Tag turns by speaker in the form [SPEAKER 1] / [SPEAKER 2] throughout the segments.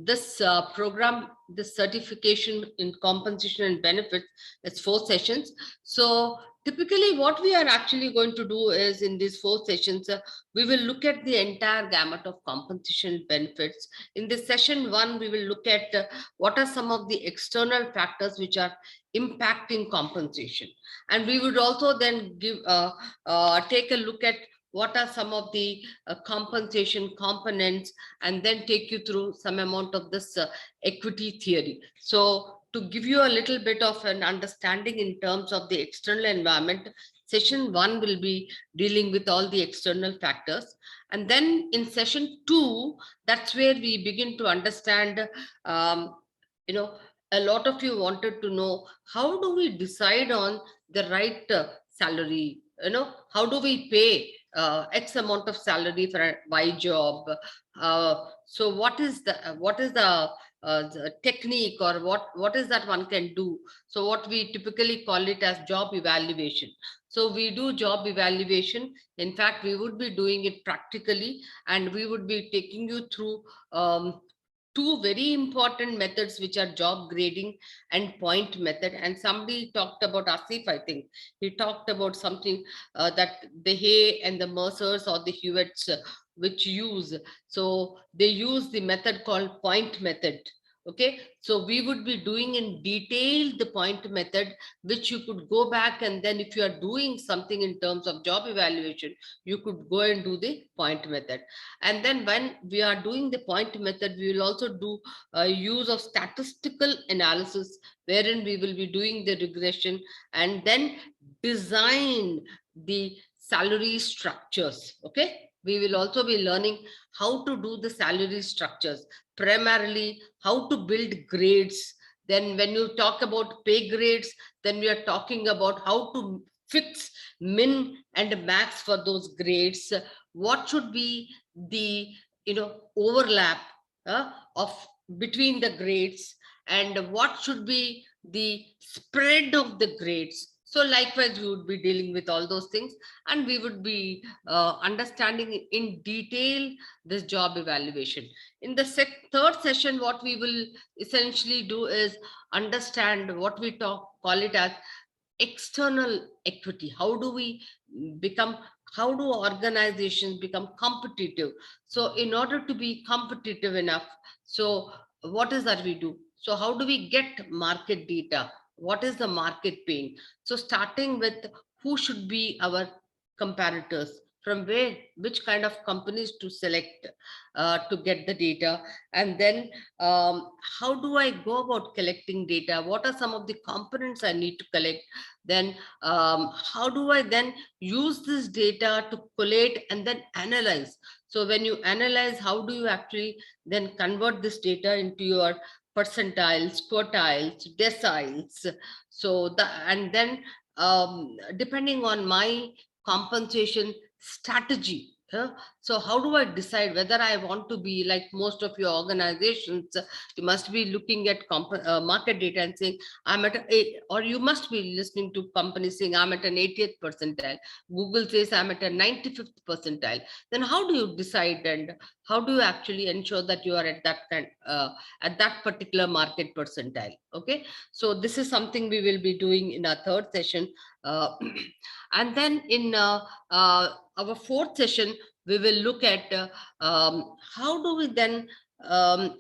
[SPEAKER 1] this program, this certification in compensation and benefits, it's 4 sessions. So typically what we are actually going to do is in these 4 sessions, we will look at the entire gamut of compensation and benefits. In this session 1, we will look at what are some of the external factors which are impacting compensation. And we would also then take a look at what are some of the compensation components, and then take you through some amount of this equity theory. So to give you a little bit of an understanding in terms of the external environment, session 1 will be dealing with all the external factors. And then in session 2, that's where we begin to understand, um, you know, a lot of you wanted to know, how do we decide on the right salary? How do we pay X amount of salary for a Y job? So what is the technique, or what is that one can do? So what we typically call it as job evaluation. So we do job evaluation. In fact, we would be doing it practically, and we would be taking you through two very important methods, which are job grading and point method. And somebody talked about, Asif, I think he talked about something that the Hay and the Mercers or the Hewitts which use. So they use the method called point method. Okay, so we would be doing in detail the point method, which you could go back, and then if you are doing something in terms of job evaluation, you could go and do the point method. And then when we are doing the point method, we will also do use of statistical analysis, wherein we will be doing the regression and then design the salary structures. Okay, we will also be learning how to do the salary structures, primarily how to build grades. Then when you talk about pay grades, then we are talking about how to fix min and max for those grades. What should be the overlap of between the grades, and what should be the spread of the grades. So likewise, we would be dealing with all those things, and we would be understanding in detail this job evaluation. In the third session, what we will essentially do is understand what we call it as external equity. How do we become, how do organizations become competitive? So in order to be competitive enough, so what is that we do? So how do we get market data? What is the market paying? So starting with, who should be our comparators, from where, which kind of companies to select to get the data, and then how do I go about collecting data? What are some of the components I need to collect? Then how do I then use this data to collate and then analyze? So when you analyze, how do you actually then convert this data into your percentiles, quartiles, deciles? So and then depending on my compensation strategy, so how do I decide whether I want to be like most of your organizations? You must be looking at market data and saying, I'm at or you must be listening to companies saying, I'm at an 80th percentile. Google says I'm at a 95th percentile. Then how do you decide, and how do you actually ensure that you are at at that particular market percentile? Okay, so this is something we will be doing in our third session. uh, and then in our fourth session, we will look at how do we then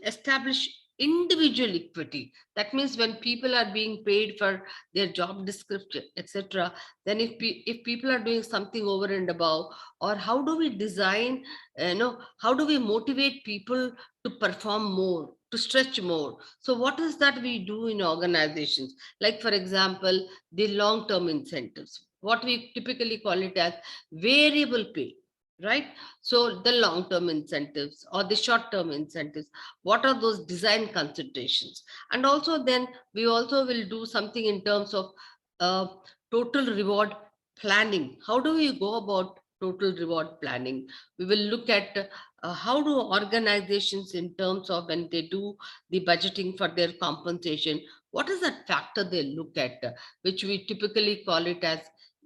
[SPEAKER 1] establish individual equity. That means when people are being paid for their job description, etc., then if people are doing something over and above, or how do we design, how do we motivate people to perform more, to stretch more? So what is that we do in organizations? Like for example, the long term incentives, what we typically call it as variable pay, right? So the long term incentives or the short term incentives, what are those design considerations? And also then we also will do something in terms of uh, total reward planning. How do we go about total reward planning? We will look at how do organizations, in terms of when they do the budgeting for their compensation, what is that factor they look at, which we typically call it as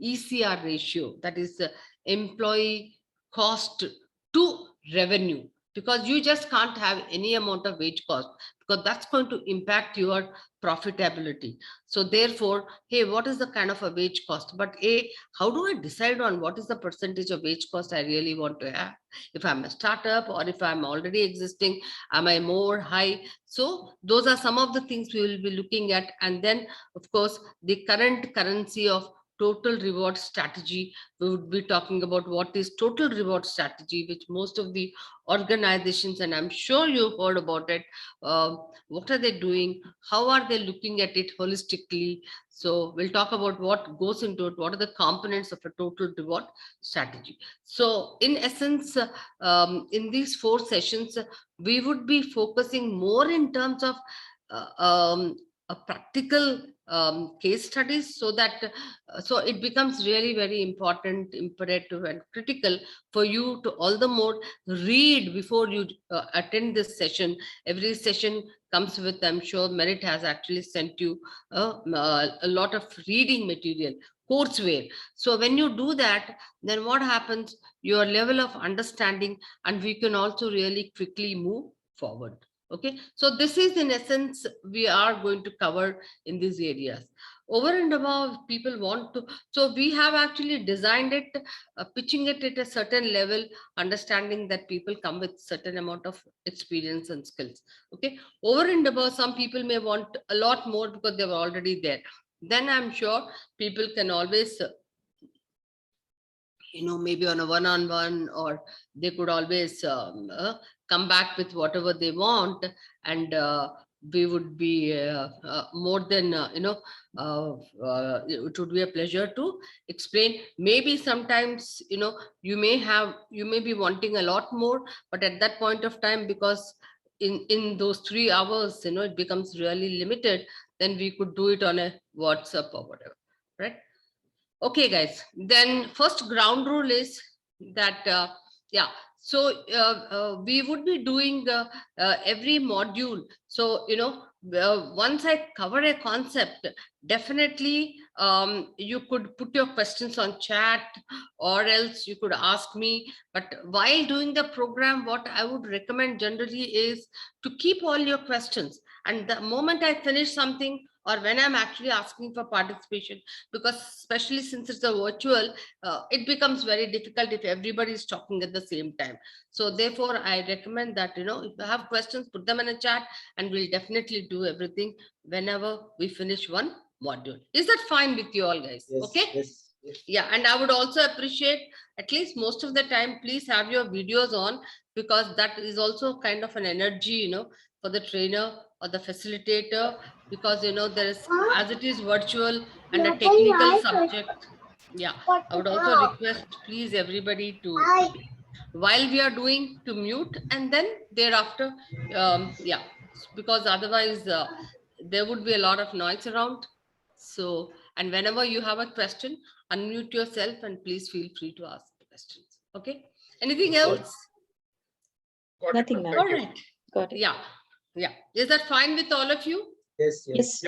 [SPEAKER 1] ECR ratio, that is employee cost to revenue. because you just can't have any amount of wage cost, because that's going to impact your profitability. So therefore, hey, what is the kind of a wage cost? But how do I decide on what is the percentage of wage cost I really want to have? If I'm a startup or if I'm already existing, am I more high? So those are some of the things we will be looking at. And then of course the current currency of total reward strategy, we would be talking about what is total reward strategy, which most of the organizations, and I'm sure you've heard about it, what are they doing, how are they looking at it holistically. So we'll talk about what goes into it, what are the components of a total reward strategy. So in essence, in these 4 sessions, we would be focusing more in terms of a practical case studies, so that so it becomes really very important, imperative and critical for you to all the more read before you attend this session. Every session comes with, I'm sure Merit has actually sent you a lot of reading material, courseware. So when you do that, then what happens, your level of understanding, and we can also really quickly move forward. Okay, so this is in essence we are going to cover in these areas. Over and above, people want to, so we have actually designed it, pitching it at a certain level, understanding that people come with certain amount of experience and skills. Okay, over and above, some people may want a lot more because they were already there. Then I'm sure people can always maybe on a one-on-one, or they could always come back with whatever they want. And we would be more than it would be a pleasure to explain. Maybe sometimes you may be wanting a lot more, but at that point of time, because in those 3 hours it becomes really limited, then we could do it on a WhatsApp or whatever, right? Okay, guys. Then first ground rule is that, yeah. So we would be doing every module. So, once I cover a concept, definitely you could put your questions on chat, or else you could ask me. But while doing the program, what I would recommend generally is to keep all your questions. And the moment I finish something, or when I'm actually asking for participation, because especially since it's a virtual, it becomes very difficult if everybody is talking at the same time. So therefore I recommend that if you have questions, put them in a chat, and we'll definitely do everything whenever we finish one module. Is that fine with you all, guys?
[SPEAKER 2] Yes,
[SPEAKER 1] okay.
[SPEAKER 2] yes.
[SPEAKER 1] Yeah, and I would also appreciate, at least most of the time, please have your videos on, because that is also kind of an energy for the trainer or the facilitator, because there is, as it is virtual and a technical subject. Yeah, I would also request, please, everybody to, while we are doing, to mute, and then thereafter, yeah, because otherwise there would be a lot of noise around. So, and whenever you have a question, unmute yourself and please feel free to ask questions. Okay, anything else?
[SPEAKER 3] Nothing, ma'am.
[SPEAKER 1] All right.
[SPEAKER 3] Got it.
[SPEAKER 1] Yeah, is that fine with all of you?
[SPEAKER 3] Yes,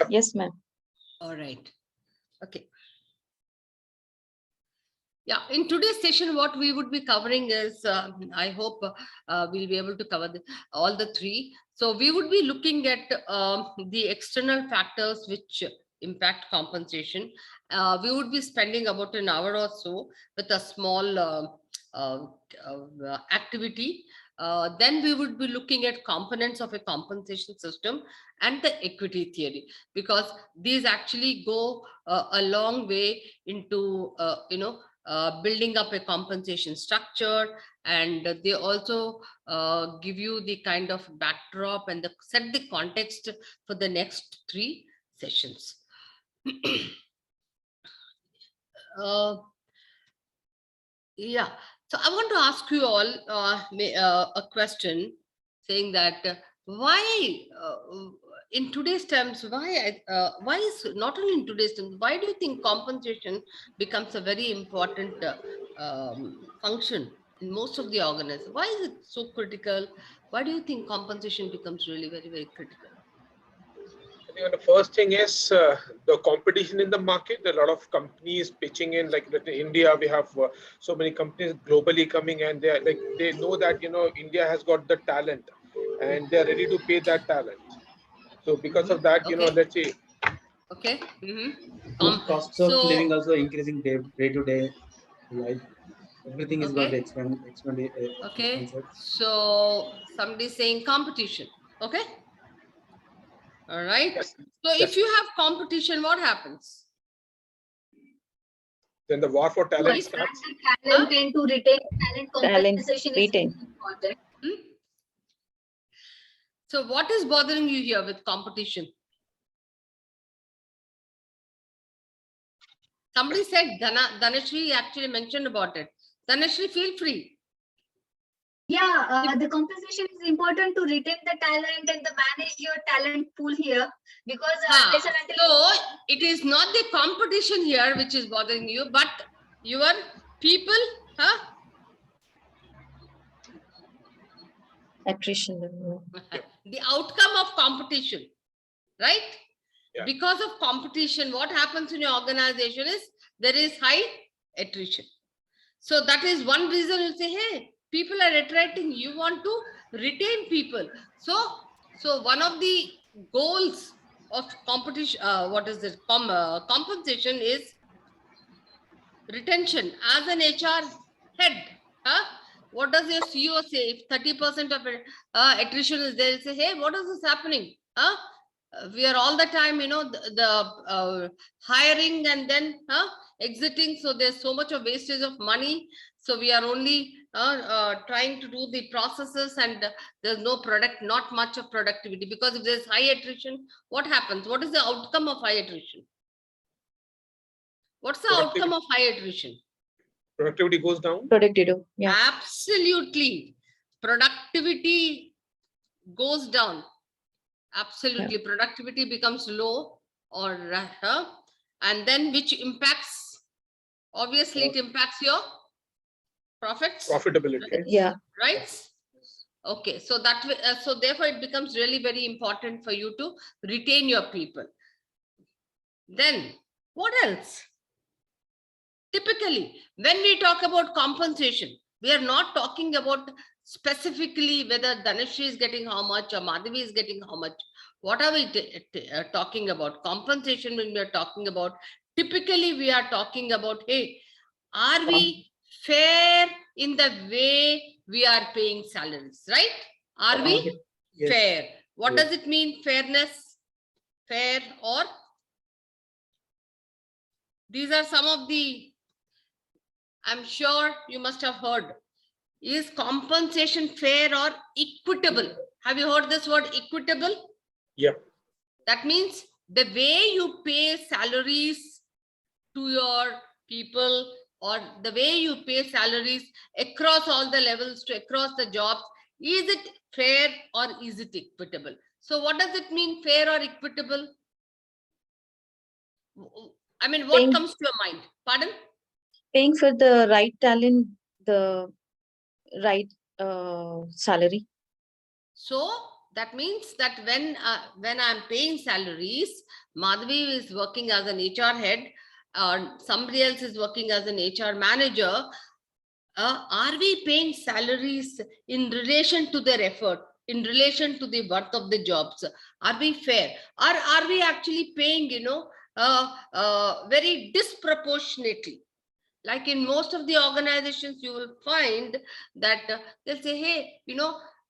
[SPEAKER 3] yes, ma'am.
[SPEAKER 1] All right. Okay. Yeah, in today's session, what we would be covering is, I hope we'll be able to cover all the three. So we would be looking at the external factors which impact compensation. We would be spending about an hour or so with a small uh, activity. Then we would be looking at components of a compensation system and the equity theory, because these actually go a long way into building up a compensation structure, and they also give you the kind of backdrop and set the context for the next 3 sessions. uh, yeah, so I want to ask you all a question, saying that why in today's terms, why is, not only in today's terms, why do you think compensation becomes a very important function in most of the organizations? Why is it so critical? Why do you think compensation becomes really very, very critical?
[SPEAKER 2] The first thing is the competition in the market. A lot of companies pitching in, like in India, we have so many companies globally coming, and they know that India has got the talent, and they are ready to pay that talent. So because of that,
[SPEAKER 1] Okay.
[SPEAKER 2] let's say.
[SPEAKER 1] Okay.
[SPEAKER 4] Costs of living also increasing day to day life. Everything is got expanded.
[SPEAKER 1] Okay. So somebody saying competition. Okay. All right.
[SPEAKER 2] Yes.
[SPEAKER 1] So if you have competition, what happens?
[SPEAKER 2] Then the war for talent
[SPEAKER 3] To
[SPEAKER 2] starts.
[SPEAKER 3] Talent and to retain talent, compensation is important.
[SPEAKER 1] So what is bothering you here with competition? Somebody said, Dhanashri actually mentioned about it. Dhanashri, feel free.
[SPEAKER 3] Yeah, the compensation is important to retain the talent and to manage your talent pool here, because
[SPEAKER 1] so it is not the competition here which is bothering you, but your people,
[SPEAKER 3] attrition.
[SPEAKER 1] The outcome of competition, right?
[SPEAKER 2] Yeah.
[SPEAKER 1] Because of competition, what happens in your organization is there is high attrition. So that is one reason you say, hey, people are attracting, you want to retain people. So one of the goals of competition, compensation is retention. As an HR head, what does your CEO say? If 30% of attrition is there, say, hey, what is this happening? We are all the time, the hiring and then exiting. So there's so much of wastage of money. So we are only trying to do the processes, and there's not much of productivity, because if there's high attrition, what happens? What is the outcome of high attrition? What's the outcome of high attrition?
[SPEAKER 2] Productivity goes down.
[SPEAKER 3] Productivity, yeah.
[SPEAKER 1] Absolutely. Productivity goes down. Absolutely. Yeah. Productivity becomes low, or and then which impacts, obviously it impacts your profits.
[SPEAKER 2] Profitability.
[SPEAKER 3] Yeah.
[SPEAKER 1] Right? Okay. So that so therefore it becomes really very important for you to retain your people. Then what else? Typically, when we talk about compensation, we are not talking about specifically whether Dhanashri is getting how much or Madhavi is getting how much. What are we talking about? Compensation, when we are talking about, typically we are talking about, hey, are we fair in the way we are paying salaries, right? Are we fair? What does it mean, fairness? Fair, or these are some of the, I'm sure you must have heard. Is compensation fair or equitable? Have you heard this word, equitable?
[SPEAKER 2] Yeah.
[SPEAKER 1] That means the way you pay salaries to your people, or the way you pay salaries across all the levels, to across the jobs, is it fair or is it equitable? So what does it mean, fair or equitable? I mean, what comes to your mind? Pardon?
[SPEAKER 3] Paying for the right talent, the right salary.
[SPEAKER 1] So that means that when I'm paying salaries, Madhavi is working as an HR head, or somebody else is working as an HR manager, are we paying salaries in relation to their effort, in relation to the worth of the jobs? Are we fair? Or are we actually paying, very disproportionately? Like in most of the organizations, you will find that they'll say, hey,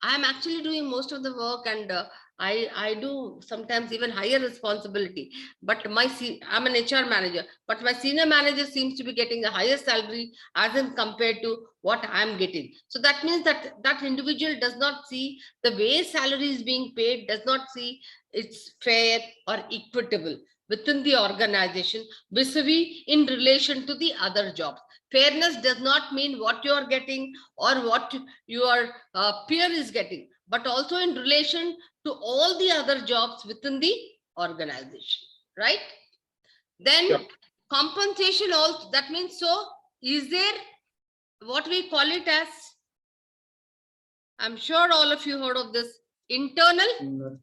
[SPEAKER 1] I'm actually doing most of the work, and I do sometimes even higher responsibility, but I'm an HR manager, but my senior manager seems to be getting a higher salary as in compared to what I'm getting. So that means that that individual does not see the way salary is being paid, does not see it's fair or equitable within the organization, vis-a-vis in relation to the other jobs. Fairness does not mean what you are getting or what your peer is getting, but also in relation to all the other jobs within the organization, right? Then compensation also, that means, so is there what we call it as, I'm sure all of you heard of this, internal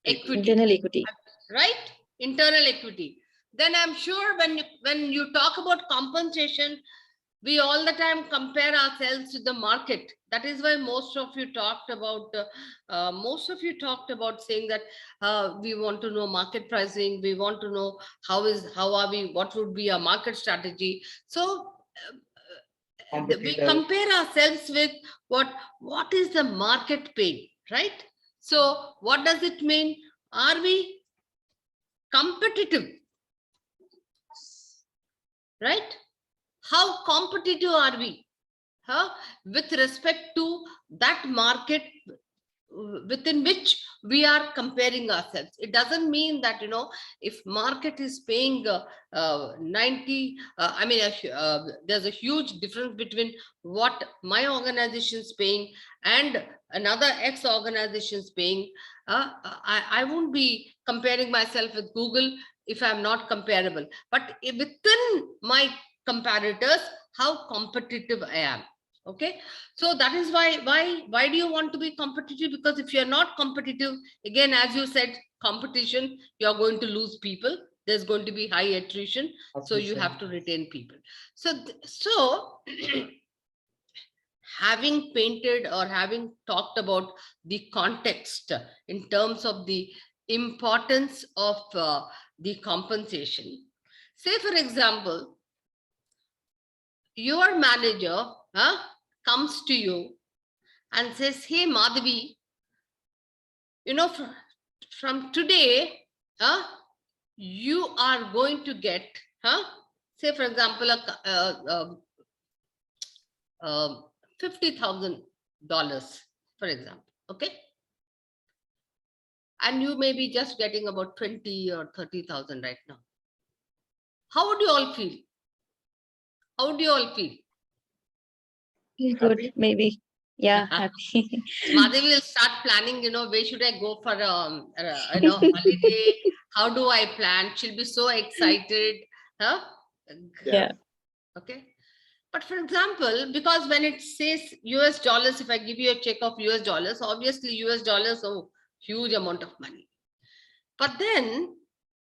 [SPEAKER 1] equity.
[SPEAKER 5] Internal equity.
[SPEAKER 1] Right? Internal equity. Then I'm sure when you talk about compensation, we all the time compare ourselves to the market. That is why most of you talked about saying that we want to know market pricing. We want to know what would be a market strategy. So we compare ourselves with what is the market paying, right? So what does it mean? Are we competitive? Right? How competitive are we with respect to that market within which we are comparing ourselves? It doesn't mean that, if market is paying 90, there's a huge difference between what my organization is paying and another X organization is paying. I won't be comparing myself with Google if I'm not comparable. But within my comparators, how competitive I am. Okay, so that is why do you want to be competitive? Because if you're not competitive, again, as you said, competition, you're going to lose people. There's going to be high attrition. So you have to retain people. So having painted or having talked about the context in terms of the importance of the compensation, say for example, your manager comes to you and says, hey Madhavi, from today you are going to get say for example $50,000, for example, okay, and you may be just getting about 20 or 30,000 right now. How would you all feel? How would you all feel?
[SPEAKER 5] Good, maybe. Yeah, happy.
[SPEAKER 1] Madhavi will start planning, where should I go for holiday? How do I plan? She'll be so excited.
[SPEAKER 5] Yeah.
[SPEAKER 1] Okay. But for example, because when it says US dollars, if I give you a check of US dollars, obviously US dollars, huge amount of money. But then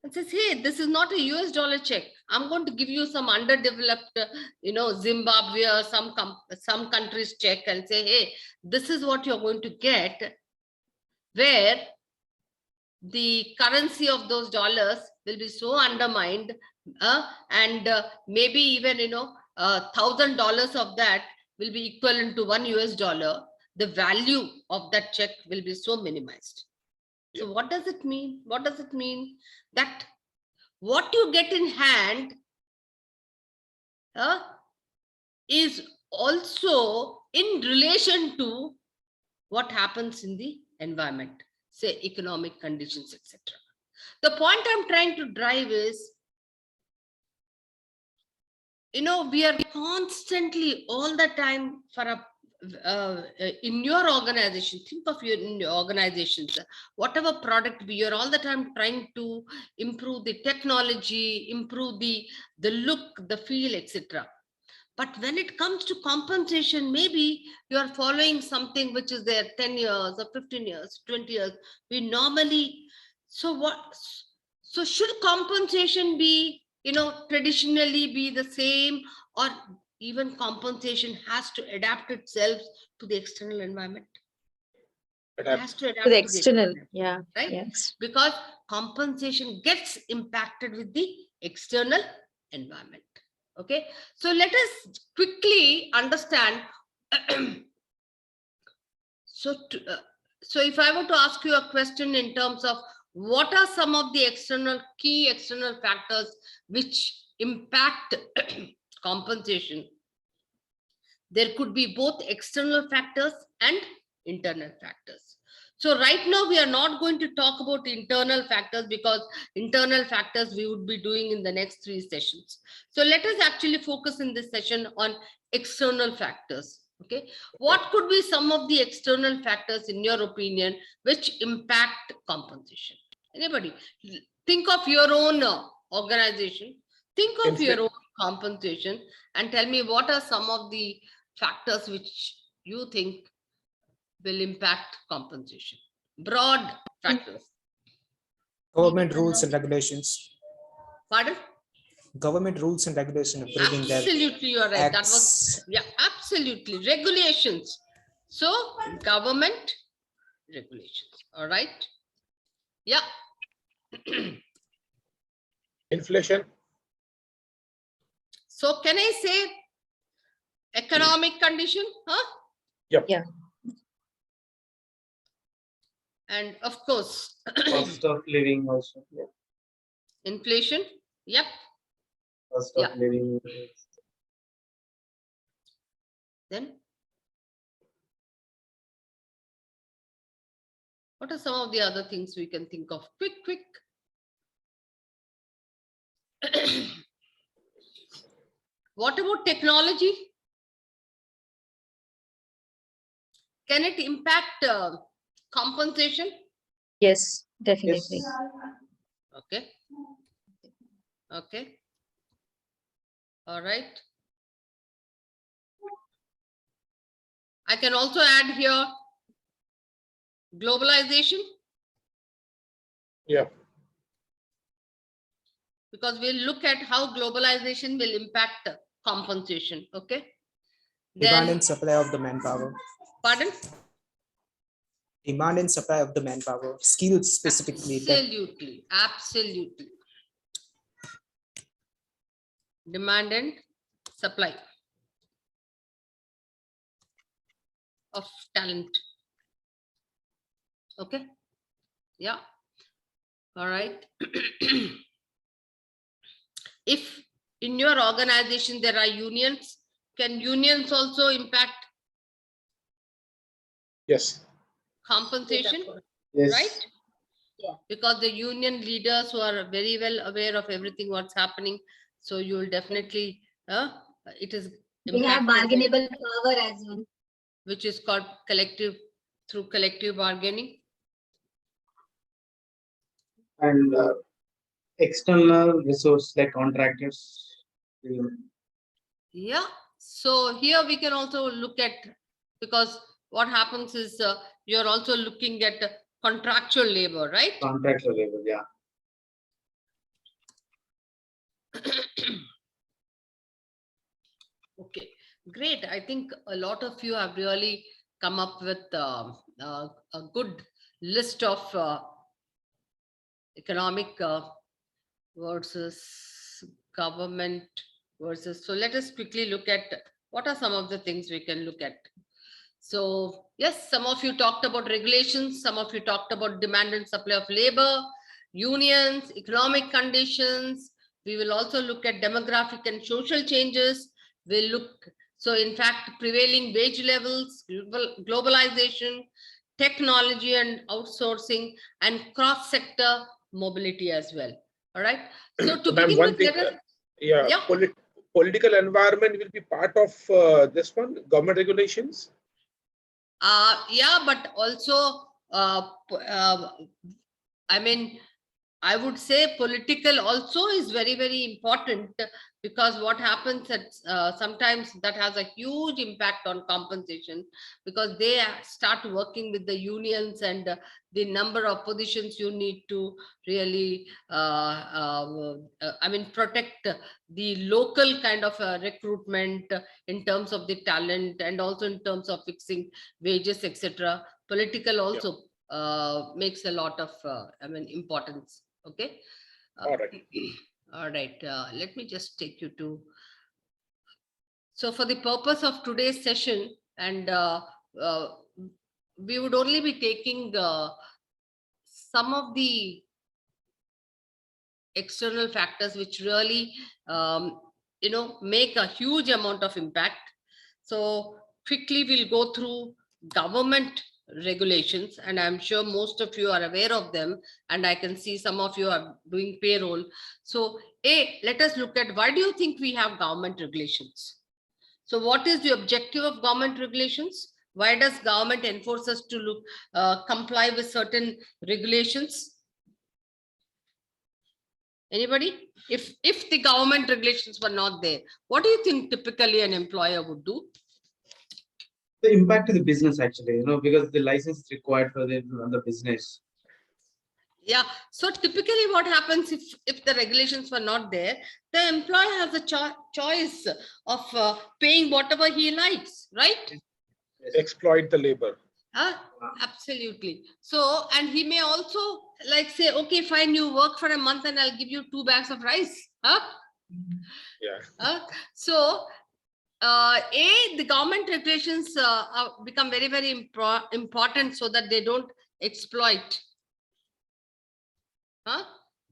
[SPEAKER 1] it says, hey, this is not a US dollar check. I'm going to give you some underdeveloped, Zimbabwe or some countries check and say, hey, this is what you're going to get, where the currency of those dollars will be so undermined, and maybe even, $1,000 of that will be equivalent to $1 US. The value of that check will be so minimized. So what does it mean? What does it mean? That what you get in hand is also in relation to what happens in the environment, say economic conditions, etc. The point I'm trying to drive is, we are constantly all the time in your organization, think of in your organizations, whatever product you're all the time trying to improve the technology, improve the look, the feel, etc. But when it comes to compensation, maybe you are following something which is there 10 years or 15 years, 20 years. We normally, so should compensation be, traditionally be the same, or even compensation has to adapt itself to the external environment? It has to adapt
[SPEAKER 5] to the external, yeah,
[SPEAKER 1] right?
[SPEAKER 5] yes.
[SPEAKER 1] Because compensation gets impacted with the external environment. Okay, so let us quickly understand. So if I were to ask you a question in terms of what are some of the key external factors which impact compensation, there could be both external factors and internal factors. So right now we are not going to talk about internal factors, because internal factors we would be doing in the next 3 sessions. So let us actually focus in this session on external factors. Okay, what could be some of the external factors in your opinion which impact compensation? Anybody? Think of your own organization, think of your own compensation, and tell me what are some of the factors which you think will impact compensation. Broad factors.
[SPEAKER 6] Government rules and regulations.
[SPEAKER 1] Pardon?
[SPEAKER 6] Government rules and regulation approving their
[SPEAKER 1] Absolutely, you are right. That was,
[SPEAKER 6] acts.
[SPEAKER 1] yeah, absolutely. Regulations. So, government regulations. All right. Yeah.
[SPEAKER 2] Inflation.
[SPEAKER 1] So, can I say economic condition? Huh?
[SPEAKER 2] Yep.
[SPEAKER 5] Yeah.
[SPEAKER 1] And of course,
[SPEAKER 4] Cost of living also. Yeah.
[SPEAKER 1] inflation. Yep.
[SPEAKER 4] Cost
[SPEAKER 1] Yeah.
[SPEAKER 4] of living.
[SPEAKER 1] Then, what are some of the other things we can think of? Quick. What about technology? Can it impact compensation?
[SPEAKER 5] Yes, definitely.
[SPEAKER 1] Okay. Okay. All right. I can also add here globalization,
[SPEAKER 2] Yeah.
[SPEAKER 1] because we'll look at how globalization will impact compensation. Okay.
[SPEAKER 6] Demand
[SPEAKER 1] Then,
[SPEAKER 6] and supply of the manpower.
[SPEAKER 1] pardon?
[SPEAKER 6] Demand and supply of the manpower. Skills specifically.
[SPEAKER 1] Absolutely. Demand and supply of talent. Okay. Yeah. All right. If in your organization there are unions, can unions also impact
[SPEAKER 2] Yes.
[SPEAKER 1] compensation?
[SPEAKER 4] Yes.
[SPEAKER 1] Right?
[SPEAKER 3] Yeah.
[SPEAKER 1] Because the union leaders who are very well aware of everything what's happening, so you will definitely it is
[SPEAKER 3] They have
[SPEAKER 1] impacted,
[SPEAKER 3] bargainable power as well.
[SPEAKER 1] which is called through collective bargaining.
[SPEAKER 4] And external resource like contractors.
[SPEAKER 1] Yeah. So here we can also look at, because what happens is you're also looking at contractual labor, right?
[SPEAKER 4] Contractual labor, yeah.
[SPEAKER 1] Okay, great. I think a lot of you have really come up with a good list of economic versus government versus. So let us quickly look at what are some of the things we can look at. So yes, some of you talked about regulations, some of you talked about demand and supply of labor, unions, economic conditions. We will also look at demographic and social changes. We'll look, so in fact, prevailing wage levels, globalization, technology and outsourcing, and cross-sector mobility as well. All right. So to
[SPEAKER 2] Ma'am,
[SPEAKER 1] begin
[SPEAKER 2] one
[SPEAKER 1] with,
[SPEAKER 2] thing,
[SPEAKER 1] let us,
[SPEAKER 2] yeah,
[SPEAKER 1] yeah.
[SPEAKER 2] Political environment will be part of this one, government regulations.
[SPEAKER 1] Yeah, but also, I mean, I would say political also is very, very important, because what happens that sometimes that has a huge impact on compensation, because they start working with the unions and the number of positions you need to really, protect the local kind of recruitment in terms of the talent, and also in terms of fixing wages, etc. Political also makes a lot of importance. Okay.
[SPEAKER 2] All right.
[SPEAKER 1] All right. Let me just take you to. So for the purpose of today's session, and we would only be taking some of the external factors which really, make a huge amount of impact. So quickly we'll go through government regulations, and I'm sure most of you are aware of them, and I can see some of you are doing payroll. So let us look at, why do you think we have government regulations? So what is the objective of government regulations? Why does government enforce us to comply with certain regulations? Anybody? If the government regulations were not there, what do you think typically an employer would do?
[SPEAKER 4] The impact to the business actually, because the license is required for the business.
[SPEAKER 1] Yeah. So typically what happens if the regulations were not there, the employer has a choice of paying whatever he likes, right?
[SPEAKER 2] Exploit the labor.
[SPEAKER 1] Absolutely. So, and he may also like say, okay, fine, you work for a month and I'll give you 2 bags of rice.
[SPEAKER 2] Yeah.
[SPEAKER 1] So, the government regulations become very, very important so that they don't exploit.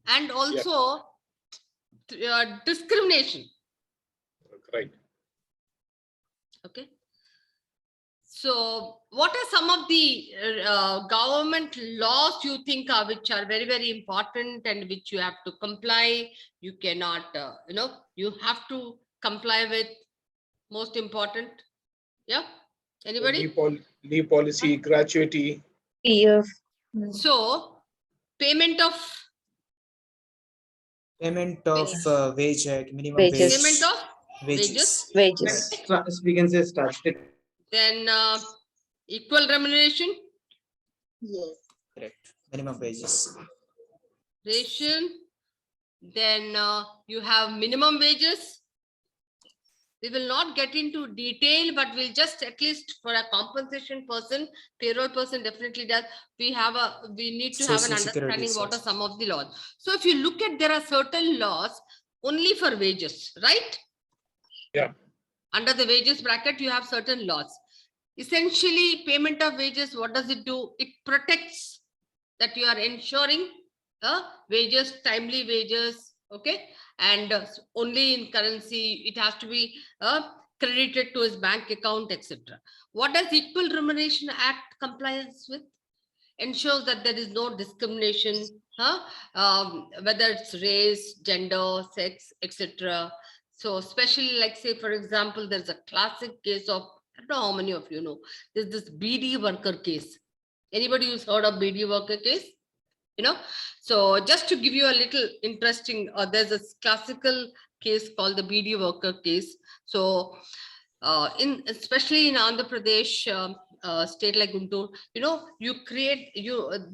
[SPEAKER 1] And also discrimination.
[SPEAKER 2] Right.
[SPEAKER 1] Okay. So, what are some of the government laws you think are which are very, very important and which you have to comply? You cannot, you have to comply with. Most important. Yeah. Anybody?
[SPEAKER 2] Leave policy, gratuity.
[SPEAKER 5] PF.
[SPEAKER 1] So, payment of
[SPEAKER 6] wage, minimum
[SPEAKER 5] Wages.
[SPEAKER 6] wage,
[SPEAKER 1] payment of
[SPEAKER 6] wages.
[SPEAKER 5] Wages.
[SPEAKER 4] We can say statutory.
[SPEAKER 1] Then equal remuneration,
[SPEAKER 3] Yes.
[SPEAKER 6] Correct. Minimum wages.
[SPEAKER 1] ration. Then you have minimum wages. We will not get into detail, but we'll just at least for a compensation person, payroll person definitely does. We need to have an
[SPEAKER 6] Social Security
[SPEAKER 1] understanding what are
[SPEAKER 6] is
[SPEAKER 1] some of the laws. So if you look at, there are certain laws only for wages, right?
[SPEAKER 2] Yeah.
[SPEAKER 1] Under the wages bracket, you have certain laws. Essentially, payment of wages, what does it do? It protects that you are ensuring wages, timely wages, okay? And only in currency, it has to be credited to his bank account, etc. What does Equal Remuneration Act compliance with? Ensures that there is no discrimination, whether it's race, gender, sex, etc. So especially like say, for example, there's a classic case of, I don't know how many of you know, there's this BD worker case. Anybody who's heard of BD worker case? So just to give you a little interesting, there's a classical case called the BD worker case. So especially in Andhra Pradesh, state like Guntur,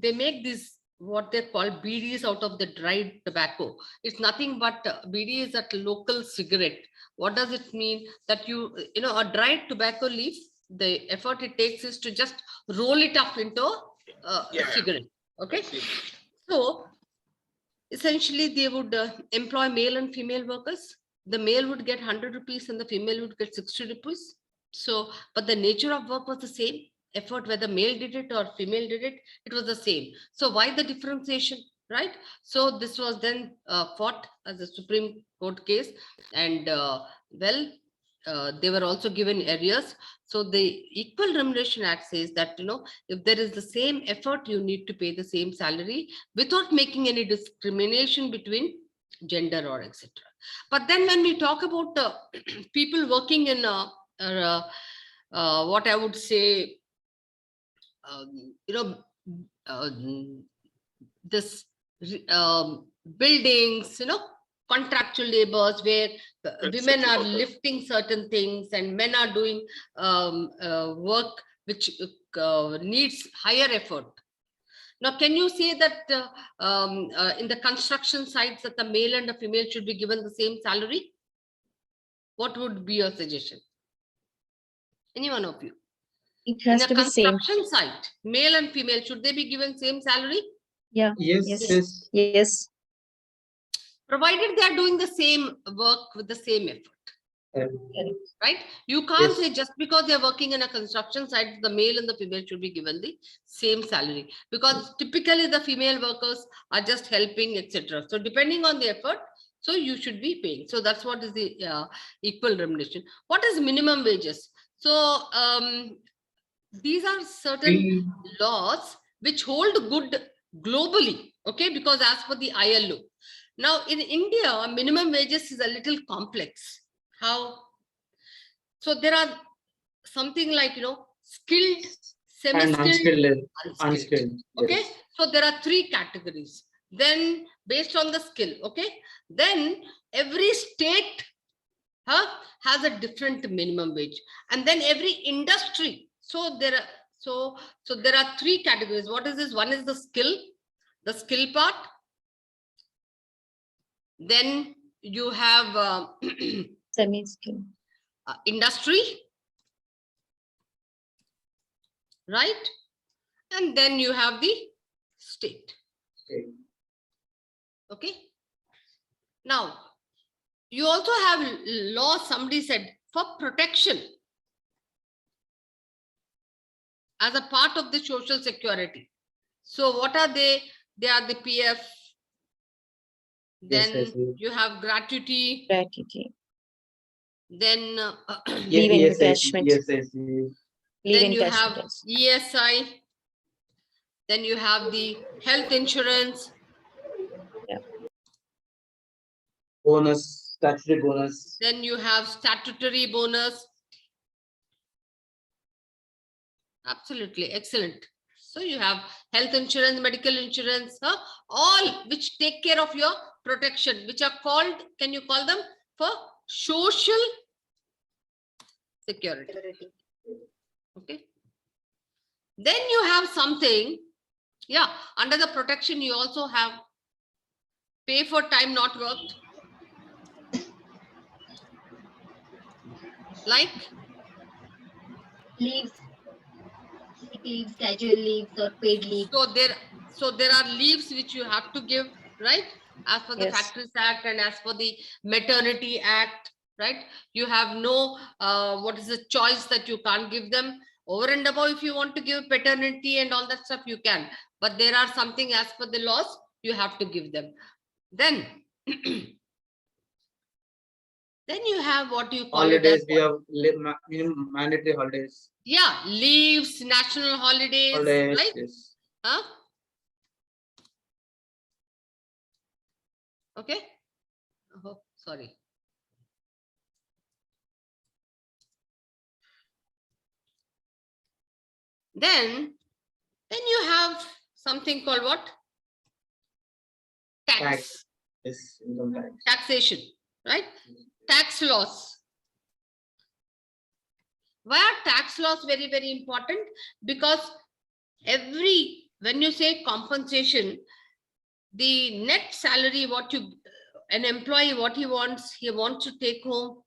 [SPEAKER 1] they make this what they call BDs out of the dried tobacco. It's nothing but BD is a local cigarette. What does it mean? That a dried tobacco leaf, the effort it takes is to just roll it up into a cigarette. Okay. So essentially they would employ male and female workers. The male would get 100 rupees and the female would get 60 rupees. So, but the nature of work was the same. Effort, whether male did it or female did it, it was the same. So why the differentiation, right? So this was then fought as a Supreme Court case, and they were also given areas. So the Equal Remuneration Act says that, if there is the same effort, you need to pay the same salary without making any discrimination between gender or etc. But then when we talk about people working in what I would say, uh, this buildings, contractual labors where women are lifting certain things and men are doing work which needs higher effort. Now, can you say that in the construction sites that the male and the female should be given the same salary? What would be your suggestion? Any one of you?
[SPEAKER 5] It has
[SPEAKER 1] in
[SPEAKER 5] to
[SPEAKER 1] a
[SPEAKER 5] be same.
[SPEAKER 1] construction site, male and female, should they be given same salary?
[SPEAKER 5] Yeah.
[SPEAKER 4] Yes.
[SPEAKER 5] Yes.
[SPEAKER 1] Provided they are doing the same work with the same effort. Right? You can't say just because they're working in a construction site, the male and the female should be given the same salary, because typically the female workers are just helping, etc. So depending on the effort, so you should be paying. So that's what is the equal remuneration. What is minimum wages? So these are certain laws which hold good globally, okay, because as per the ILO. Now in India, minimum wages is a little complex. How? So there are something like, skilled, semi-skilled, unskilled. Okay.
[SPEAKER 4] Yes.
[SPEAKER 1] So there are 3 categories. Then based on the skill, okay. Then every state has a different minimum wage, and then every industry. So there are 3 categories. What is this? One is the skill, the skill part. Then you have
[SPEAKER 5] Semi-skill.
[SPEAKER 1] industry, right? And then you have the state. Okay. Now, you also have law, somebody said, for protection as a part of the social security. So what are they? They are the PF. Then
[SPEAKER 4] Yes,
[SPEAKER 1] you have gratuity.
[SPEAKER 5] Gratuity.
[SPEAKER 1] Then
[SPEAKER 5] Leave encashment.
[SPEAKER 4] Yes, yes, yes.
[SPEAKER 1] then you have ESI. Then you have the health insurance.
[SPEAKER 5] Yeah.
[SPEAKER 4] Bonus, statutory bonus.
[SPEAKER 1] Then you have statutory bonus. Absolutely excellent. So you have health insurance, medical insurance, all which take care of your protection, which are called, can you call them, for social security. Okay. Then you have something, yeah, under the protection you also have pay for time not worked. Like
[SPEAKER 3] Leaves, sick leaves, casual leaves, or paid leave.
[SPEAKER 1] so there are leaves which you have to give, right? As per the
[SPEAKER 5] Yes.
[SPEAKER 1] Factories Act and as per the Maternity Act, right? You have no what is the choice that you can't give them. Over and above, if you want to give paternity and all that stuff, you can. But there are something as per the laws, you have to give them. Then then you have what you call
[SPEAKER 4] Holidays,
[SPEAKER 1] it as
[SPEAKER 4] we have minimum mandatory holidays.
[SPEAKER 1] yeah, leaves, national holidays,
[SPEAKER 4] Holidays,
[SPEAKER 1] right?
[SPEAKER 4] yes.
[SPEAKER 1] Huh? Okay. Oh, sorry. Then you have something called what? Tax.
[SPEAKER 4] Yes, income tax.
[SPEAKER 1] Taxation, right? Tax laws. Why are tax laws very, very important? Because when you say compensation, the net salary, an employee, what he wants to take home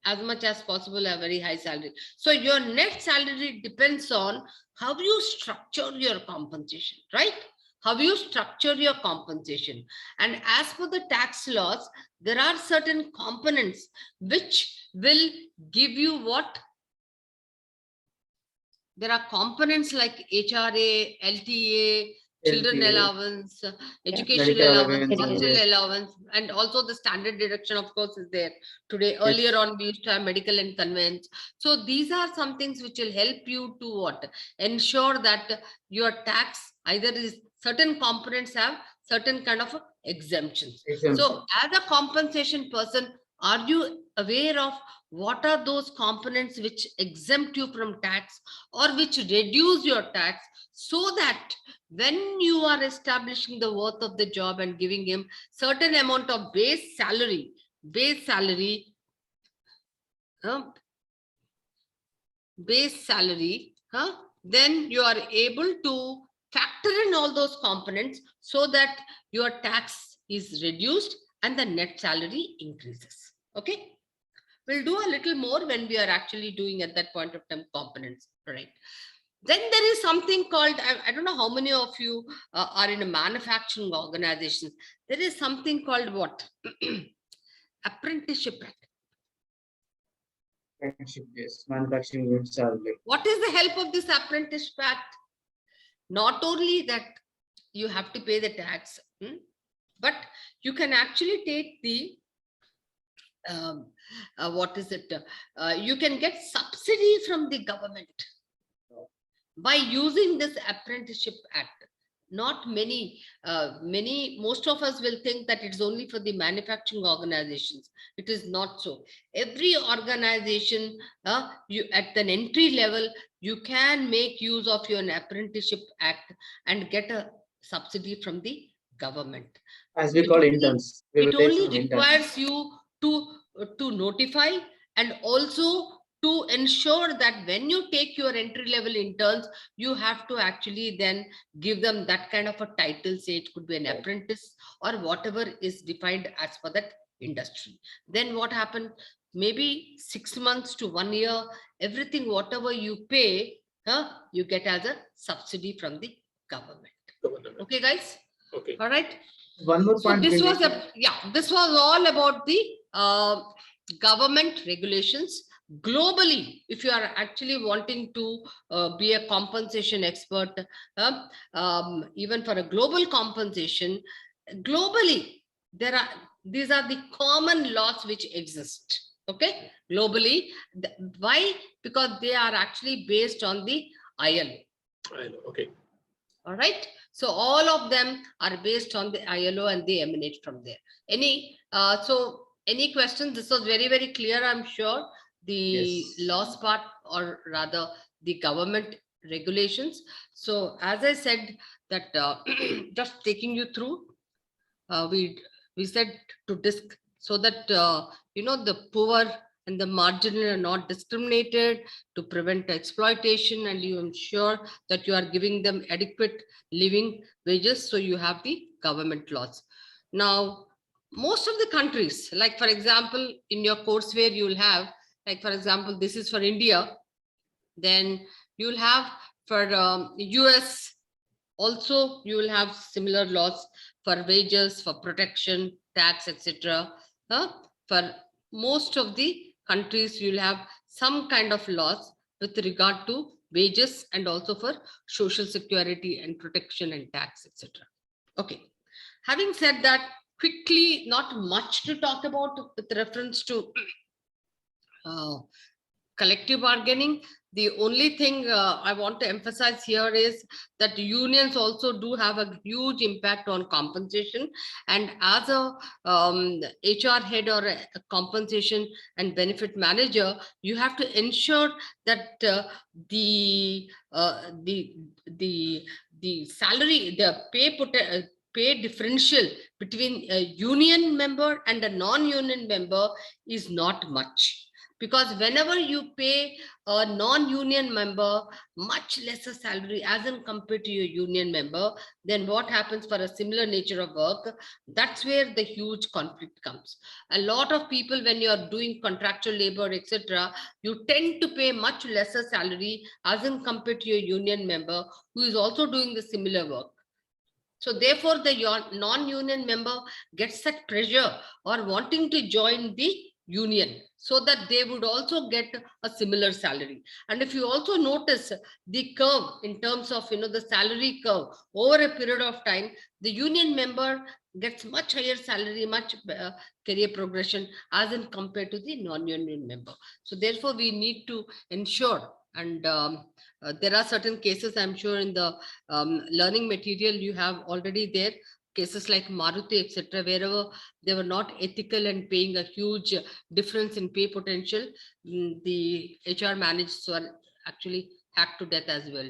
[SPEAKER 1] as much as possible a very high salary. So your net salary depends on how you structure your compensation, right? How you structure your compensation. And as per the tax laws, there are certain components which will give you what? There are components like HRA, LTA, children
[SPEAKER 4] LTA.
[SPEAKER 1] allowance, education
[SPEAKER 4] Medical
[SPEAKER 1] allowance,
[SPEAKER 4] allowance,
[SPEAKER 1] hostel
[SPEAKER 4] yes.
[SPEAKER 1] allowance, and also the standard deduction, of course, is there. Today, earlier on, we used to have medical and conveyance. So these are some things which will help you to what? Ensure that your tax either is certain components have certain kind of exemptions. So as a compensation person, are you aware of what are those components which exempt you from tax or which reduce your tax, so that when you are establishing the worth of the job and giving him certain amount of base salary, then you are able to factor in all those components so that your tax is reduced and the net salary increases. Okay. We'll do a little more when we are actually doing at that point of time components, right? Then there is something called, I don't know how many of you are in a manufacturing organization. There is something called what? Apprenticeship Act.
[SPEAKER 4] Apprenticeship, yes. Manufacturing units are like.
[SPEAKER 1] What is the help of this Apprenticeship Act? Not only that you have to pay the tax, but you can actually take the what is it? You can get subsidy from the government by using this Apprenticeship Act. Not most of us will think that it's only for the manufacturing organizations. It is not so. Every organization, you at an entry level, you can make use of your Apprenticeship Act and get a subsidy from the government.
[SPEAKER 4] As we call interns.
[SPEAKER 1] It only requires you to notify and also to ensure that when you take your entry-level interns, you have to actually then give them that kind of a title, say it could be an apprentice or whatever is defined as per that industry. Then what happened? Maybe 6 months to 1 year, everything, whatever you pay, you get as a subsidy from the government. Okay, guys?
[SPEAKER 2] Okay.
[SPEAKER 1] All right.
[SPEAKER 4] One more
[SPEAKER 1] So
[SPEAKER 4] point.
[SPEAKER 1] this was this was all about the government regulations. Globally, if you are actually wanting to be a compensation expert, even for a global compensation, globally, these are the common laws which exist. Okay, globally. Why? Because they are actually based on the ILO.
[SPEAKER 2] Okay.
[SPEAKER 1] All right. So all of them are based on the ILO and they emanate from there. Any questions? This was very, very clear, I'm sure. The laws part, or rather the government regulations. So as I said that just taking you through, we said to disc so that the poor and the marginal are not discriminated, to prevent exploitation, and you ensure that you are giving them adequate living wages. So you have the government laws. Now, most of the countries, like for example, in your courseware, you will have, like for example, this is for India, then you will have for US, also you will have similar laws for wages, for protection, tax, etc. For most of the countries, you will have some kind of laws with regard to wages and also for social security and protection and tax, etc. Okay. Having said that, quickly, not much to talk about with reference to collective bargaining. The only thing I want to emphasize here is that unions also do have a huge impact on compensation. And as a HR head or a compensation and benefit manager, you have to ensure that the salary, the pay differential between a union member and a non-union member is not much. Because whenever you pay a non-union member much lesser salary as in compared to your union member, then what happens for a similar nature of work? That's where the huge conflict comes. A lot of people, when you're doing contractual labor, etc., you tend to pay much lesser salary as in compared to your union member who is also doing the similar work. So therefore, the non-union member gets that pressure or wanting to join the union so that they would also get a similar salary. And if you also notice the curve in terms of the salary curve over a period of time, the union member gets much higher salary, much career progression as in compared to the non-union member. So therefore, we need to ensure, and there are certain cases, I'm sure, in the learning material you have already there, cases like Maruti, etc., wherever they were not ethical and paying a huge difference in pay potential, the HR managers were actually hacked to death as well.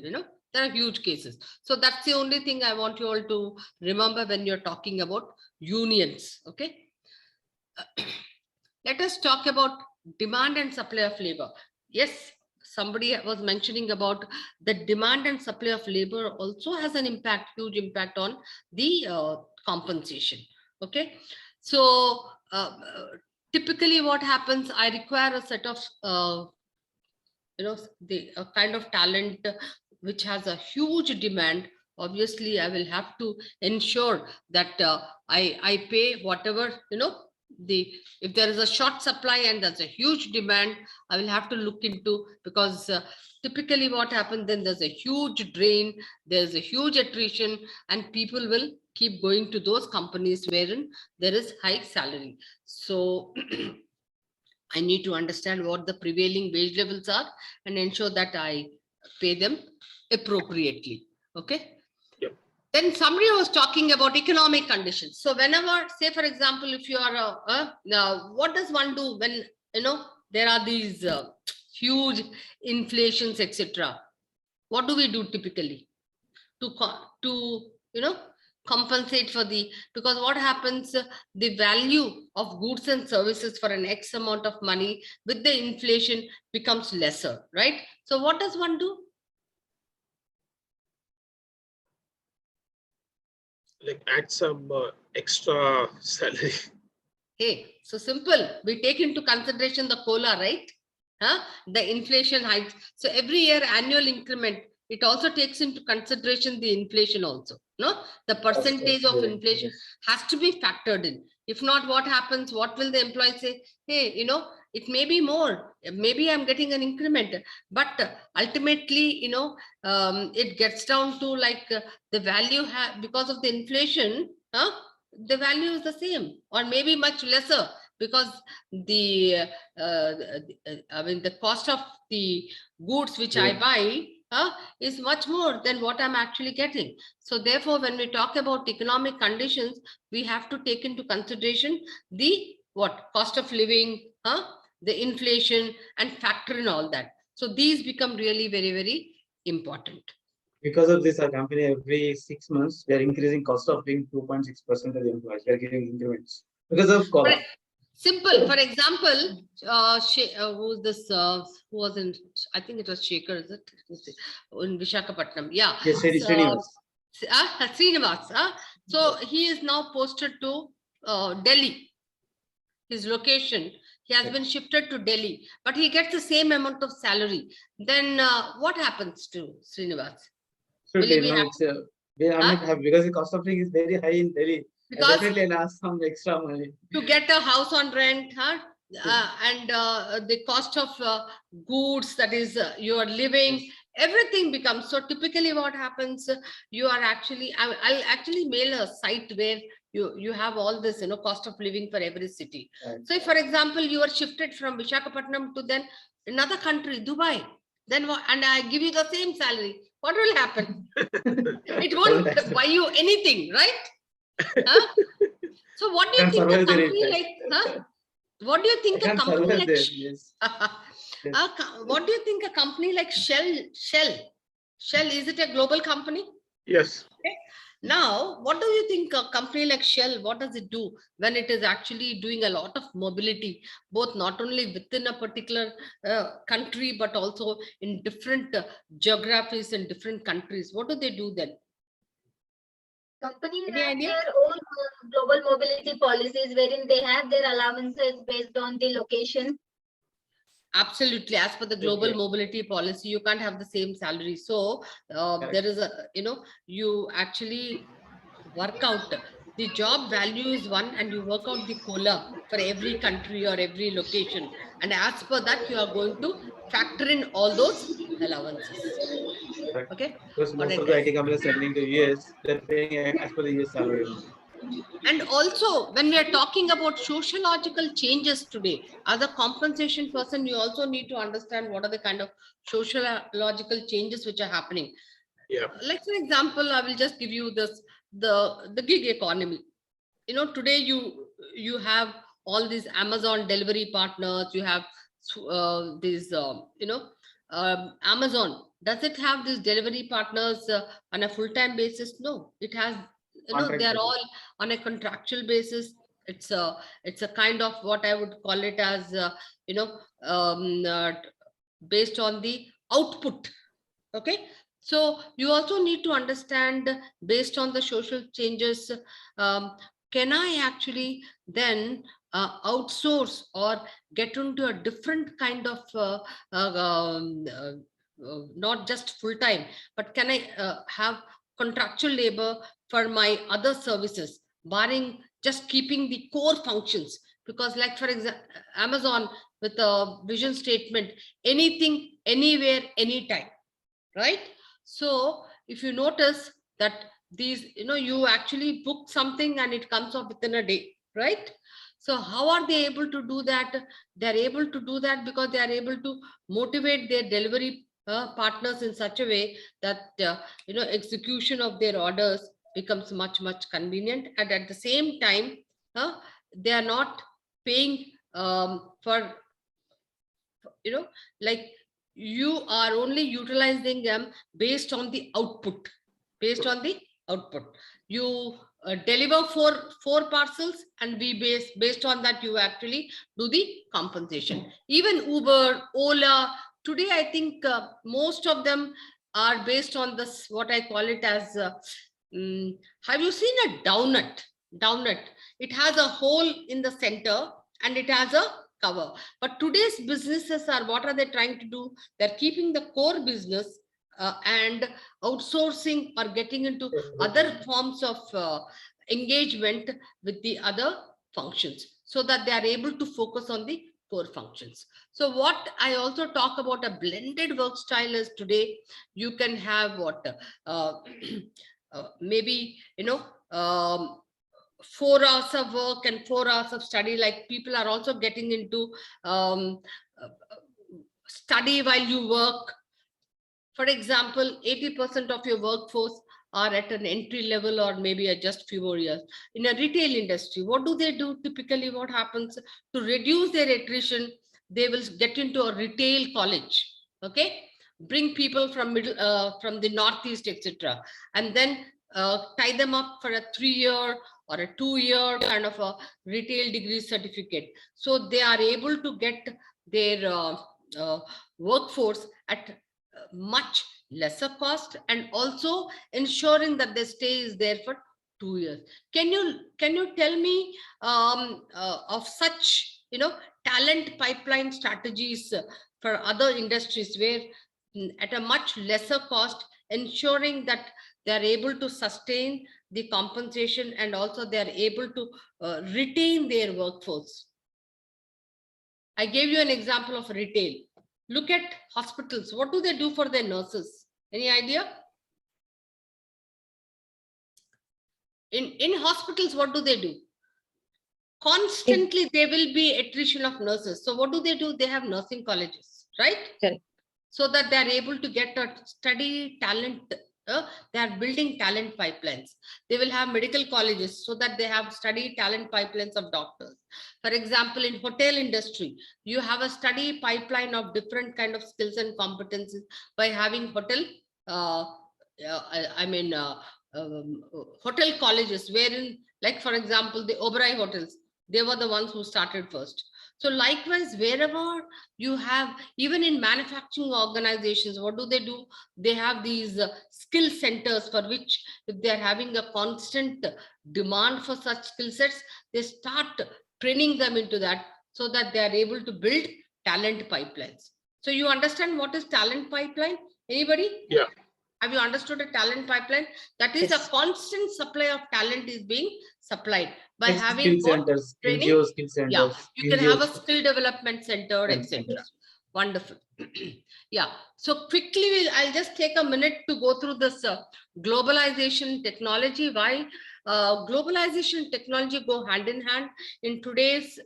[SPEAKER 1] There are huge cases. So that's the only thing I want you all to remember when you're talking about unions. Okay. Let us talk about demand and supply of labor. Yes, somebody was mentioning about the demand and supply of labor also has an impact, huge impact on the compensation. Okay. So typically what happens, I require a set of, a kind of talent which has a huge demand. Obviously, I will have to ensure that I pay whatever, if there is a short supply and there's a huge demand, I will have to look into, because typically what happens, then there's a huge drain, there's a huge attrition, and people will keep going to those companies wherein there is high salary. So I need to understand what the prevailing wage levels are and ensure that I pay them appropriately. Okay.
[SPEAKER 2] Yep.
[SPEAKER 1] Then somebody was talking about economic conditions. So whenever, say for example, if you are now, what does one do when there are these huge inflations, etc.? What do we do typically to compensate for because what happens, the value of goods and services for an X amount of money with the inflation becomes lesser, right? So what does one do?
[SPEAKER 2] Like add some extra salary.
[SPEAKER 1] Hey, so simple. We take into consideration the COLA, right? The inflation hikes. So every year annual increment, it also takes into consideration the inflation also. No, the percentage of inflation has to be factored in. If not, what happens? What will the employee say? Hey, it may be more. Maybe I'm getting an increment, but ultimately, it gets down to like the value because of the inflation. The value is the same or maybe much lesser because the the cost of the goods which I buy is much more than what I'm actually getting. So therefore, when we talk about economic conditions, we have to take into consideration the cost of living, the inflation, and factor in all that. So these become really very, very important.
[SPEAKER 4] Because of this, our company every 6 months we are increasing cost of living 2.6% of the employees. We are giving increments because of COLA.
[SPEAKER 1] Simple. For example, who's this? Who was in? I think it was Shekhar. Is it in Visakhapatnam? Yeah.
[SPEAKER 4] Yes, Srinivas.
[SPEAKER 1] Srinivas. So he is now posted to Delhi. His location. He has been shifted to Delhi, but he gets the same amount of salary. Then what happens to Srinivas?
[SPEAKER 4] Absolutely, no, I'm not happy because the cost of living is very high in Delhi.
[SPEAKER 1] Because
[SPEAKER 4] definitely I'll ask some extra money
[SPEAKER 1] to get a house on rent, and the cost of goods, that is your living, everything becomes. So typically what happens, you are actually, I'll actually mail a site where you have all this, cost of living for every city.
[SPEAKER 4] Right.
[SPEAKER 1] So if, for example, you are shifted from Visakhapatnam to then another country, Dubai, then and I give you the same salary, what will happen? It won't buy you anything, right? So what do you think a company like, what do you think a company like,
[SPEAKER 4] yes.
[SPEAKER 1] what do you think a company like Shell, is it a global company?
[SPEAKER 2] Yes.
[SPEAKER 1] Okay. Now, what do you think a company like Shell, what does it do when it is actually doing a lot of mobility, both not only within a particular country, but also in different geographies and different countries? What do they do then?
[SPEAKER 3] Companies
[SPEAKER 1] Any
[SPEAKER 3] have
[SPEAKER 1] idea?
[SPEAKER 3] their own global mobility policies wherein they have their allowances based on the location.
[SPEAKER 1] Absolutely. As per the global mobility policy, you can't have the same salary. So there is a, you actually work out the job value is one, and you work out the COLA for every country or every location. And as per that, you are going to factor in all those allowances. Okay.
[SPEAKER 4] Because most of the IT companies are sending to US, they're paying as per the US salary.
[SPEAKER 1] And also, when we are talking about sociological changes today, as a compensation person, you also need to understand what are the kind of sociological changes which are happening.
[SPEAKER 2] Yeah.
[SPEAKER 1] Like, for example, I will just give you this, the gig economy. Today you have all these Amazon delivery partners, you have these, Amazon. Does it have these delivery partners on a full-time basis? No, it has, they are all on a contractual basis. It's a kind of what I would call it as, based on the output. Okay. So you also need to understand, based on the social changes, can I actually then outsource or get into a different kind of, not just full time, but can I have contractual labor for my other services, barring just keeping the core functions? Because, like, for example, Amazon with a vision statement, anything, anywhere, anytime, right? So if you notice that these, you actually book something and it comes off within a day, right? So how are they able to do that? They're able to do that because they are able to motivate their delivery partners in such a way that, execution of their orders becomes much, much convenient. And at the same time, they are not paying for, like, you are only utilizing them based on the output, output. You deliver four parcels, and we based on that you actually do the compensation. Even Uber, Ola, today I think most of them are based on this, what I call it as have you seen a donut? It has a hole in the center and it has a cover. But today's businesses are, what are they trying to do? They're keeping the core business and outsourcing or getting into other forms of engagement with the other functions, so that they are able to focus on the core functions. So what I also talk about a blended work style is, today you can have what uh, maybe 4 hours of work and 4 hours of study. Like, people are also getting into um, uh, study while you work. For example, 80% of your workforce are at an entry level, or maybe at just few more years. In a retail industry, what do they do typically? What happens to reduce their attrition? They will get into a retail college, okay? Bring people from from the northeast, etc., and then tie them up for a 3-year or a 2-year kind of a retail degree certificate. So they are able to get their workforce at much lesser cost, and also ensuring that the stay is there for 2 years. Can you tell me of such talent pipeline strategies for other industries, where at a much lesser cost, ensuring that they are able to sustain the compensation, and also they are able to retain their workforce? I gave you an example of retail. Look at hospitals. What do they do for their nurses? Any idea? In hospitals, what do they do? Constantly, there will be attrition of nurses. So what do? They have nursing colleges, right?
[SPEAKER 5] Correct.
[SPEAKER 1] So that they are able to get a study talent. They are building talent pipelines. They will have medical colleges, so that they have study talent pipelines of doctors. For example, in hotel industry, you have a study pipeline of different kind of skills and competencies by having hotel I mean hotel colleges, wherein, like, for example, the Oberoi hotels, they were the ones who started first. So likewise, wherever you have, even in manufacturing organizations, what do? They have these skill centers, for which, if they are having a constant demand for such skill sets, they start training them into that, so that they are able to build talent pipelines. So you understand what is talent pipeline? Anybody?
[SPEAKER 2] Yeah.
[SPEAKER 1] Have you understood a talent pipeline? That is,
[SPEAKER 5] Yes.
[SPEAKER 1] a constant supply of talent is being supplied by
[SPEAKER 4] Like
[SPEAKER 1] having
[SPEAKER 4] skill
[SPEAKER 1] what?
[SPEAKER 4] centers,
[SPEAKER 1] Training.
[SPEAKER 4] NGO skill
[SPEAKER 1] Yeah,
[SPEAKER 4] centers,
[SPEAKER 1] you can have a skill development center, etc.
[SPEAKER 4] centers.
[SPEAKER 1] Wonderful. Yeah. So quickly, I'll just take a minute to go through this globalization technology. Why globalization technology go hand in hand in today's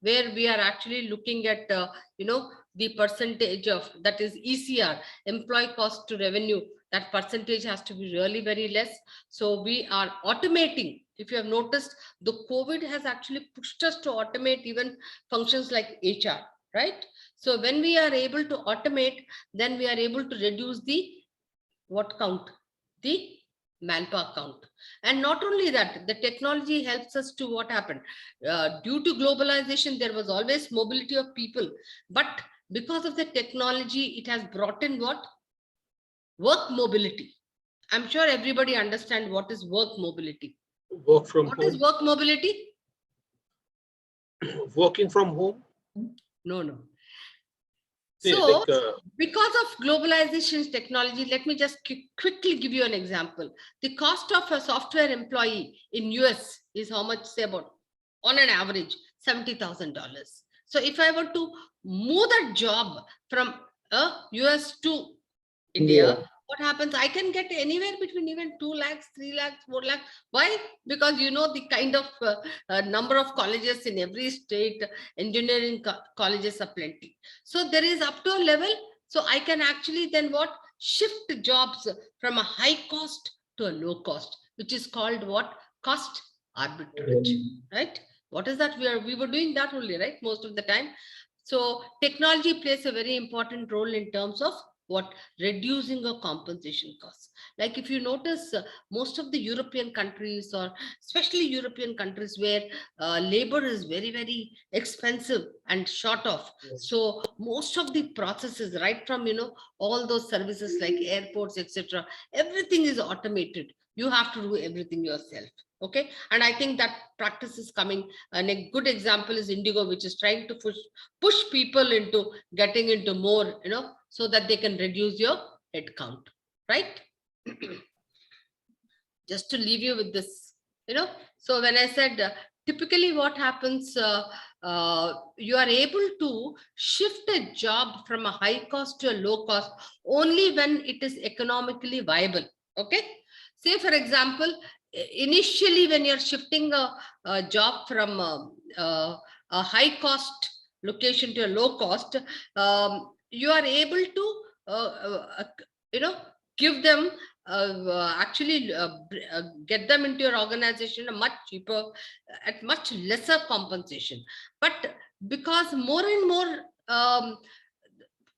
[SPEAKER 1] where we are actually looking at the percentage of, that is ECR, employee cost to revenue. That percentage has to be really very less. So we are automating. If you have noticed, the COVID has actually pushed us to automate even functions like HR, right? So when we are able to automate, then we are able to reduce the what count? The manpower count. And not only that, the technology helps us to what happened. Due to globalization, there was always mobility of people. But because of the technology, it has brought in what? Work mobility. I'm sure everybody understands what is work mobility.
[SPEAKER 2] Work from
[SPEAKER 1] What is
[SPEAKER 2] home.
[SPEAKER 1] work mobility?
[SPEAKER 2] Working from home.
[SPEAKER 1] No.
[SPEAKER 2] Yeah,
[SPEAKER 1] So,
[SPEAKER 2] like
[SPEAKER 1] because of globalization's technology, let me just quickly give you an example. The cost of a software employee in US is how much? Say about, on an average, $70,000. So if I were to move that job from US to India, what happens? I can get anywhere between even 2 lakhs, 3 lakhs, 4 lakhs. Why? Because the kind of number of colleges in every state, engineering colleges are plenty. So there is up to a level. So I can actually then what? Shift jobs from a high cost to a low cost, which is called what? Cost arbitrage, right? What is that? We were doing that only, right? Most of the time. So technology plays a very important role in terms of what reducing a compensation costs. Like if you notice, most of the European countries, or especially European countries where labor is very, very expensive and short of.
[SPEAKER 4] Yes.
[SPEAKER 1] So most of the processes, right from, all those services like airports, etc., everything is automated. You have to do everything yourself. Okay. And I think that practice is coming. And a good example is Indigo, which is trying to push people into getting into more, so that they can reduce your head count, right? Just to leave you with this, so when I said, typically what happens, you are able to shift a job from a high cost to a low cost only when it is economically viable. Okay. Say for example, initially when you're shifting a job from a high cost location to a low cost, you are able to you know give them actually get them into your organization a much cheaper, at much lesser compensation. But because more and more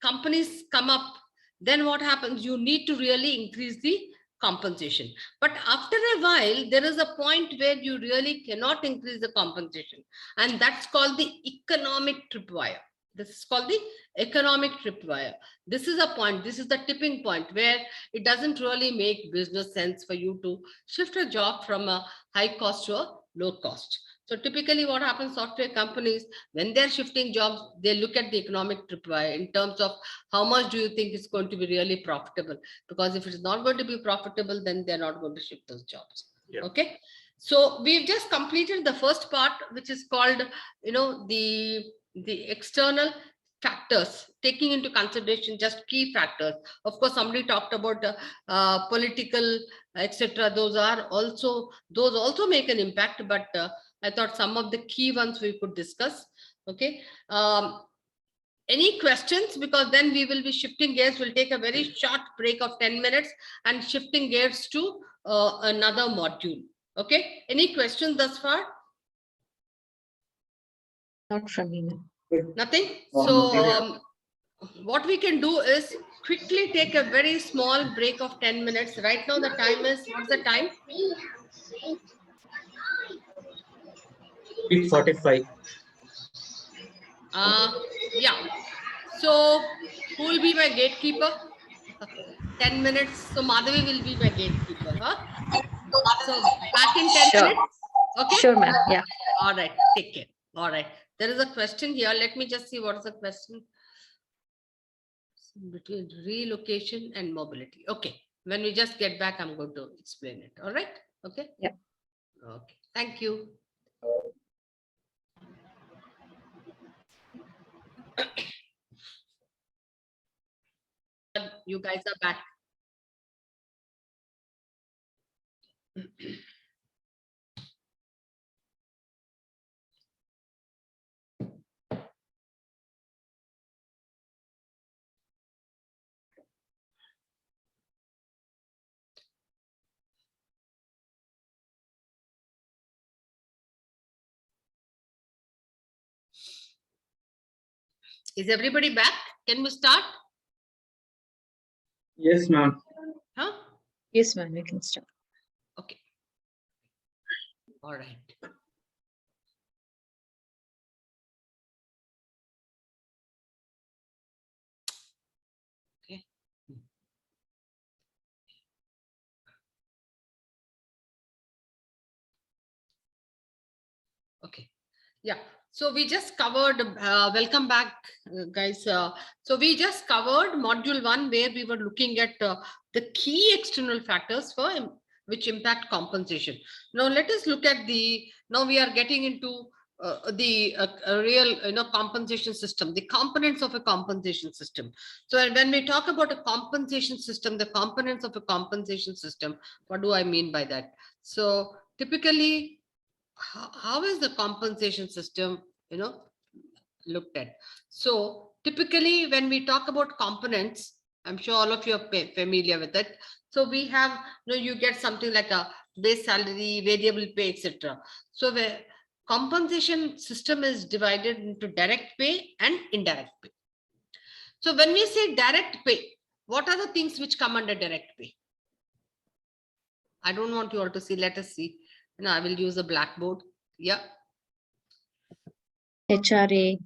[SPEAKER 1] companies come up, then what happens, you need to really increase the compensation. But after a while, there is a point where you really cannot increase the compensation, and that's called the economic tripwire. This is called the economic tripwire. This is a point, this is the tipping point where it doesn't really make business sense for you to shift a job from a high cost to a low cost. So typically what happens, software companies, when they're shifting jobs, they look at the economic tripwire in terms of how much do you think is going to be really profitable? Because if it's not going to be profitable, then they're not going to shift those jobs.
[SPEAKER 2] Yeah.
[SPEAKER 1] Okay. So we've just completed the first part, which is called, the external factors, taking into consideration just key factors. Of course, somebody talked about political, etc. Those also make an impact, but I thought some of the key ones we could discuss. Okay. Any questions? Because then we will be shifting gears. We'll take a very short break of 10 minutes and shifting gears to another module. Okay. Any questions thus far?
[SPEAKER 5] Not from me, ma'am.
[SPEAKER 1] Nothing. So what we can do is quickly take a very small break of 10 minutes. Right now the time is, what's the time?
[SPEAKER 4] 8:45.
[SPEAKER 1] Yeah. So who will be my gatekeeper? 10 minutes. So Madhavi will be my gatekeeper. Huh? So back in 10
[SPEAKER 5] Sure.
[SPEAKER 1] minutes. Okay.
[SPEAKER 5] Sure, ma'am. Yeah.
[SPEAKER 1] All right. Take care. All right. There is a question here. Let me just see what is the question. Between relocation and mobility. Okay. When we just get back, I'm going to explain it. All right. Okay.
[SPEAKER 5] Yeah.
[SPEAKER 1] Okay. Thank you. You guys are back. Is everybody back? Can we start?
[SPEAKER 4] Yes, ma'am.
[SPEAKER 1] Huh?
[SPEAKER 5] Yes, ma'am. We can start.
[SPEAKER 1] Okay. All right. Okay. Okay. Yeah. So we just covered, welcome back, guys. So we just covered module 1, where we were looking at the key external factors for which impact compensation. Now let us look at now we are getting into the real, compensation system, the components of a compensation system. So when we talk about a compensation system, the components of a compensation system, what do I mean by that? So typically, how is the compensation system, looked at? So typically when we talk about components, I'm sure all of you are familiar with it. So we have, you get something like a base salary, variable pay, etc. So the compensation system is divided into direct pay and indirect pay. So when we say direct pay, what are the things which come under direct pay? I don't want you all to see. Let us see. No, I will use a blackboard. Yeah.
[SPEAKER 5] HRA,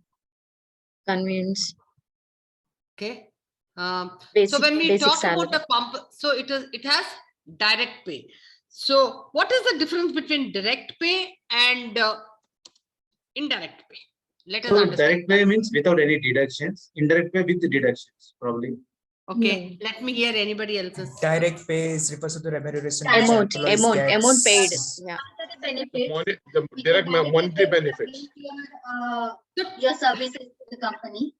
[SPEAKER 5] convenience,
[SPEAKER 1] Okay. So
[SPEAKER 5] basic
[SPEAKER 1] when we
[SPEAKER 5] basic
[SPEAKER 1] talk about
[SPEAKER 5] salary.
[SPEAKER 1] the so it has direct pay. So what is the difference between direct pay and indirect pay? Let us
[SPEAKER 4] So
[SPEAKER 1] understand.
[SPEAKER 4] direct pay means without any deductions. Indirect pay with deductions, probably.
[SPEAKER 1] Okay. Let me hear anybody else's.
[SPEAKER 6] Direct pay is refers to the remuneration which
[SPEAKER 5] Amount,
[SPEAKER 6] employees
[SPEAKER 5] amount,
[SPEAKER 6] gets.
[SPEAKER 5] amount paid. Yeah.
[SPEAKER 3] Benefits.
[SPEAKER 2] The
[SPEAKER 3] which
[SPEAKER 2] direct
[SPEAKER 3] are directly
[SPEAKER 2] monetary
[SPEAKER 3] paid
[SPEAKER 2] benefits.
[SPEAKER 3] against your services to the company.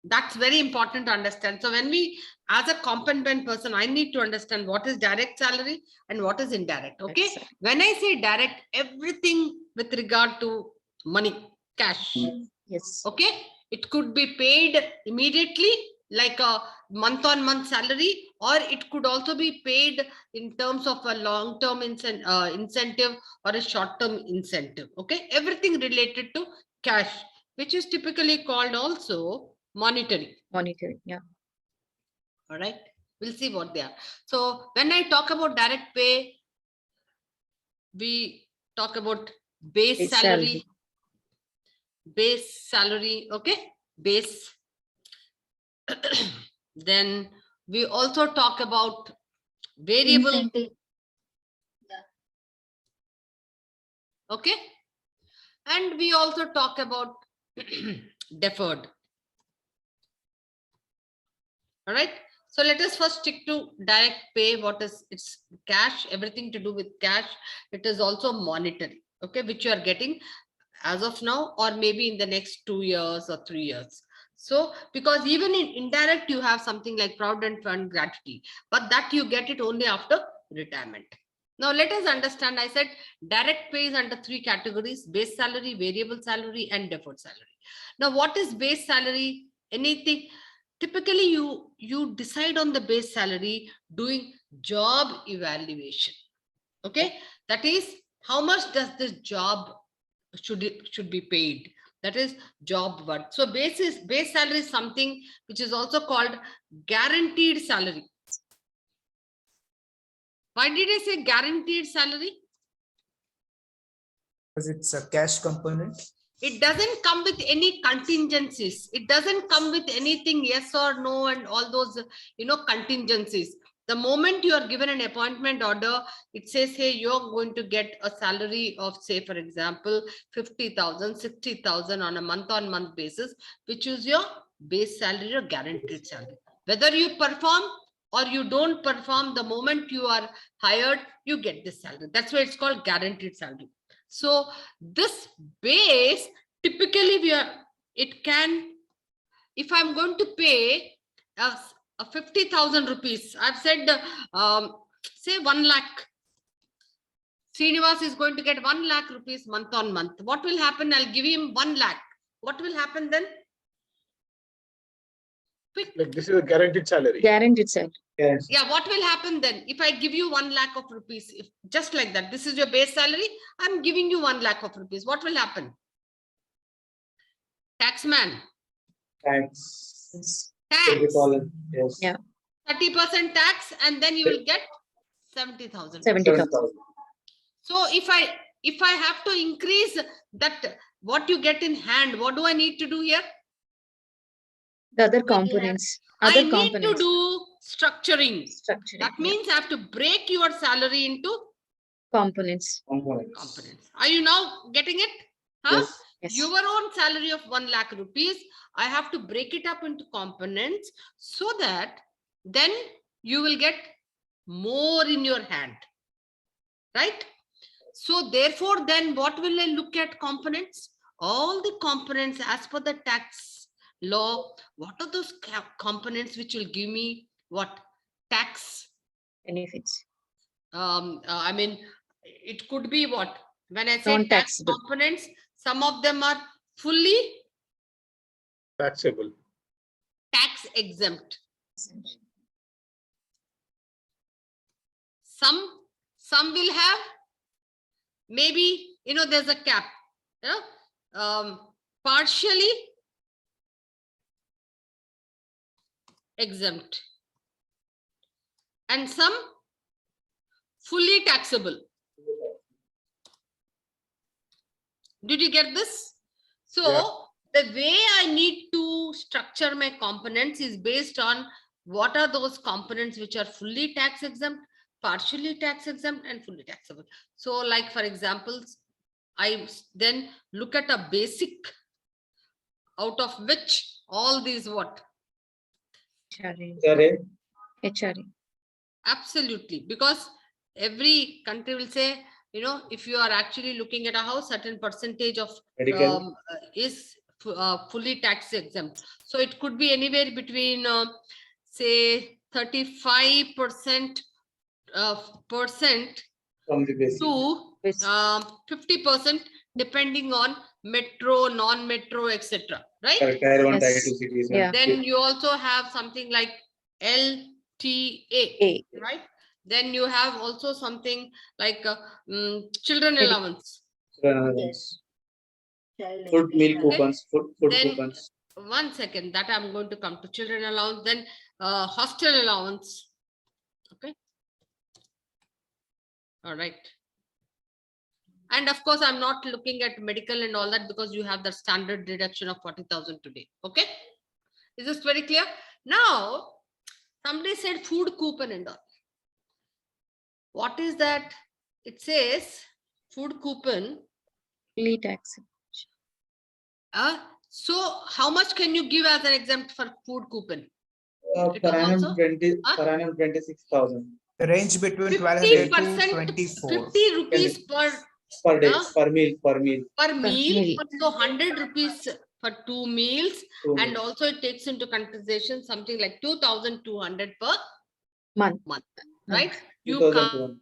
[SPEAKER 1] That's very important to understand. So when we, as a competent person, I need to understand what is direct salary and what is indirect. Okay.
[SPEAKER 5] Exactly.
[SPEAKER 1] When I say direct, everything with regard to money, cash.
[SPEAKER 5] Yes.
[SPEAKER 1] Okay. It could be paid immediately, like a month-on-month salary, or it could also be paid in terms of a long-term incentive or a short-term incentive. Okay. Everything related to cash, which is typically called also monetary.
[SPEAKER 5] Monetary. Yeah.
[SPEAKER 1] All right. We'll see what they are. So when I talk about direct pay, we talk about base
[SPEAKER 5] Base
[SPEAKER 1] salary.
[SPEAKER 5] salary.
[SPEAKER 1] Base salary. Okay. Base. Then we also talk about variable.
[SPEAKER 3] Incentive.
[SPEAKER 1] Okay. And we also talk about deferred. All right. So let us first stick to direct pay. What is it's cash, everything to do with cash. It is also monetary, okay, which you are getting as of now, or maybe in the next 2 years or 3 years. So because even in indirect, you have something like provident fund gratuity, but that you get it only after retirement. Now let us understand, I said direct pay is under 3 categories: base salary, variable salary, and deferred salary. Now what is base salary? Anything. Typically, you decide on the base salary doing job evaluation. Okay, that is how much does this job should be paid. That is job worth. So base salary is something which is also called guaranteed salary. Why did I say guaranteed salary?
[SPEAKER 6] Because it's a cash component.
[SPEAKER 1] It doesn't come with any contingencies. It doesn't come with anything yes or no and all those, contingencies. The moment you are given an appointment order, it says, hey, you're going to get a salary of, say, for example, 50,000, 60,000 on a month-on-month basis, which is your base salary or guaranteed salary. Whether you perform or you don't perform, the moment you are hired, you get this salary. That's why it's called guaranteed salary. So this base, typically it can, if I'm going to pay a 50,000 rupees, I've said, say 1 lakh. Srinivas is going to get 1 lakh rupees month on month. What will happen? I'll give him 1 lakh. What will happen then? Quick.
[SPEAKER 2] Like this is a guaranteed salary.
[SPEAKER 5] Guaranteed salary.
[SPEAKER 4] Yes.
[SPEAKER 1] Yeah, what will happen then? If I give you 1 lakh of rupees, if just like that, this is your base salary, I'm giving you 1 lakh of rupees. What will happen? Taxman.
[SPEAKER 4] Tax.
[SPEAKER 1] Tax.
[SPEAKER 4] Yes.
[SPEAKER 5] Yeah.
[SPEAKER 1] 30% tax, and then you will get 70,000.
[SPEAKER 5] 70,000.
[SPEAKER 1] So if I have to increase that, what you get in hand, what do I need to do here?
[SPEAKER 5] The other components.
[SPEAKER 1] I
[SPEAKER 5] Other
[SPEAKER 1] need
[SPEAKER 5] components.
[SPEAKER 1] to do structuring.
[SPEAKER 5] Structuring.
[SPEAKER 1] That
[SPEAKER 5] Yeah.
[SPEAKER 1] means I have to break your salary into
[SPEAKER 5] Components.
[SPEAKER 1] components. Are you now getting it? Huh?
[SPEAKER 4] Yes.
[SPEAKER 5] Yes.
[SPEAKER 1] Your own salary of 1 lakh rupees, I have to break it up into components so that then you will get more in your hand, right? So therefore, then what will I look at components? All the components as per the tax law. What are those components which will give me what? Tax.
[SPEAKER 5] Benefits.
[SPEAKER 1] I mean, it could be what? When I say tax
[SPEAKER 5] Non-taxable.
[SPEAKER 1] components, some of them are fully
[SPEAKER 2] Taxable.
[SPEAKER 1] tax exempt. Some will have, maybe, there's a cap. Partially exempt. and some fully taxable. Did you get this? So
[SPEAKER 2] Yeah.
[SPEAKER 1] the way I need to structure my components is based on what are those components which are fully tax exempt, partially tax exempt, and fully taxable. So like for examples, I then look at a basic out of which all these what?
[SPEAKER 5] HRA. HRA.
[SPEAKER 1] Absolutely, because every country will say, you know, if you are actually looking at a house, certain percentage of
[SPEAKER 4] Medical.
[SPEAKER 1] is fully tax exempt. So it could be anywhere between say 35%
[SPEAKER 4] From the basic.
[SPEAKER 1] to
[SPEAKER 5] Yes.
[SPEAKER 1] 50%, depending on metro, non-metro, etc. Right?
[SPEAKER 4] Tier 1, Tier
[SPEAKER 5] Yes.
[SPEAKER 4] 2 cities.
[SPEAKER 5] Yeah.
[SPEAKER 1] Then you also have something like LTA,
[SPEAKER 5] A.
[SPEAKER 1] right? Then you have also something like children
[SPEAKER 5] Medi-
[SPEAKER 1] allowance.
[SPEAKER 3] Yes. Child
[SPEAKER 4] Food meal
[SPEAKER 3] education.
[SPEAKER 4] coupons, food
[SPEAKER 1] Then
[SPEAKER 4] coupons.
[SPEAKER 1] 1 second, that I'm going to come to children allowance, then hostel allowance. Okay. All right. And of course, I'm not looking at medical and all that because you have the standard deduction of 40,000 today. Okay. Is this very clear? Now, somebody said food coupon and all. What is that? It says food coupon.
[SPEAKER 5] Fully tax.
[SPEAKER 1] So how much can you give as an exempt for food coupon? It
[SPEAKER 4] Per
[SPEAKER 1] is
[SPEAKER 4] annum
[SPEAKER 1] also
[SPEAKER 4] 26,000
[SPEAKER 6] The range between 1200 to
[SPEAKER 1] 50%,
[SPEAKER 6] 24.
[SPEAKER 1] 50 rupees
[SPEAKER 4] per day,
[SPEAKER 1] Huh?
[SPEAKER 4] per meal.
[SPEAKER 1] per meal.
[SPEAKER 5] meal.
[SPEAKER 1] So 100 rupees for 2 meals.
[SPEAKER 4] Two
[SPEAKER 1] And
[SPEAKER 4] meals.
[SPEAKER 1] also it takes into consideration something like 2,200 per
[SPEAKER 5] Month.
[SPEAKER 1] month, right? You
[SPEAKER 4] 2,200.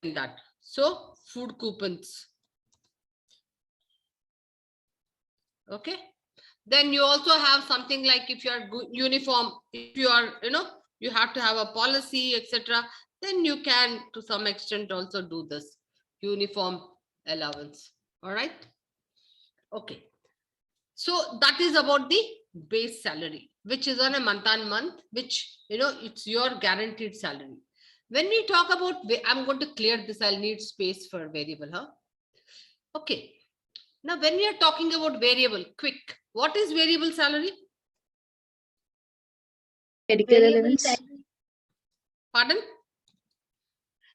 [SPEAKER 1] can't that. So food coupons. Okay. Then you also have something like if you are uniform, if you are, you know, you have to have a policy, etc. Then you can to some extent also do this uniform allowance. All right. Okay. So that is about the base salary, which is on a month, which, you know, it's your guaranteed salary. When we talk about, I'm going to clear this, I'll need space for variable, huh? Okay. Now, when we are talking about variable, quick, what is variable salary?
[SPEAKER 5] Medical
[SPEAKER 3] Variable
[SPEAKER 5] allowance.
[SPEAKER 3] salary.
[SPEAKER 1] Pardon?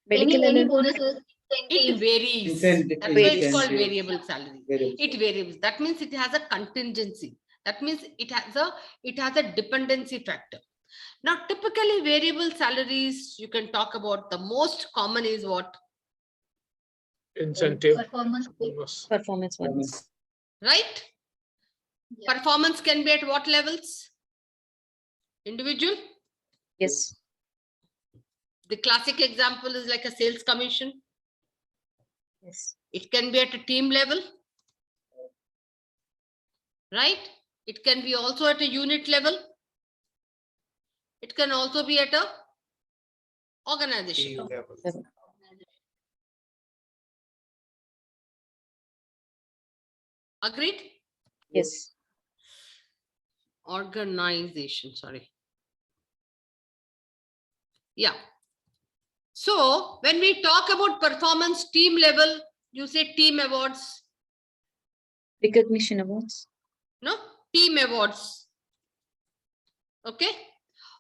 [SPEAKER 5] Medical
[SPEAKER 3] Any
[SPEAKER 5] allowance.
[SPEAKER 3] bonuses,
[SPEAKER 1] It
[SPEAKER 3] incentives.
[SPEAKER 1] varies.
[SPEAKER 4] Incentive-
[SPEAKER 1] That's why it's called
[SPEAKER 4] incentive.
[SPEAKER 1] variable salary.
[SPEAKER 4] Variable
[SPEAKER 1] It varies. That means it has a contingency. That means it has a dependency factor. Now, typically variable salaries, you can talk about the most common is what?
[SPEAKER 2] Incentive.
[SPEAKER 3] Performance.
[SPEAKER 2] Bonus.
[SPEAKER 5] Performance ones.
[SPEAKER 1] Right?
[SPEAKER 3] Yeah.
[SPEAKER 1] Performance can be at what levels? Individual.
[SPEAKER 5] Yes.
[SPEAKER 1] The classic example is like a sales commission.
[SPEAKER 5] Yes.
[SPEAKER 1] It can be at a team level. Right? It can be also at a unit level. It can also be at a organization. Agreed?
[SPEAKER 5] Yes.
[SPEAKER 1] Organization, sorry. Yeah. So when we talk about performance team level, you say team awards,
[SPEAKER 5] Recognition awards.
[SPEAKER 1] no? Team awards. Okay.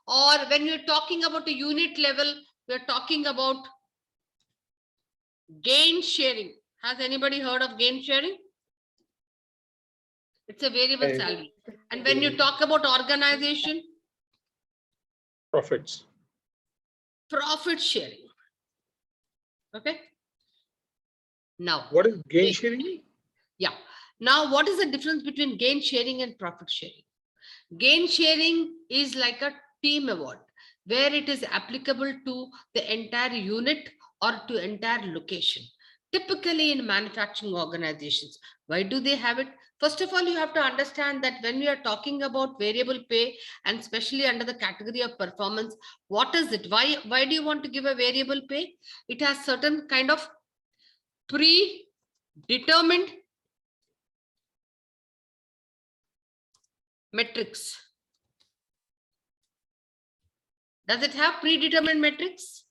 [SPEAKER 1] Or when you're talking about a unit level, we're talking about gain sharing. Has anybody heard of gain sharing? It's a variable
[SPEAKER 4] Right.
[SPEAKER 1] salary. And when you talk about organization,
[SPEAKER 2] Profits.
[SPEAKER 1] profit sharing. Okay. Now,
[SPEAKER 2] What is gain sharing?
[SPEAKER 1] yeah. Now, what is the difference between gain sharing and profit sharing? Gain sharing is like a team award where it is applicable to the entire unit or to entire location. Typically in manufacturing organizations, why do they have it? First of all, you have to understand that when we are talking about variable pay and especially under the category of performance, what is it? Why do you want to give a variable pay? It has certain kind of predetermined metrics. Does it have predetermined metrics?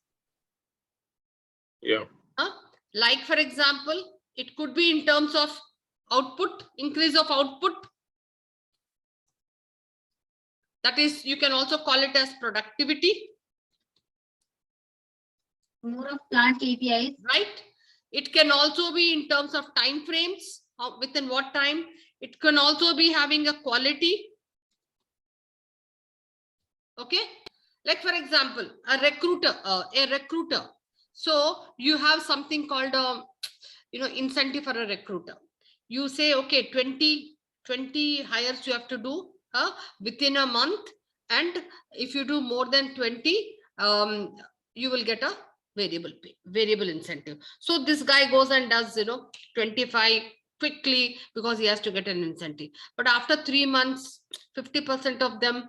[SPEAKER 2] Yeah.
[SPEAKER 1] Like, for example, it could be in terms of output, increase of output. That is, you can also call it as productivity.
[SPEAKER 3] More of plant KPIs.
[SPEAKER 1] Right? It can also be in terms of time frames, within what time. It can also be having a quality. Okay, like for example, a recruiter. So you have something called incentive for a recruiter. You say, okay, 20 hires you have to do within a month, and if you do more than 20, you will get a variable incentive. So this guy goes and does 25 quickly because he has to get an incentive. But after 3 months, 50% of them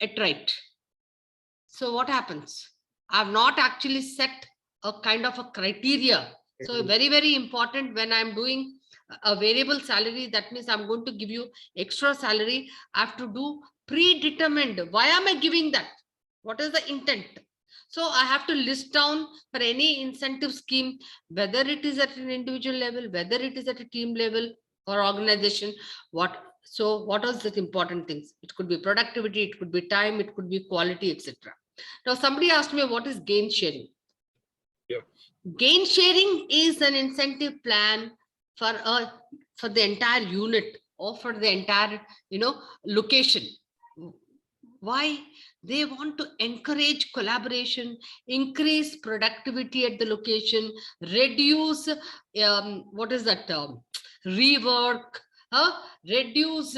[SPEAKER 1] attrite. So what happens? I've not actually set a kind of a criteria. So very, very important when I'm doing a variable salary, that means I'm going to give you extra salary. I have to do predetermined. Why am I giving that? What is the intent? So I have to list down for any incentive scheme, whether it is at an individual level, whether it is at a team level or organization. What are the important things? It could be productivity, it could be time, it could be quality, etc. Now somebody asked me, what is gain sharing?
[SPEAKER 2] Yeah.
[SPEAKER 1] Gain sharing is an incentive plan for the entire unit or for the entire location. Why? They want to encourage collaboration, increase productivity at the location, reduce rework, reduce,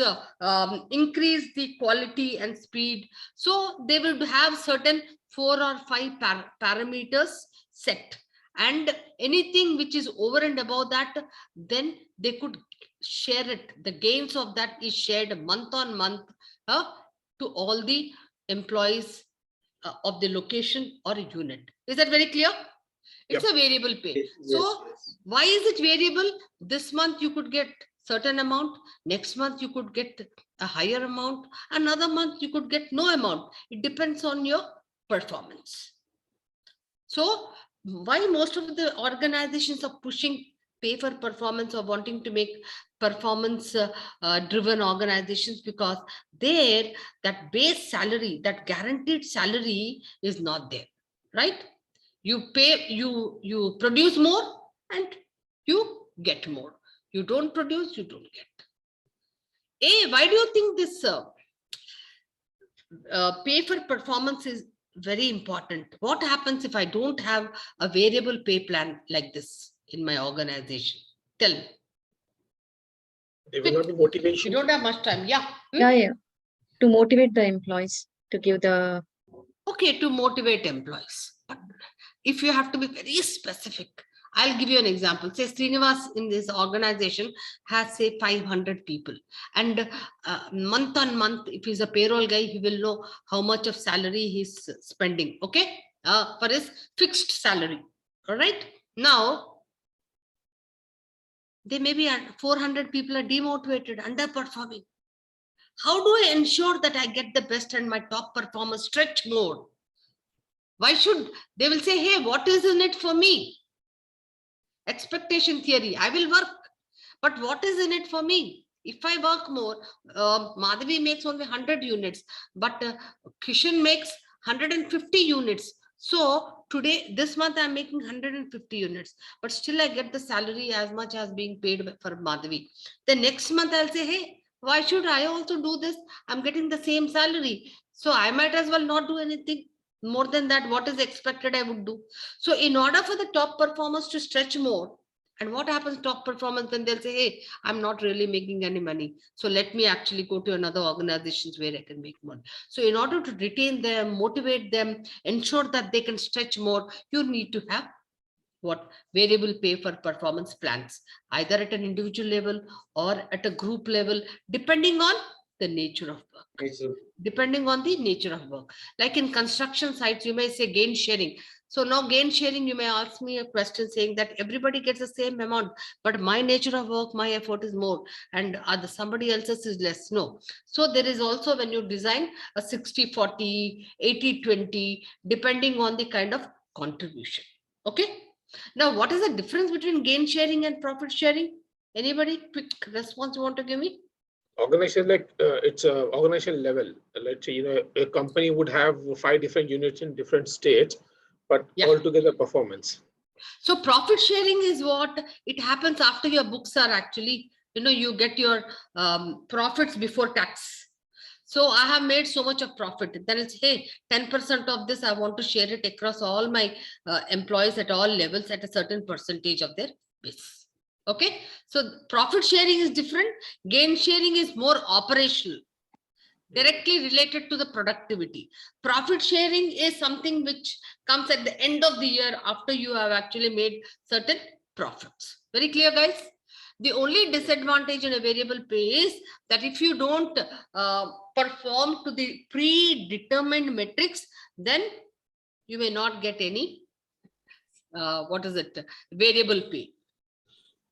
[SPEAKER 1] increase the quality and speed. So they will have certain 4 or 5 parameters set, and anything which is over and above that, then they could share it. The gains of that is shared month on month to all the employees of the location or unit. Is that very clear? It's a variable pay. So why is it variable? This month you could get certain amount, next month you could get a higher amount, another month you could get no amount. It depends on your performance. So why most of the organizations are pushing pay for performance or wanting to make performance driven organizations? Because there, that base salary, that guaranteed salary is not there, right? You pay, you produce more and you get more. You don't produce, you don't get. Why do you think this pay for performance is very important? What happens if I don't have a variable pay plan like this in my organization? Tell me.
[SPEAKER 2] There will not be motivation.
[SPEAKER 1] You don't have much time. Yeah.
[SPEAKER 5] Yeah. To motivate the employees, to give the...
[SPEAKER 1] Okay, to motivate employees. But if you have to be very specific, I'll give you an example. Say Srinivas in this organization has, say, 500 people. And month on month, if he's a payroll guy, he will know how much of salary he's spending, okay? For his fixed salary, all right? Now, they may be 400 people are demotivated, underperforming. How do I ensure that I get the best and my top performers stretch more? Why should they will say, hey, what is in it for me? Expectation theory. I will work, but what is in it for me? If I work more, Madhavi makes only 100 units, but Kishan makes 150 units. So today, this month, I'm making 150 units, but still I get the salary as much as being paid for Madhavi. The next month, I'll say, hey, why should I also do this? I'm getting the same salary. So I might as well not do anything more than that. What is expected, I would do. So in order for the top performers to stretch more, and what happens top performance, then they'll say, hey, I'm not really making any money. So let me actually go to another organizations where I can make money. So in order to retain them, motivate them, ensure that they can stretch more, you need to have what? Variable pay for performance plans, either at an individual level or at a group level, depending on the nature of work. Depending on the nature of work. Like in construction sites, you may say gain sharing. So now gain sharing, you may ask me a question saying that everybody gets the same amount, but my nature of work, my effort is more, and somebody else's is less. No. So there is also, when you design a 60-40, 80-20, depending on the kind of contribution. Okay. Now, what is the difference between gain sharing and profit sharing? Anybody quick response you want to give me?
[SPEAKER 2] Organization, like it's a organization level. Let's say, a company would have 5 different units in different states, but
[SPEAKER 1] Yeah.
[SPEAKER 2] altogether performance.
[SPEAKER 1] So profit sharing is what it happens after your books are actually, you get your profits before tax. So I have made so much of profit. Then it's, hey, 10% of this, I want to share it across all my employees at all levels at a certain percentage of their base. Okay. So profit sharing is different. Gain sharing is more operational, directly related to the productivity. Profit sharing is something which comes at the end of the year after you have actually made certain profits. Very clear, guys? The only disadvantage in a variable pay is that if you don't perform to the predetermined metrics, then you may not get any, variable pay.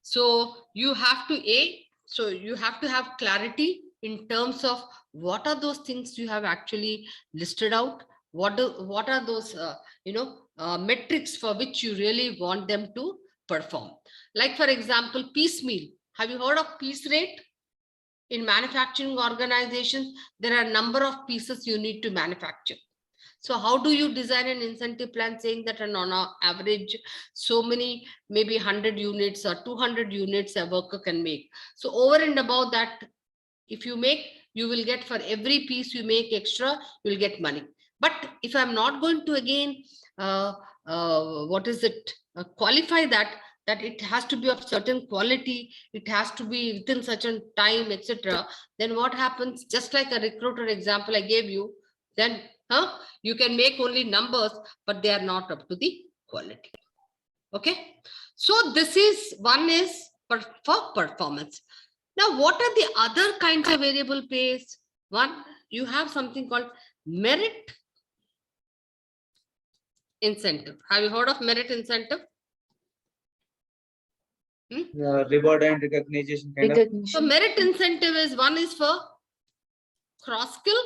[SPEAKER 1] So you have to have clarity in terms of what are those things you have actually listed out. What are those metrics for which you really want them to perform? Like, for example, piecemeal. Have you heard of piece rate? In manufacturing organizations, there are a number of pieces you need to manufacture. So how do you design an incentive plan saying that on an average, so many, maybe 100 units or 200 units a worker can make? So over and above that, if you make, you will get, for every piece you make extra, you will get money. But if I'm not going to again, qualify that it has to be of certain quality, it has to be within such a time, etc. Then what happens? Just like a recruiter example I gave you, then you can make only numbers, but they are not up to the quality. Okay. So this is one is for performance. Now, what are the other kinds of variable pays? One, you have something called merit incentive. Have you heard of merit incentive?
[SPEAKER 4] Reward and recognition kind of.
[SPEAKER 1] So merit incentive is, one is for cross skill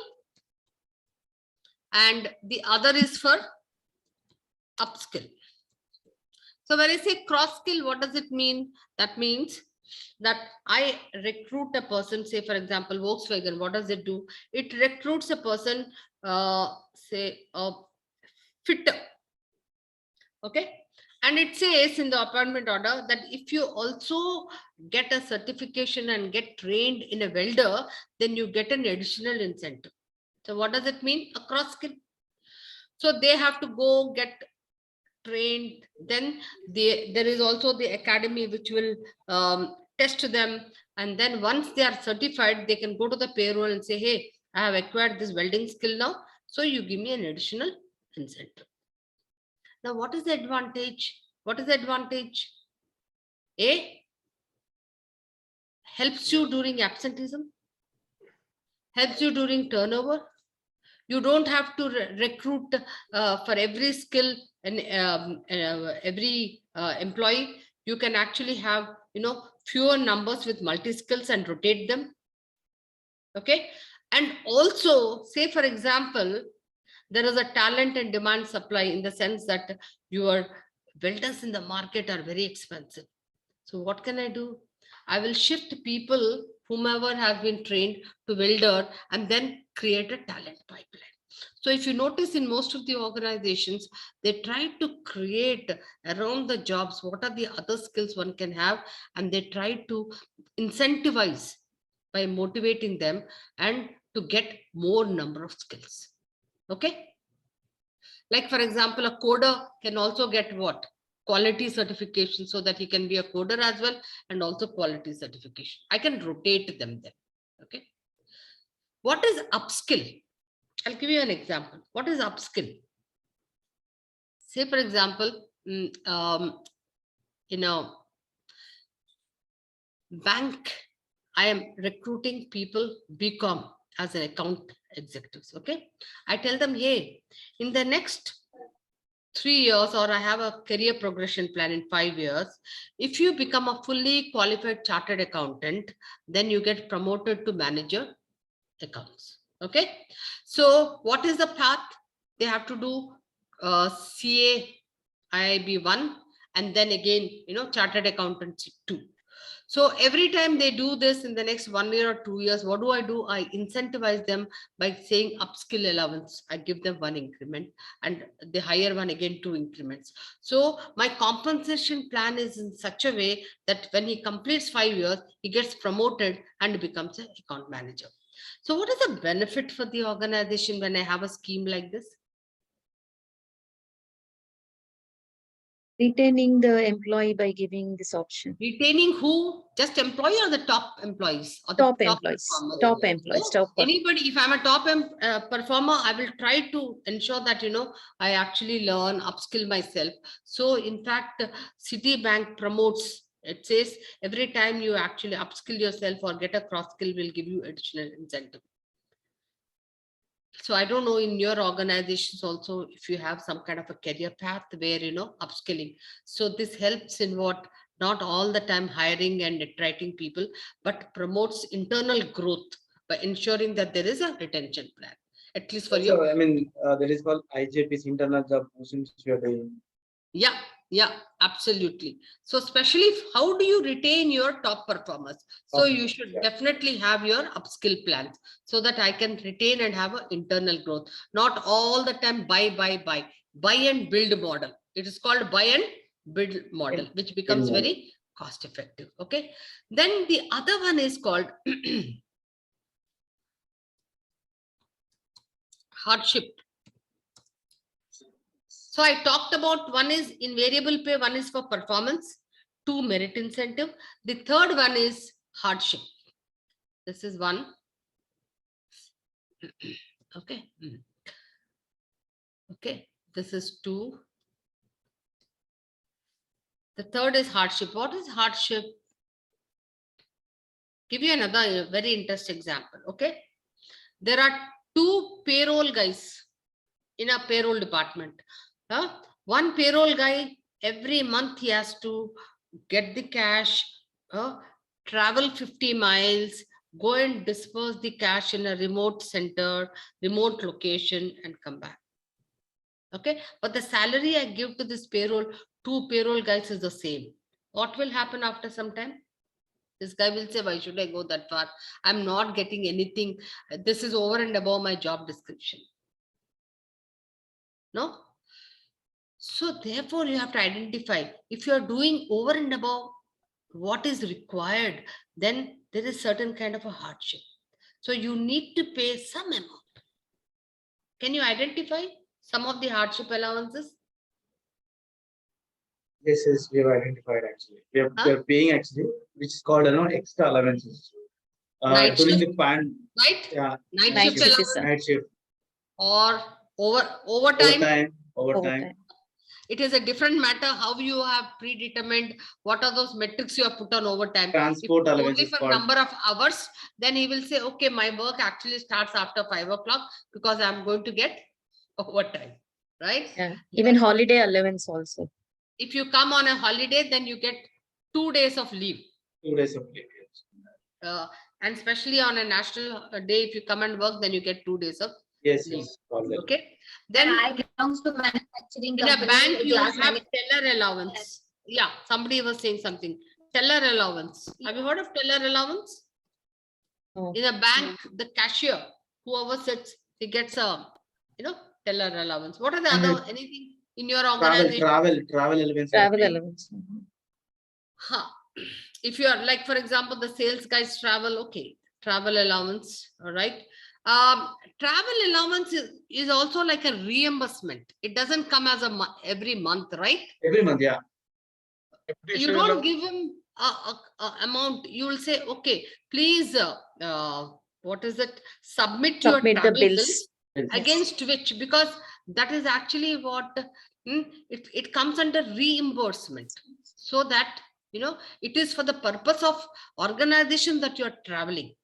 [SPEAKER 1] and the other is for upskill. So when I say cross skill, what does it mean? That means that I recruit a person, say for example, Volkswagen, what does it do? It recruits a person, say a fitter. Okay. And it says in the appointment order that if you also get a certification and get trained in a welder, then you get an additional incentive. So what does it mean? A cross skill. So they have to go get trained. Then there is also the academy which will test them. And then once they are certified, they can go to the payroll and say, hey, I have acquired this welding skill now, so you give me an additional incentive. Now, what is the advantage? What is the advantage? A, helps you during absenteeism, helps you during turnover. You don't have to recruit for every skill and every employee. You can actually have, fewer numbers with multi skills and rotate them. Okay. And also, say for example, there is a talent and demand supply, in the sense that your welders in the market are very expensive. So what can I do? I will shift people, whomever has been trained, to welder and then create a talent pipeline. So if you notice, in most of the organizations, they try to create around the jobs, what are the other skills one can have, and they try to incentivize by motivating them and to get more number of skills. Okay. Like for example, a coder can also get what? Quality certification, so that he can be a coder as well, and also quality certification. I can rotate them then. Okay. What is upskill? I'll give you an example. What is upskill? Say for example, bank, I am recruiting people BCom as an account executives. Okay. I tell them, hey, in the next 3 years, or I have a career progression plan in 5 years. If you become a fully qualified chartered accountant, then you get promoted to manager accounts. Okay. So what is the path? They have to do CA IIB1, and then again, chartered accountancy 2. So every time they do this in the next 1 year or 2 years, what do? I incentivize them by saying upskill allowance. I give them 1 increment, and the higher one again 2 increments. So my compensation plan is in such a way that when he completes 5 years, he gets promoted and becomes an account manager. So what is the benefit for the organization when I have a scheme like this?
[SPEAKER 5] Retaining the employee by giving this option.
[SPEAKER 1] Retaining who? Just employee or the top employees or the
[SPEAKER 5] Top
[SPEAKER 1] top
[SPEAKER 5] employees,
[SPEAKER 1] performers?
[SPEAKER 5] top employees,
[SPEAKER 1] So
[SPEAKER 5] top.
[SPEAKER 1] anybody, if I'm a top performer, I will try to ensure that, I actually learn, upskill myself. So in fact, Citibank promotes, it says every time you actually upskill yourself or get a cross skill, will give you additional incentive. So I don't know in your organizations also if you have some kind of a career path where, upskilling. So this helps in what? Not all the time hiring and attracting people, but promotes internal growth by ensuring that there is a retention plan, at least for you.
[SPEAKER 4] So, I mean, that is called IJP's internal job positions we are doing.
[SPEAKER 1] Yeah, absolutely. So especially how do you retain your top performers? So you should definitely have your upskill plans so that I can retain and have an internal growth. Not all the time buy and build model. It is called buy and build model, which becomes very cost effective. Okay. Then the other one is called hardship. So I talked about one is in variable pay, one is for performance, 2 merit incentive. The third one is hardship. This is one. Okay. Okay. This is 2. The third is hardship. What is hardship? Give you another very interesting example. Okay. There are 2 payroll guys in a payroll department. One payroll guy, every month he has to get the cash, travel 50 miles, go and disperse the cash in a remote center, remote location, and come back. Okay, but the salary I give to this payroll, 2 payroll guys is the same. What will happen after some time? This guy will say, why should I go that far? I'm not getting anything. This is over and above my job description. No? So therefore, you have to identify if you are doing over and above what is required, then there is certain kind of a hardship. So you need to pay some amount. Can you identify some of the hardship allowances?
[SPEAKER 4] Yes, we have identified actually. We are paying actually, which is called extra allowances.
[SPEAKER 1] Night
[SPEAKER 4] During
[SPEAKER 1] shift,
[SPEAKER 4] the pan,
[SPEAKER 1] right?
[SPEAKER 4] yeah,
[SPEAKER 1] Night shift allowance
[SPEAKER 4] night shift
[SPEAKER 1] or overtime.
[SPEAKER 4] Overtime.
[SPEAKER 1] It is a different matter how you have predetermined what are those metrics you have put on overtime.
[SPEAKER 4] Transport
[SPEAKER 1] if
[SPEAKER 4] allowance
[SPEAKER 1] only
[SPEAKER 4] is
[SPEAKER 1] for
[SPEAKER 4] called.
[SPEAKER 1] number of hours, then he will say, okay, my work actually starts after 5 o'clock because I'm going to get overtime, right?
[SPEAKER 5] Yeah. Even holiday allowance also.
[SPEAKER 1] If you come on a holiday, then you get 2 days of leave.
[SPEAKER 4] 2 days of leave.
[SPEAKER 1] And especially on a national day, if you come and work, then you get 2 days of leave. Okay. Then
[SPEAKER 3] I belongs to manufacturing
[SPEAKER 1] in a
[SPEAKER 3] company,
[SPEAKER 1] bank, you
[SPEAKER 3] glass
[SPEAKER 1] have teller allowance. Yeah, somebody was saying something. Teller allowance. Have you heard of teller allowance?
[SPEAKER 5] Oh.
[SPEAKER 1] In a bank, the cashier, whoever sits, he gets a, teller allowance. What are the other, anything in your organization?
[SPEAKER 4] Travel allowance.
[SPEAKER 5] Travel allowance.
[SPEAKER 1] If you are like, for example, the sales guys travel, okay, travel allowance, all right. Travel allowance is also like a reimbursement. It doesn't come as every month, right?
[SPEAKER 4] Every month, yeah.
[SPEAKER 1] You don't give him a amount. You will say, okay, please, what is it? Submit your travel
[SPEAKER 5] the bills
[SPEAKER 1] against which, because that is actually what it comes under reimbursement, so that it is for the purpose of organization that you are traveling.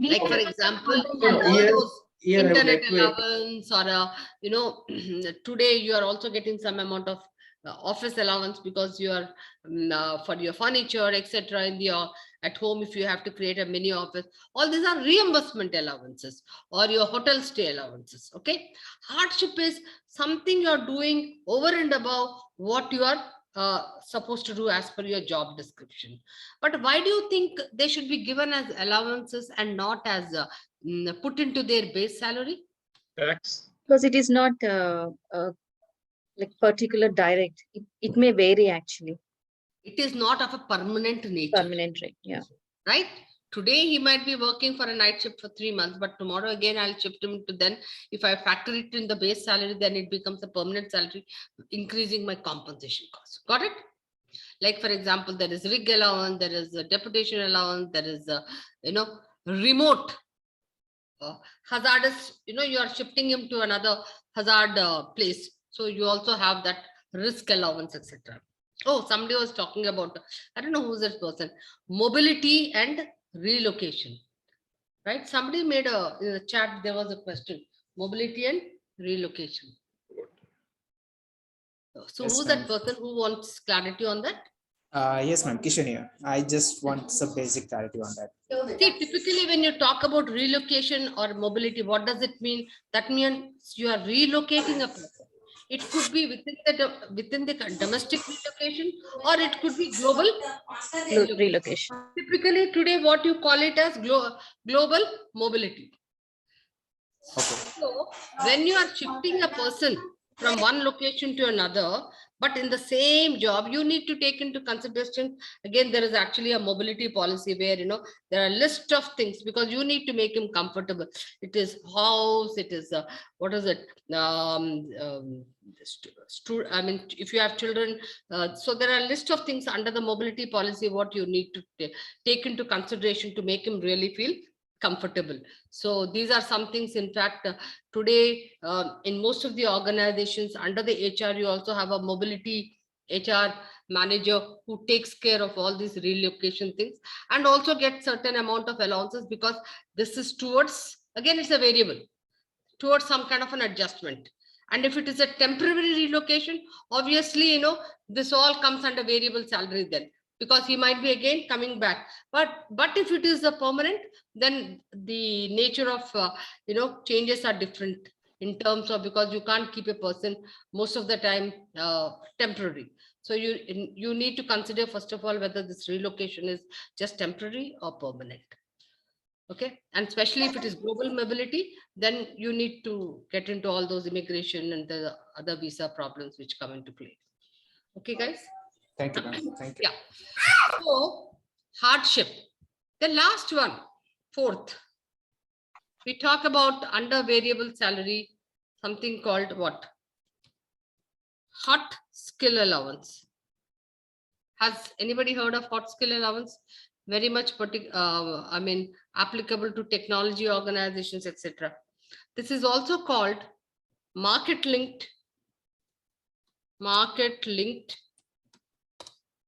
[SPEAKER 1] Like for example, all those
[SPEAKER 4] here I would
[SPEAKER 1] internet
[SPEAKER 4] like to
[SPEAKER 1] allowance, or today you are also getting some amount of office allowance because you are for your furniture, etc. in the at home. If you have to create a mini office, all these are reimbursement allowances, or your hotel stay allowances. Okay, hardship is something you are doing over and above what you are supposed to do as per your job description. But why do you think they should be given as allowances and not as put into their base salary?
[SPEAKER 2] Tax.
[SPEAKER 5] Because it is not like particular direct. It may vary actually.
[SPEAKER 1] It is not of a permanent nature,
[SPEAKER 5] Permanent rate. Yeah.
[SPEAKER 1] right? Today he might be working for a night shift for 3 months, but tomorrow again I'll shift him to, then if I factor it in the base salary, then it becomes a permanent salary, increasing my compensation cost. Got it? Like, for example, there is rig allowance, there is a deputation allowance, there is a remote hazardous, you are shifting him to another hazard place, so you also have that risk allowance, etc. Oh, somebody was talking about, I don't know who's that person, mobility and relocation, right? Somebody made in the chat, there was a question, mobility and relocation. So
[SPEAKER 6] Yes,
[SPEAKER 1] who's
[SPEAKER 6] ma'am.
[SPEAKER 1] that person who wants clarity on that?
[SPEAKER 6] Yes, ma'am. Kishan here. I just want some basic clarity on that.
[SPEAKER 1] See, typically when you talk about relocation or mobility, what does it mean? That means you are relocating a person. It could be within the domestic relocation, or it could be global relocation.
[SPEAKER 5] Relocation.
[SPEAKER 1] Typically today, what you call it as global mobility.
[SPEAKER 6] Okay.
[SPEAKER 1] So when you are shifting a person from one location to another, but in the same job, you need to take into consideration, again, there is actually a mobility policy where, there are a list of things, because you need to make him comfortable. It is house, it is, what is it? I mean, if you have children, so there are a list of things under the mobility policy, what you need to take into consideration to make him really feel comfortable. So these are some things. In fact, today in most of the organizations under the HR, you also have a mobility HR manager who takes care of all these relocation things, and also get certain amount of allowances, because this is towards, again, it's a variable towards some kind of an adjustment. And if it is a temporary relocation, obviously, this all comes under variable salary then, because he might be again coming back. But if it is a permanent, then the nature of changes are different, in terms of, because you can't keep a person most of the time temporary. So you need to consider, first of all, whether this relocation is just temporary or permanent. Okay, and especially if it is global mobility, then you need to get into all those immigration and the other visa problems which come into play. Okay, guys?
[SPEAKER 6] Thank you, ma'am. Thank you.
[SPEAKER 1] Yeah. So, hardship. The last one, fourth. We talk about under variable salary, something called what? Hot skill allowance. Has anybody heard of hot skill allowance? Very much applicable to technology organizations, etc. This is also called market linked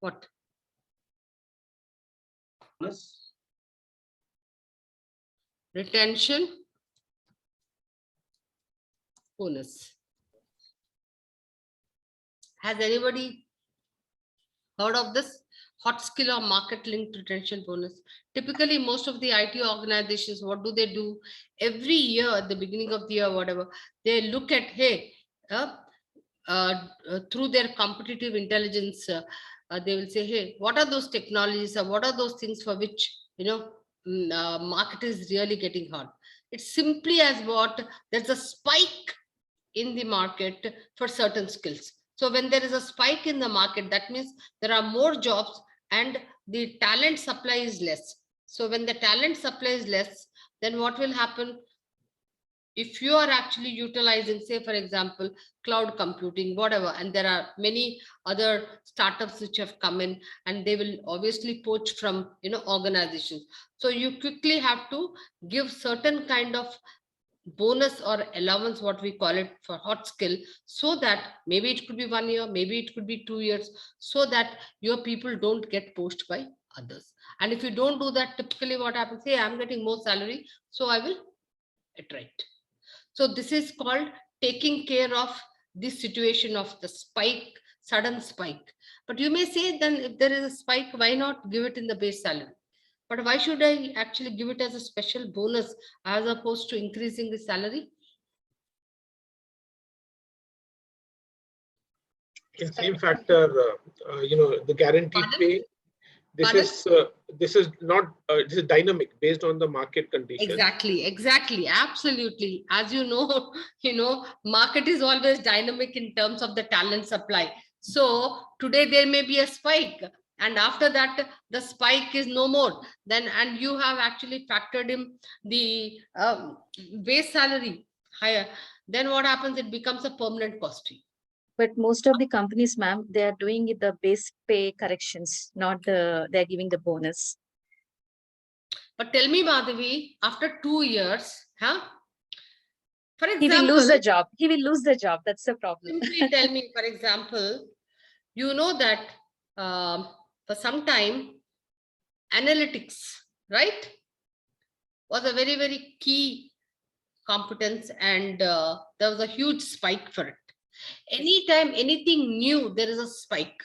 [SPEAKER 1] what? Retention bonus. Has anybody heard of this? Hot skill or market linked retention bonus. Typically, most of the IT organizations, what do? Every year at the beginning of the year, whatever, they look at, hey, through their competitive intelligence, they will say, hey, what are those technologies, or what are those things for which, market is really getting hot? It's simply as what, there's a spike in the market for certain skills. So when there is a spike in the market, that means there are more jobs and the talent supply is less. So when the talent supply is less, then what will happen? If you are actually utilizing, say, for example, cloud computing, whatever, and there are many other startups which have come in, and they will obviously poach from, organizations. So you quickly have to give certain kind of bonus or allowance, what we call it, for hot skill, so that maybe it could be 1 year, maybe it could be 2 years, so that your people don't get poached by others. And if you don't do that, typically what happens, hey, I'm getting more salary, so I will iterate. So this is called taking care of this situation of the spike, sudden spike. But you may say, then if there is a spike, why not give it in the base salary? But why should I actually give it as a special bonus as opposed to increasing the salary?
[SPEAKER 2] In same factor, the guaranteed
[SPEAKER 1] Pardon?
[SPEAKER 2] pay. This
[SPEAKER 1] Pardon?
[SPEAKER 2] is this is not this is dynamic based on the market condition.
[SPEAKER 1] Exactly, absolutely. As you know, market is always dynamic in terms of the talent supply. So today there may be a spike, and after that the spike is no more. Then, and you have actually factored in the base salary higher. Then what happens? It becomes a permanent cost.
[SPEAKER 5] But most of the companies, ma'am, they are doing it the base pay corrections, not they're giving the bonus.
[SPEAKER 1] But tell me, Madhavi, after 2 years, for
[SPEAKER 5] He will lose
[SPEAKER 1] example,
[SPEAKER 5] the job. He will lose the job. That's the problem.
[SPEAKER 1] simply tell me, for example, you know that for some time, analytics, right, was a very, very key competence, and there was a huge spike for it. Anytime anything new, there is a spike.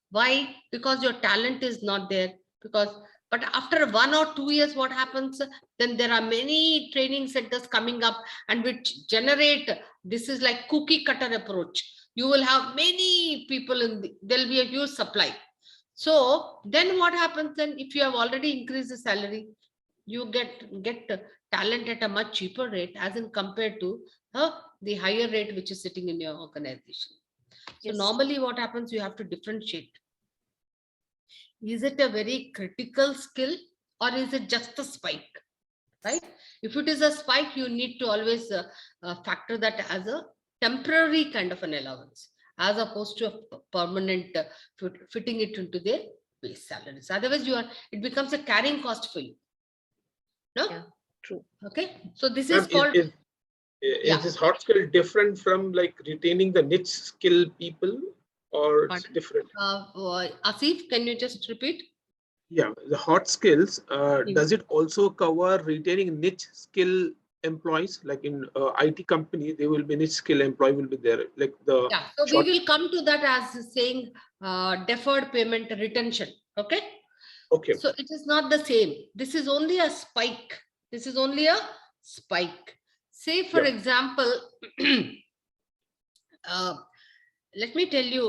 [SPEAKER 1] Why? Because your talent is not there. But after 1 or 2 years, what happens? Then there are many training centers coming up and which generate, this is like cookie cutter approach. You will have many people there'll be a huge supply. So then what happens then? If you have already increased the salary, you get talent at a much cheaper rate as in compared to the higher rate which is sitting in your organization. So
[SPEAKER 5] Yes.
[SPEAKER 1] normally what happens, you have to differentiate. Is it a very critical skill or is it just a spike, right? If it is a spike, you need to always factor that as a temporary kind of an allowance as opposed to a permanent fitting it into their base salaries. Otherwise, it becomes a carrying cost for you. No?
[SPEAKER 5] Yeah, true.
[SPEAKER 1] Okay. So this
[SPEAKER 2] Ma'am,
[SPEAKER 1] is called.
[SPEAKER 2] is this hot skill different from like retaining the niche skill people, or it's
[SPEAKER 1] Pardon?
[SPEAKER 2] different?
[SPEAKER 1] Asif, can you just repeat?
[SPEAKER 2] Yeah, the hot skills, does it also cover retaining niche skill employees? Like in IT company, there will be niche skill employee will be there. Like the
[SPEAKER 1] Yeah. So we will come to that as saying deferred payment retention. Okay.
[SPEAKER 2] Okay.
[SPEAKER 1] So it is not the same. This is only a spike. This is only a spike. Say, for example, let me tell you,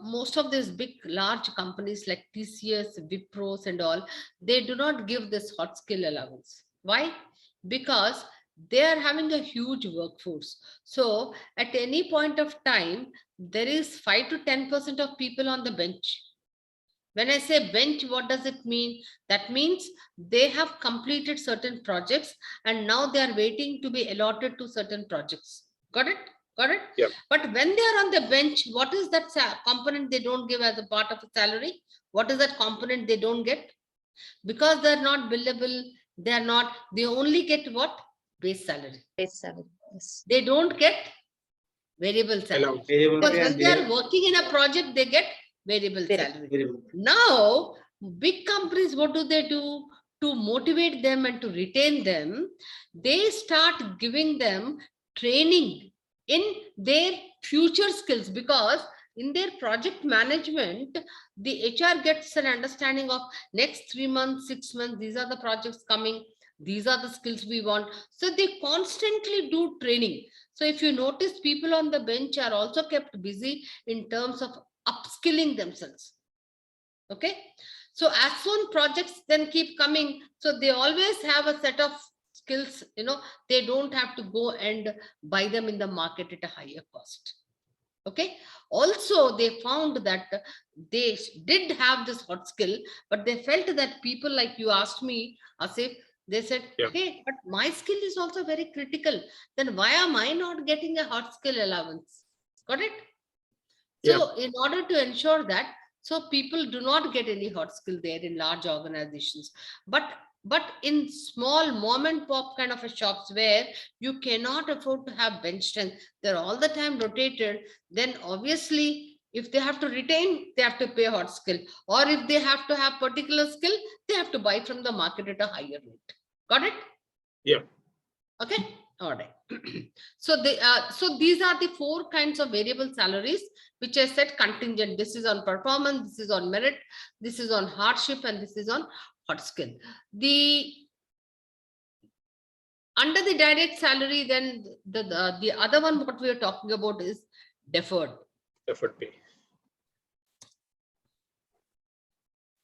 [SPEAKER 1] most of these big, large companies like TCS, Wipros and all, they do not give this hot skill allowance. Why? Because they are having a huge workforce. So at any point of time, there is 5 to 10% of people on the bench. When I say bench, what does it mean? That means they have completed certain projects and now they are waiting to be allotted to certain projects. Got it? Got it?
[SPEAKER 2] Yeah.
[SPEAKER 1] But when they are on the bench, what is that component they don't give as a part of a salary? What is that component they don't get? Because they're not billable, they only get what? Base salary.
[SPEAKER 5] Base salary. Yes.
[SPEAKER 1] They don't get variable salary. Because when they are working in a project, they get variable salary. Now, big companies, what do? To motivate them and to retain them, they start giving them training in their future skills, because in their project management, the HR gets an understanding of next 3 months, 6 months, these are the projects coming, these are the skills we want. So they constantly do training. So if you notice, people on the bench are also kept busy in terms of upskilling themselves. Okay. So as soon projects then keep coming, so they always have a set of skills, they don't have to go and buy them in the market at a higher cost. Okay. Also, they found that they did have this hot skill, but they felt that people, like you asked me, Asif, they said, hey, but my skill is also very critical. Then why am I not getting a hot skill allowance? Got it? So in order to ensure that, so people do not get any hot skill there in large organizations. But in small mom and pop kind of a shops where you cannot afford to have bench strength, they're all the time rotated, then obviously if they have to retain, they have to pay hot skill. Or if they have to have particular skill, they have to buy from the market at a higher rate. Got it?
[SPEAKER 2] Yeah.
[SPEAKER 1] Okay. All right. So these are the 4 kinds of variable salaries, which I said contingent. This is on performance, this is on merit, this is on hardship, and this is on hot skill. Under the direct salary, then the other one what we are talking about is deferred.
[SPEAKER 2] Deferred pay.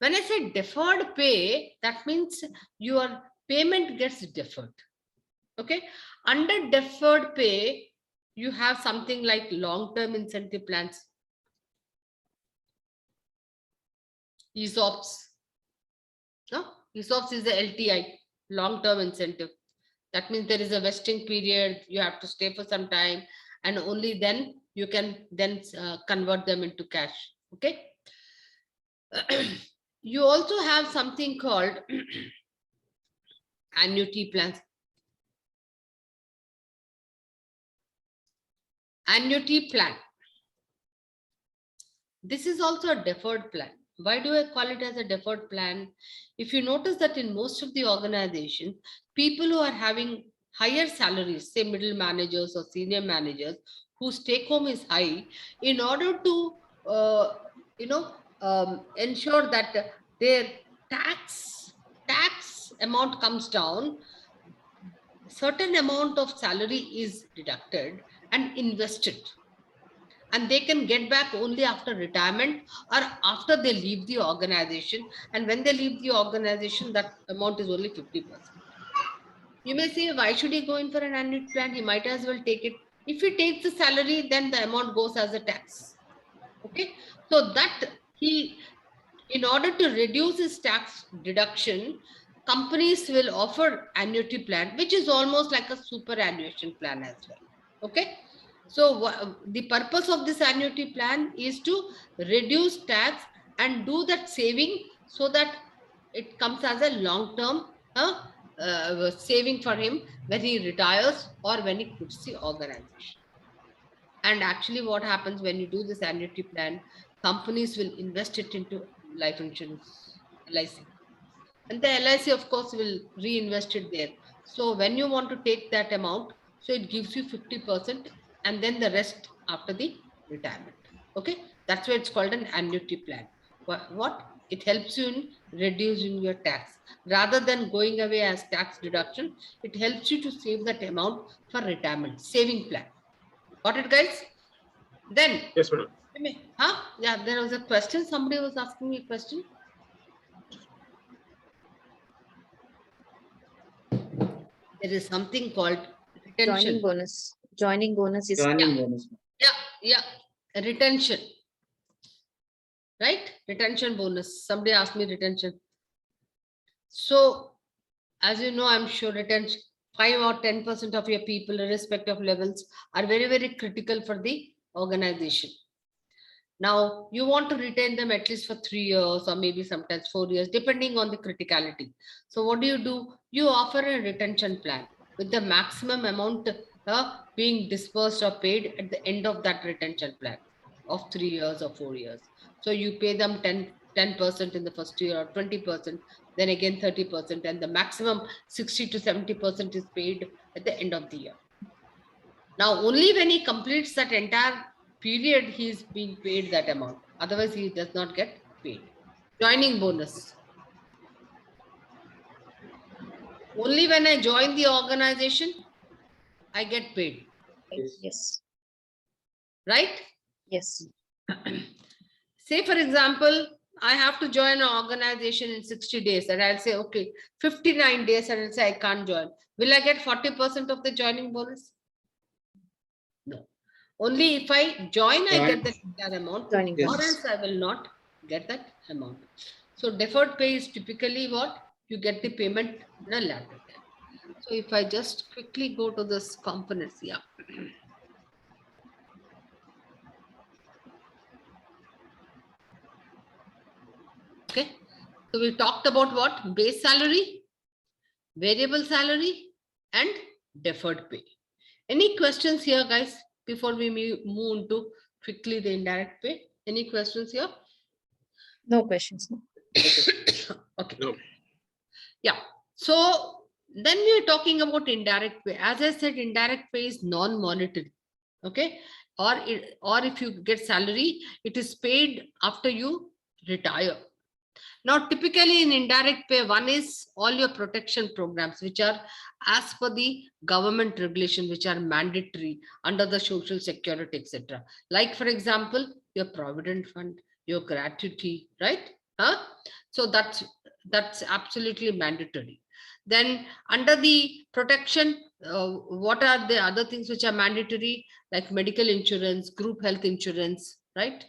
[SPEAKER 1] When I say deferred pay, that means your payment gets deferred. Okay. Under deferred pay, you have something like long-term incentive plans, ESOPs. No, ESOPs is the LTI, long-term incentive. That means there is a vesting period. You have to stay for some time, and only then you can then convert them into cash. Okay. You also have something called annuity plans. Annuity plan. This is also a deferred plan. Why do I call it as a deferred plan? If you notice that in most of the organizations, people who are having higher salaries, say middle managers or senior managers, whose take home is high, in order to ensure that their tax amount comes down, certain amount of salary is deducted and invested, and they can get back only after retirement or after they leave the organization. And when they leave the organization, that amount is only 50%. You may say, why should he go in for an annuity plan? He might as well take it. If he takes the salary, then the amount goes as a tax. Okay, so that in order to reduce his tax deduction, companies will offer annuity plan, which is almost like a superannuation plan as well. Okay, so the purpose of this annuity plan is to reduce tax and do that saving so that it comes as a long-term saving for him when he retires or when he quits the organization. And actually what happens when you do this annuity plan, companies will invest it into life insurance, LIC. And the LIC, of course, will reinvest it there. So when you want to take that amount, so it gives you 50% and then the rest after the retirement. Okay, that's why it's called an annuity plan. What? It helps you in reducing your tax. Rather than going away as tax deduction, it helps you to save that amount for retirement, saving plan. Got it, guys? Then,
[SPEAKER 2] Yes, madam.
[SPEAKER 1] Yeah, there was a question. Somebody was asking me a question. There is something called retention.
[SPEAKER 5] Joining bonus. Joining bonus is
[SPEAKER 4] Joining bonus.
[SPEAKER 1] Yeah, retention. Right? Retention bonus. Somebody asked me retention. So, as you know, I'm sure retention, 5 or 10% of your people, irrespective of levels, are very, very critical for the organization. Now, you want to retain them at least for 3 years or maybe sometimes 4 years, depending on the criticality. So what do? You offer a retention plan with the maximum amount being dispersed or paid at the end of that retention plan of 3 years or 4 years. So you pay them 10% in the first year or 20%, then again 30%, and the maximum 60 to 70% is paid at the end of the year. Now, only when he completes that entire period, he is being paid that amount. Otherwise, he does not get paid. Joining bonus. Only when I join the organization, I get paid.
[SPEAKER 5] Yes.
[SPEAKER 1] Right?
[SPEAKER 5] Yes.
[SPEAKER 1] Say, for example, I have to join an organization in 60 days, and I'll say, okay, 59 days, and I'll say I can't join. Will I get 40% of the joining bonus? No. Only if I join, I get that entire amount,
[SPEAKER 5] Joining
[SPEAKER 1] or
[SPEAKER 5] bonus.
[SPEAKER 1] else I will not get that amount. So deferred pay is typically what? You get the payment in a later time. So if I just quickly go to this components, yeah. Okay. So we talked about what? Base salary, variable salary, and deferred pay. Any questions here, guys, before we move into quickly the indirect pay? Any questions here?
[SPEAKER 5] No questions. No.
[SPEAKER 1] Okay.
[SPEAKER 2] No.
[SPEAKER 1] Yeah. So Then we are talking about indirect pay. As I said, indirect pay is non-monetary. Okay. Or if you get salary, it is paid after you retire. Now, typically in indirect pay, one is all your protection programs, which are as per the government regulation, which are mandatory under the social security, etc. Like, for example, your provident fund, your gratuity, right? Huh? So that's absolutely mandatory. Then under the protection, what are the other things which are mandatory, like medical insurance, group health insurance, right?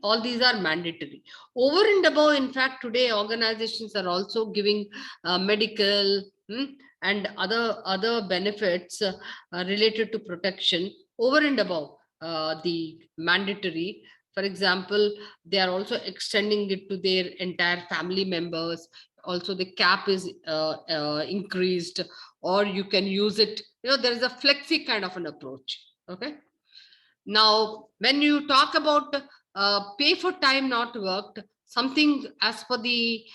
[SPEAKER 1] All these are mandatory. Over and above, in fact, today organizations are also giving medical and other benefits related to protection over and above the mandatory. For example, they are also extending it to their entire family members. Also, the cap is increased, or you can use it. There is a flexi kind of an approach. Okay. Now, when you talk about pay for time not worked, something as per the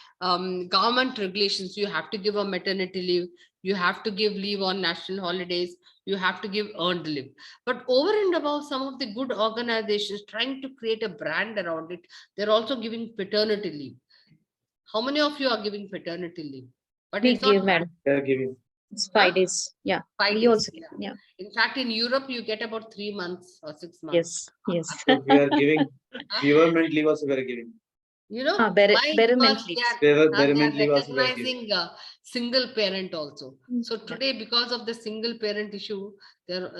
[SPEAKER 1] government regulations, you have to give a maternity leave, you have to give leave on national holidays, you have to give earned leave. But over and above, some of the good organizations trying to create a brand around it, they're also giving paternity leave. How many of you are giving paternity leave? But
[SPEAKER 5] We
[SPEAKER 1] it's
[SPEAKER 5] give,
[SPEAKER 1] not
[SPEAKER 5] madam.
[SPEAKER 4] They are giving.
[SPEAKER 5] It's 5
[SPEAKER 1] Huh?
[SPEAKER 5] days. Yeah.
[SPEAKER 1] 5
[SPEAKER 5] We
[SPEAKER 1] days.
[SPEAKER 5] also,
[SPEAKER 1] Yeah.
[SPEAKER 5] yeah.
[SPEAKER 1] In fact, in Europe, you get about 3 months or 6 months.
[SPEAKER 5] Yes. Yes.
[SPEAKER 4] So we are giving government leave also we are giving.
[SPEAKER 1] Why?
[SPEAKER 5] Betterment
[SPEAKER 1] Because
[SPEAKER 5] leaves.
[SPEAKER 1] they are
[SPEAKER 4] Betterment leave also we are giving.
[SPEAKER 1] recognizing single parent also. So
[SPEAKER 5] Yeah.
[SPEAKER 1] today, because of the single parent issue, there,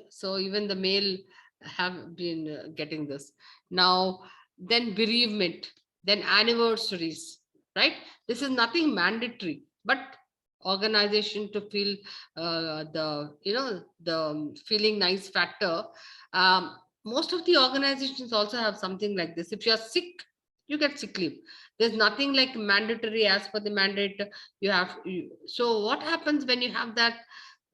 [SPEAKER 1] so even the male have been getting this. Now, then bereavement, then anniversaries, right? This is nothing mandatory, but organization to feel the feeling nice factor. Most of the organizations also have something like this. If you are sick, you get sick leave. There's nothing like mandatory as per the mandate. So what happens when you have that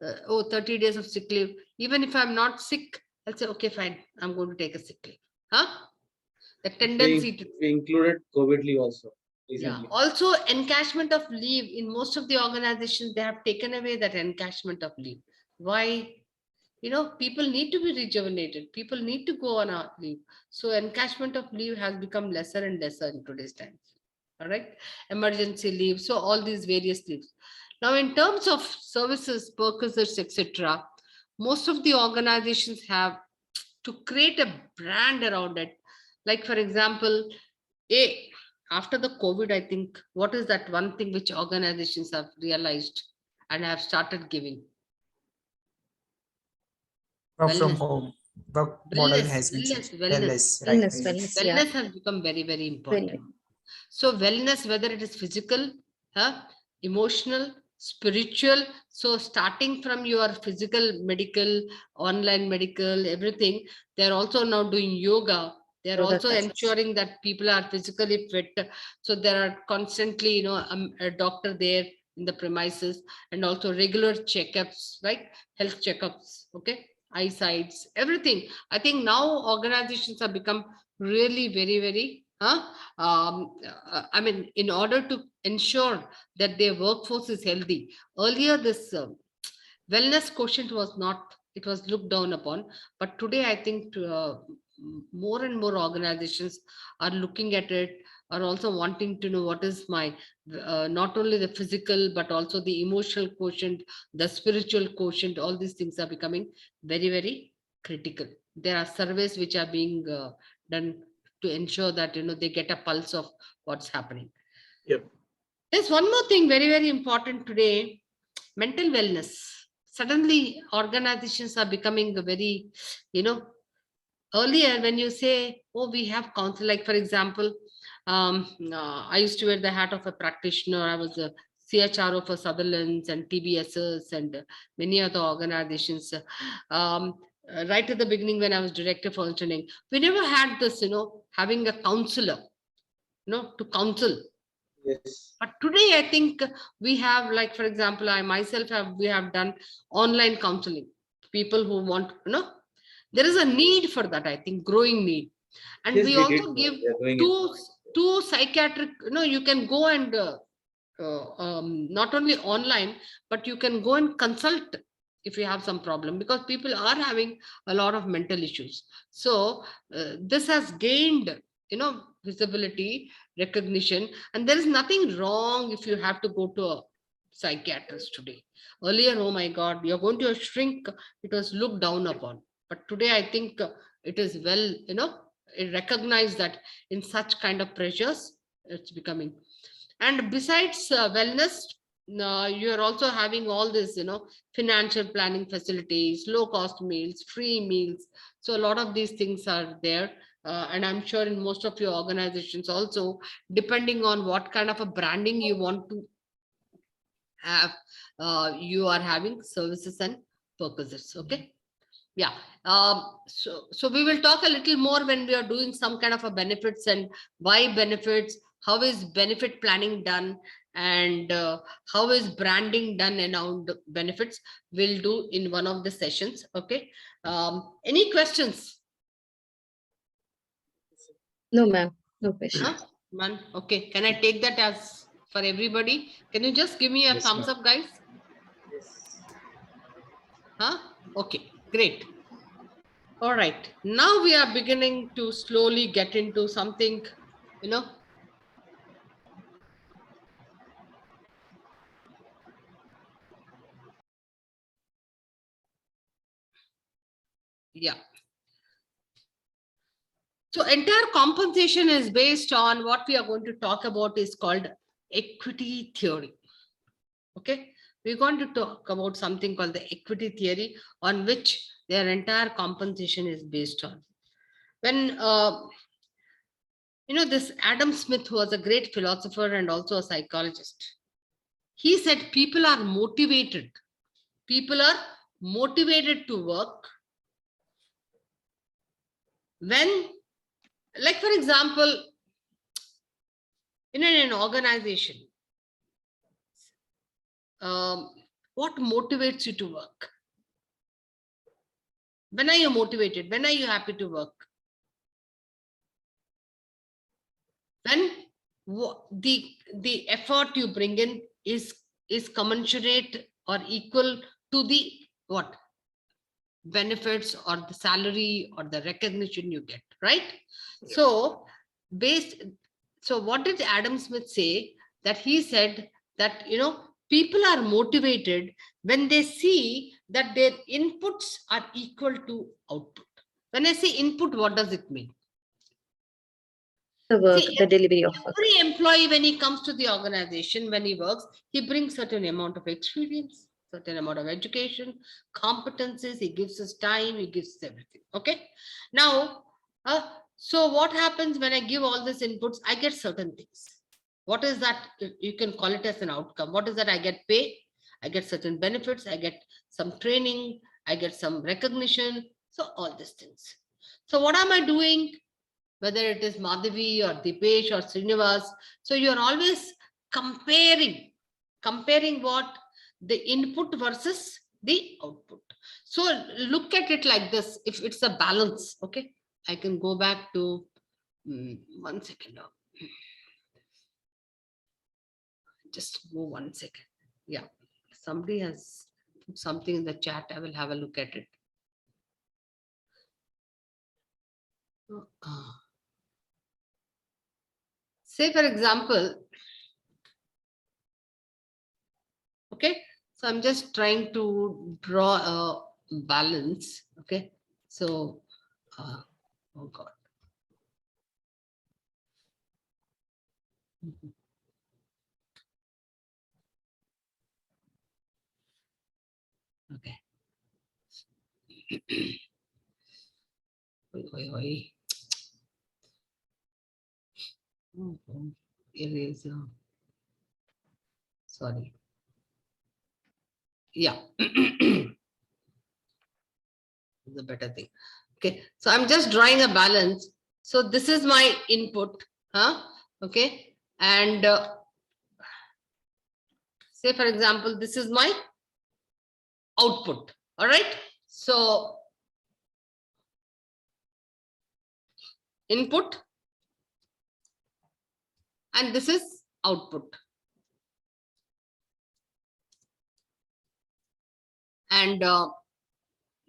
[SPEAKER 1] 30 days of sick leave? Even if I'm not sick, I'll say, okay, fine, I'm going to take a sick leave. The tendency to
[SPEAKER 4] We included COVID leave also
[SPEAKER 1] yeah.
[SPEAKER 4] recently.
[SPEAKER 1] Also, encashment of leave in most of the organizations, they have taken away that encashment of leave. Why? People need to be rejuvenated. People need to go on a leave. So encashment of leave has become lesser and lesser in today's times. All right. Emergency leave. So all these various leaves. Now, in terms of services, perquisites, etc., most of the organizations have to create a brand around it. Like, for example, after the COVID, I think, what is that one thing which organizations have realized and have started giving?
[SPEAKER 6] Work from
[SPEAKER 1] Wellness.
[SPEAKER 6] home. Work model has been changed. Wellness, right?
[SPEAKER 5] Wellness. Yeah.
[SPEAKER 1] Wellness has become very, very important.
[SPEAKER 5] Very.
[SPEAKER 1] So wellness, whether it is physical, emotional, spiritual. So starting from your physical, medical, online medical, everything, they're also now doing yoga. They're
[SPEAKER 5] Yoga
[SPEAKER 1] also
[SPEAKER 5] classes.
[SPEAKER 1] ensuring that people are physically fit. So there are constantly, a doctor there in the premises, and also regular checkups, like health checkups, okay, eyesights, everything. I think now organizations have become really very, very, I mean, in order to ensure that their workforce is healthy. Earlier, this wellness quotient was not, it was looked down upon. But today, I think more and more organizations are looking at it, are also wanting to know what is my, not only the physical, but also the emotional quotient, the spiritual quotient. All these things are becoming very, very critical. There are surveys which are being done to ensure that, they get a pulse of what's happening.
[SPEAKER 2] Yep.
[SPEAKER 1] There's one more thing very, very important today, mental wellness. Suddenly, organizations are becoming very, earlier when you say, oh, we have counsel, like for example, I used to wear the hat of a practitioner. I was a CHRO for Sutherland's and TBS's and many other organizations. Right at the beginning, when I was director for training, we never had this, having a counselor, to counsel.
[SPEAKER 4] Yes.
[SPEAKER 1] But today, I think we have, like, for example, I myself we have done online counseling. People who want, there is a need for that, I think, growing need. And
[SPEAKER 4] Yes,
[SPEAKER 1] we
[SPEAKER 4] we
[SPEAKER 1] also
[SPEAKER 4] did.
[SPEAKER 1] give
[SPEAKER 4] We are doing it.
[SPEAKER 1] two psychiatric, you can go and not only online, but you can go and consult if you have some problem, because people are having a lot of mental issues. So this has gained, visibility, recognition, and there is nothing wrong if you have to go to a psychiatrist today. Earlier, oh my God, you're going to a shrink, it was looked down upon. But today, I think it is well, it recognized that in such kind of pressures, it's becoming. And besides wellness, you are also having all this, financial planning facilities, low cost meals, free meals. So a lot of these things are there. And I'm sure in most of your organizations also, depending on what kind of a branding you want to have, you are having services and purposes. Okay. Yeah. So we will talk a little more when we are doing some kind of a benefits and why benefits, how is benefit planning done, and how is branding done around benefits. We'll do in one of the sessions. Okay. Any questions?
[SPEAKER 5] No, ma'am. No question.
[SPEAKER 1] Huh? Man, okay. Can I take that as for everybody? Can you just give me a
[SPEAKER 6] Yes,
[SPEAKER 1] thumbs
[SPEAKER 6] ma'am.
[SPEAKER 1] up, guys? Huh? Okay, great. All right. Now we are beginning to slowly get into something, yeah. So entire compensation is based on what we are going to talk about is called equity theory. Okay. We're going to talk about something called the equity theory, on which their entire compensation is based on. When, this Adam Smith, who was a great philosopher and also a psychologist, he said people are motivated. People are motivated to work when, like, for example, in an organization, what motivates you to work? When are you motivated? When are you happy to work? When the effort you bring in is commensurate or equal to the what? Benefits or the salary or the recognition you get, right?
[SPEAKER 2] Yes.
[SPEAKER 1] So what did Adam Smith say? That he said that, people are motivated when they see that their inputs are equal to output. When I say input, what does it mean?
[SPEAKER 5] The work,
[SPEAKER 1] See,
[SPEAKER 5] the delivery of work.
[SPEAKER 1] every employee, when he comes to the organization, when he works, he brings certain amount of experience, certain amount of education, competencies, he gives us time, he gives us everything. Okay. Now, so what happens when I give all these inputs? I get certain things. What is that? You can call it as an outcome. What is that? I get pay, I get certain benefits, I get some training, I get some recognition. So all these things. So what am I doing? Whether it is Madhavi or Dipesh or Srinivas. So you're always comparing what? The input versus the output. So look at it like this. If it's a balance, okay, I can go back to 1 second now. Just move 1 second. Yeah, somebody has put something in the chat. I will have a look at it. Say, for example, okay, so I'm just trying to draw a balance. Okay, so oh God. Okay. Oi. Oh, eraser. Sorry. Yeah. It's a better thing. Okay. So I'm just drawing a balance. So this is my input. Okay. And say, for example, this is my output. All right. So input and this is output. And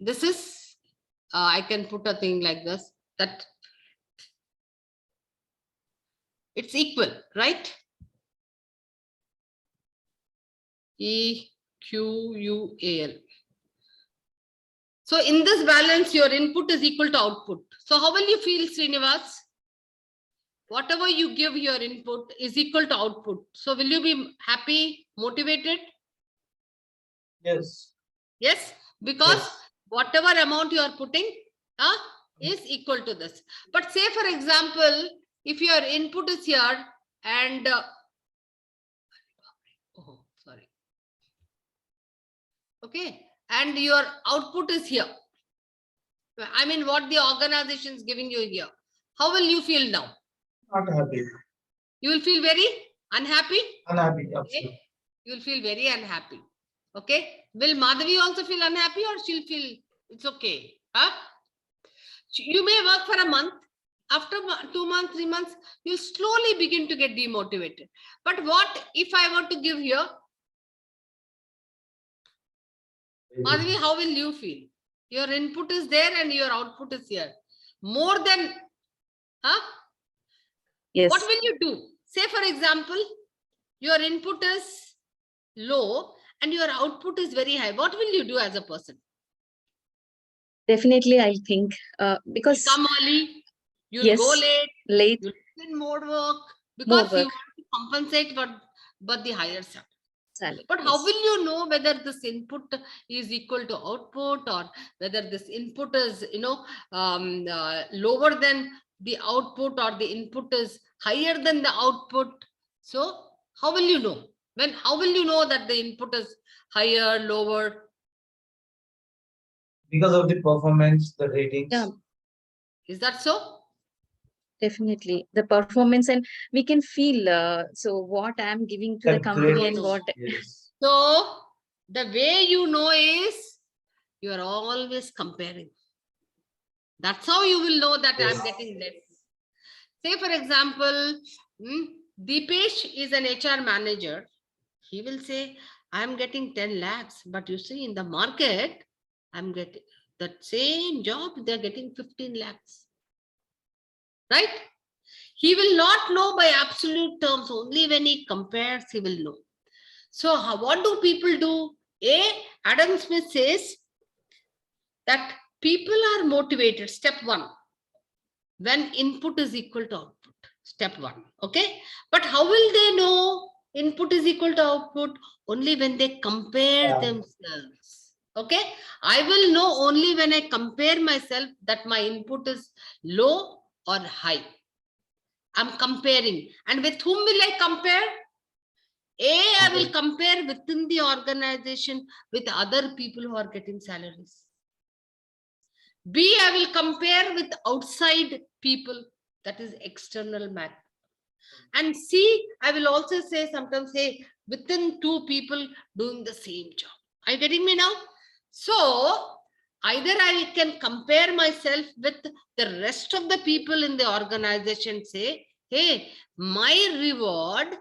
[SPEAKER 1] this is, I can put a thing like this, that it's equal, right? EQUAL. So in this balance, your input is equal to output. So how will you feel, Srinivas? Whatever you give your input is equal to output. So will you be happy, motivated?
[SPEAKER 4] Yes.
[SPEAKER 1] Yes, because
[SPEAKER 4] Yes.
[SPEAKER 1] whatever amount you are putting is equal to this. But say, for example, if your input is here and oh, sorry. Okay, and your output is here. I mean, what the organization is giving you here. How will you feel now?
[SPEAKER 4] Not happy.
[SPEAKER 1] You will feel very unhappy.
[SPEAKER 4] Unhappy.
[SPEAKER 1] Okay?
[SPEAKER 4] Absolutely.
[SPEAKER 1] You will feel very unhappy. Okay. Will Madhavi also feel unhappy, or she'll feel it's okay? Huh? You may work for a month. After 2 months, 3 months, you slowly begin to get demotivated. But what if I want to give here? Madhavi, how will you feel? Your input is there and your output is here. More than, huh?
[SPEAKER 5] Yes.
[SPEAKER 1] What will you do? Say, for example, your input is low and your output is very high. What will you do as a person?
[SPEAKER 5] Definitely, I think because
[SPEAKER 1] You'll come early, you'll
[SPEAKER 5] yes,
[SPEAKER 1] go late,
[SPEAKER 5] late,
[SPEAKER 1] you'll put in more work
[SPEAKER 5] more
[SPEAKER 1] because you
[SPEAKER 5] work,
[SPEAKER 1] want to compensate but the higher salary.
[SPEAKER 5] salary.
[SPEAKER 1] But how
[SPEAKER 5] Yes.
[SPEAKER 1] will you know whether this input is equal to output, or whether this input is, lower than the output, or the input is higher than the output? So how will you know? How will you know that the input is higher, lower?
[SPEAKER 4] Because of the performance, the ratings.
[SPEAKER 5] Yeah,
[SPEAKER 1] Is that so?
[SPEAKER 5] definitely the performance, and we can feel so what I'm giving to the
[SPEAKER 4] That
[SPEAKER 5] company
[SPEAKER 4] great-
[SPEAKER 5] and what.
[SPEAKER 4] Yes.
[SPEAKER 1] So the way you know is you are always comparing. That's how you will know that
[SPEAKER 4] Yes.
[SPEAKER 1] I'm getting less. Say, for example, Deepesh is an HR manager. He will say, I'm getting 10 lakhs, but you see in the market, I'm getting that same job, they're getting 15 lakhs. Right? He will not know by absolute terms. Only when he compares, he will know. So what do people do? Adam Smith says that people are motivated. Step 1, when input is equal to output. Step 1. Okay. But how will they know input is equal to output? Only when they compare themselves. Okay. I will know only when I compare myself that my input is low or high. I'm comparing. And with whom will I compare? I will compare within the organization with other people who are getting salaries. B, I will compare with outside people, that is external matter. And C, I will also say sometimes, hey, within 2 people doing the same job. Are you getting me now? So either I can compare myself with the rest of the people in the organization, say, hey, my reward,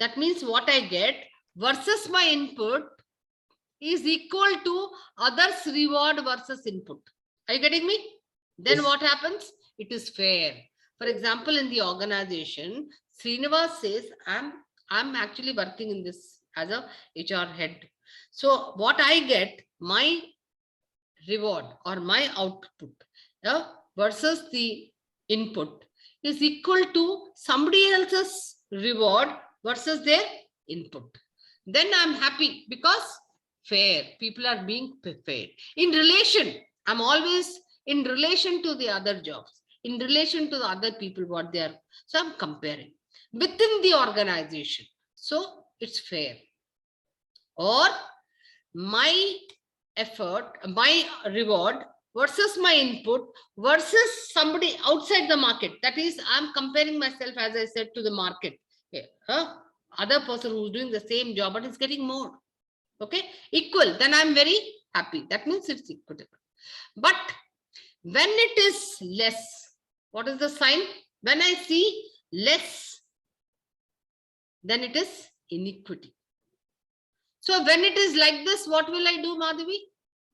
[SPEAKER 1] that means what I get versus my input, is equal to others' reward versus input. Are you getting me? Then
[SPEAKER 4] Yes.
[SPEAKER 1] what happens? It is fair. For example, in the organization, Srinivas says, I'm actually working in this as a HR head. So what I get, my reward or my output versus the input is equal to somebody else's reward versus their input. Then I'm happy because fair. People are being fair. In relation, I'm always in relation to the other jobs, in relation to the other people, what they are. So I'm comparing within the organization. So it's fair. Or my effort, my reward versus my input versus somebody outside the market. That is, I'm comparing myself, as I said, to the market. Other person who's doing the same job but is getting more. Okay, equal. Then I'm very happy. That means it's equitable. But when it is less, what is the sign? When I see less, then it is inequity. So when it is like this, what will I do, Madhavi?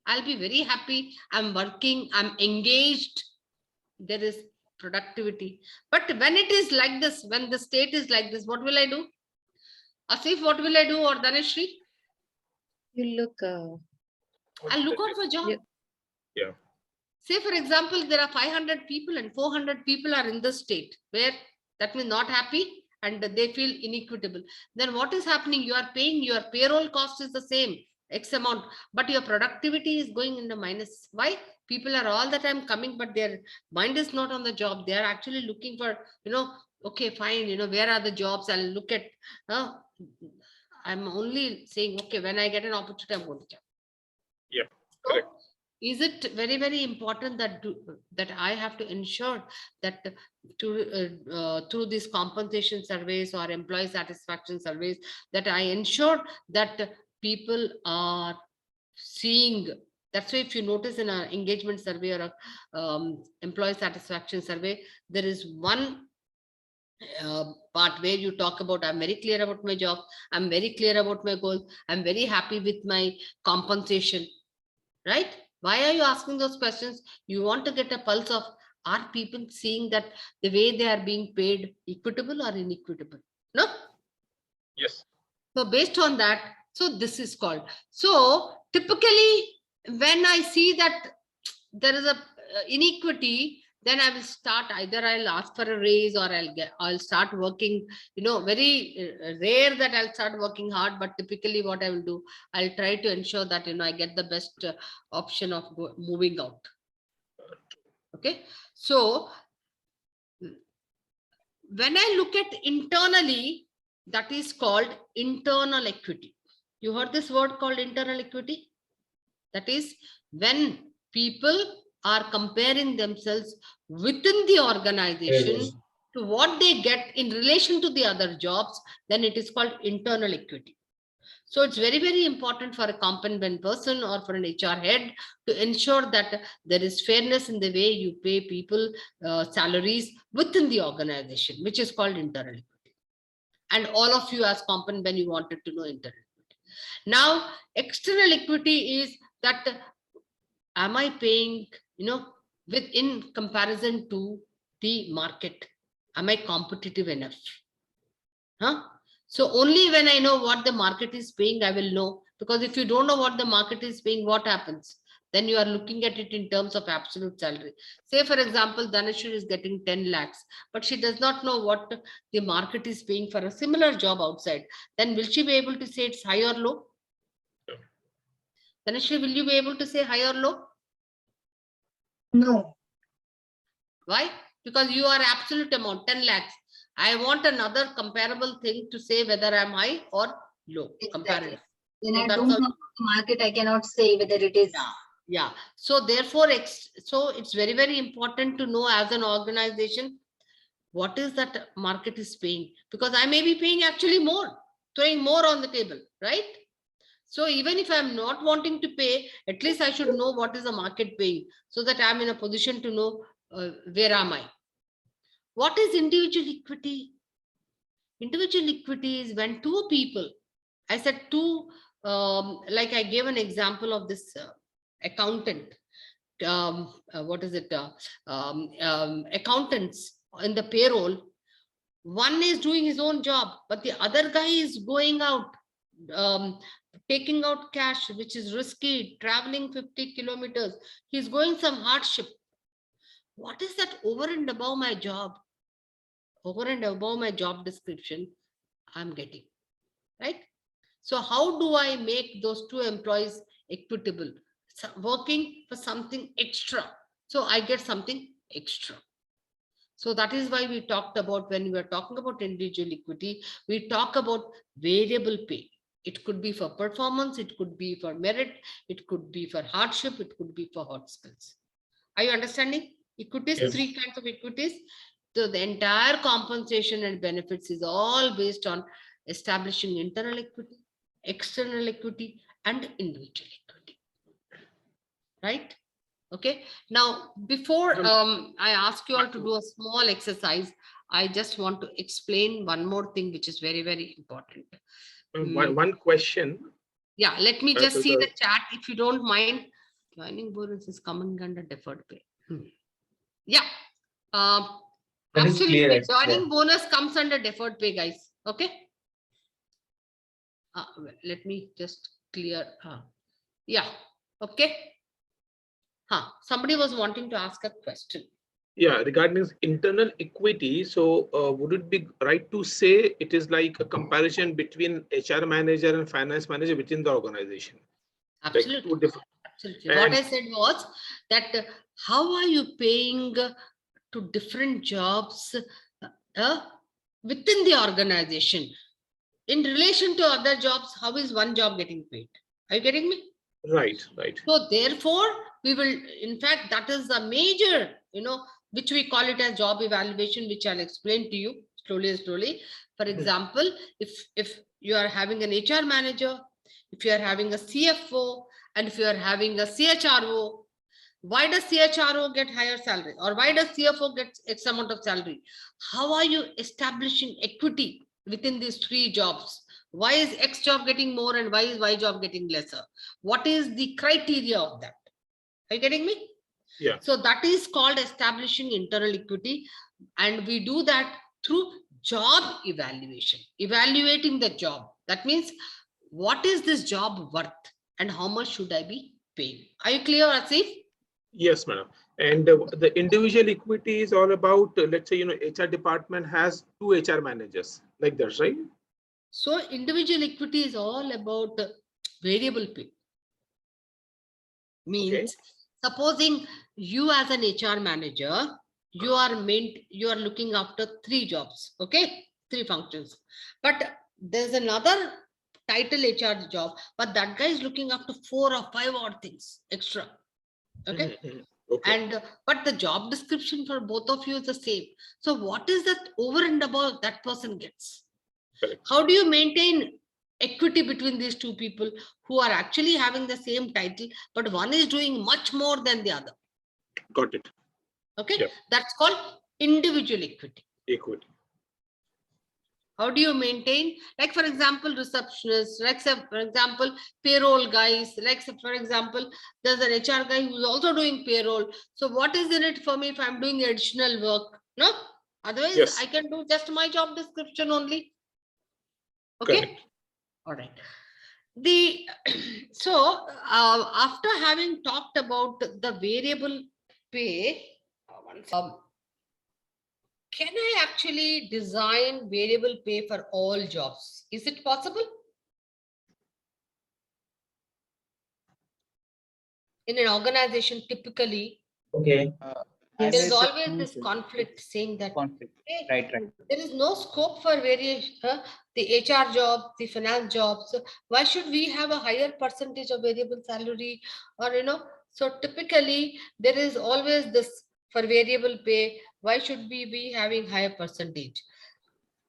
[SPEAKER 1] I'll be very happy. I'm working, I'm engaged. There is productivity. But when it is like this, when the state is like this, what will I do? Asif, what will I do? Or Dhaneshri?
[SPEAKER 5] You look,
[SPEAKER 1] I'll look out for a job.
[SPEAKER 5] Yeah.
[SPEAKER 2] Yeah.
[SPEAKER 1] Say, for example, there are 500 people and 400 people are in the state where that means not happy and they feel inequitable. Then what is happening? You are paying, your payroll cost is the same, X amount, but your productivity is going in the minus. Why? People are all the time coming, but their mind is not on the job. They are actually looking for, okay, fine, where are the jobs? I'll look at, I'm only saying, okay, when I get an opportunity, I'm going to job.
[SPEAKER 2] Yeah,
[SPEAKER 1] So,
[SPEAKER 2] correct.
[SPEAKER 1] is it very, very important that that I have to ensure that through these compensation surveys or employee satisfaction surveys, that I ensure that people are seeing. That's why if you notice in an engagement survey or a employee satisfaction survey, there is one part where you talk about, I'm very clear about my job, I'm very clear about my goals, I'm very happy with my compensation, right? Why are you asking those questions? You want to get a pulse of, are people seeing that the way they are being paid equitable or inequitable? No?
[SPEAKER 2] Yes.
[SPEAKER 1] So based on that, so this is called. So typically when I see that there is a inequity, then I will start, either I'll ask for a raise or I'll start working, very rare that I'll start working hard, but typically what I will do, I'll try to ensure that, I get the best option of moving out. Okay. So when I look at internally, that is called internal equity. You heard this word called internal equity? That is when people are comparing themselves within the organization to what they get in relation to the other jobs, then it is called internal equity. So it's very, very important for a competent person or for an HR head to ensure that there is fairness in the way you pay people salaries within the organization, which is called internal equity. And all of you as competent when you wanted to know internal equity. Now, external equity is that, am I paying, in comparison to the market? Am I competitive enough? Huh? So only when I know what the market is paying, I will know. Because if you don't know what the market is paying, what happens? Then you are looking at it in terms of absolute salary. Say, for example, Dhaneshwar is getting 10 lakhs, but she does not know what the market is paying for a similar job outside. Then will she be able to say it's high or low? Dhaneshwar, will you be able to say high or low?
[SPEAKER 3] No.
[SPEAKER 1] Why? Because you are absolute amount, 10 lakhs. I want another comparable thing to say whether I'm high or low. Comparative.
[SPEAKER 3] When
[SPEAKER 1] So
[SPEAKER 3] I
[SPEAKER 1] that's
[SPEAKER 3] don't
[SPEAKER 1] how-
[SPEAKER 3] know the market, I cannot say whether it is.
[SPEAKER 1] Yeah. So therefore, so it's very, very important to know as an organization, what is that market is paying? Because I may be paying actually more, throwing more on the table, right? So even if I'm not wanting to pay, at least I should know what is the market paying, so that I'm in a position to know where am I. What is individual equity? Individual equity is when two people, I said two, like I gave an example of this accountant. What is it? Accountants in the payroll. One is doing his own job, but the other guy is going out, taking out cash, which is risky, traveling 50 kilometers. He's going some hardship. What is that over and above my job? Over and above my job description, I'm getting, right? So how do I make those two employees equitable? Working for something extra. So I get something extra. So that is why we talked about, when we are talking about individual equity, we talk about variable pay. It could be for performance, it could be for merit, it could be for hardship, it could be for hot skills. Are you understanding? Equities,
[SPEAKER 2] Yes.
[SPEAKER 1] 3 kinds of equities. So the entire compensation and benefits is all based on establishing internal equity, external equity, and individual equity. Right? Okay. Now, before I ask you all to do a small exercise, I just want to explain one more thing, which is very, very important.
[SPEAKER 2] One question.
[SPEAKER 1] Yeah, let me
[SPEAKER 2] Right,
[SPEAKER 1] just
[SPEAKER 2] so
[SPEAKER 1] see the chat if you don't mind. Joining bonus is coming under deferred pay. Yeah.
[SPEAKER 4] That is
[SPEAKER 1] Actually,
[SPEAKER 4] clear,
[SPEAKER 1] the
[SPEAKER 4] actually.
[SPEAKER 1] joining bonus comes under deferred pay, guys. Okay. Let me just clear. Yeah. Okay. Somebody was wanting to ask a question.
[SPEAKER 2] Yeah, regarding internal equity, so would it be right to say it is like a comparison between HR manager and finance manager within the organization?
[SPEAKER 1] Absolutely.
[SPEAKER 2] Like two different.
[SPEAKER 1] Absolutely. What
[SPEAKER 2] And
[SPEAKER 1] I said was that how are you paying to different jobs within the organization? In relation to other jobs, how is one job getting paid? Are you getting me?
[SPEAKER 2] right, right.
[SPEAKER 1] So therefore, we will, in fact, that is a major, which we call it as job evaluation, which I'll explain to you slowly. For example, if you are having an HR manager, if you are having a CFO, and if you are having a CHRO, why does CHRO get higher salary? Or why does CFO get X amount of salary? How are you establishing equity within these three jobs? Why is X job getting more and why is Y job getting lesser? What is the criteria of that? Are you getting me?
[SPEAKER 2] Yeah.
[SPEAKER 1] So that is called establishing internal equity. And we do that through job evaluation, evaluating the job. That means, what is this job worth and how much should I be paying? Are you clear, Asif?
[SPEAKER 2] Yes, madam. And the individual equity is all about, let's say, HR department has two HR managers, like that, right?
[SPEAKER 1] So individual equity is all about variable pay. Means, supposing you as an HR manager, you are looking after three jobs, okay? Three functions. But there's another title HR job, but that guy is looking after 4 or 5 odd things extra. Okay.
[SPEAKER 2] Okay.
[SPEAKER 1] And but the job description for both of you is the same. So what is that over and above that person gets?
[SPEAKER 2] Correct.
[SPEAKER 1] How do you maintain equity between these two people who are actually having the same title, but one is doing much more than the other?
[SPEAKER 2] Got it.
[SPEAKER 1] Okay.
[SPEAKER 2] Yeah.
[SPEAKER 1] That's called individual equity.
[SPEAKER 2] Equity.
[SPEAKER 1] How do you maintain, like for example, receptionists, like for example, payroll guys, like for example, there's an HR guy who's also doing payroll. So what is in it for me if I'm doing additional work? No, otherwise
[SPEAKER 2] Yes.
[SPEAKER 1] I can do just my job description only. Okay.
[SPEAKER 2] Correct.
[SPEAKER 1] All right. So after having talked about the variable pay, can I actually design variable pay for all jobs? Is it possible? In an organization, typically,
[SPEAKER 4] Okay.
[SPEAKER 1] there is
[SPEAKER 6] Yes.
[SPEAKER 1] always this conflict saying that
[SPEAKER 6] Conflict.
[SPEAKER 1] hey,
[SPEAKER 6] Right.
[SPEAKER 1] there is no scope for variation, the HR job, the finance jobs. Why should we have a higher percentage of variable salary? Or, so typically there is always this for variable pay. Why should we be having higher percentage?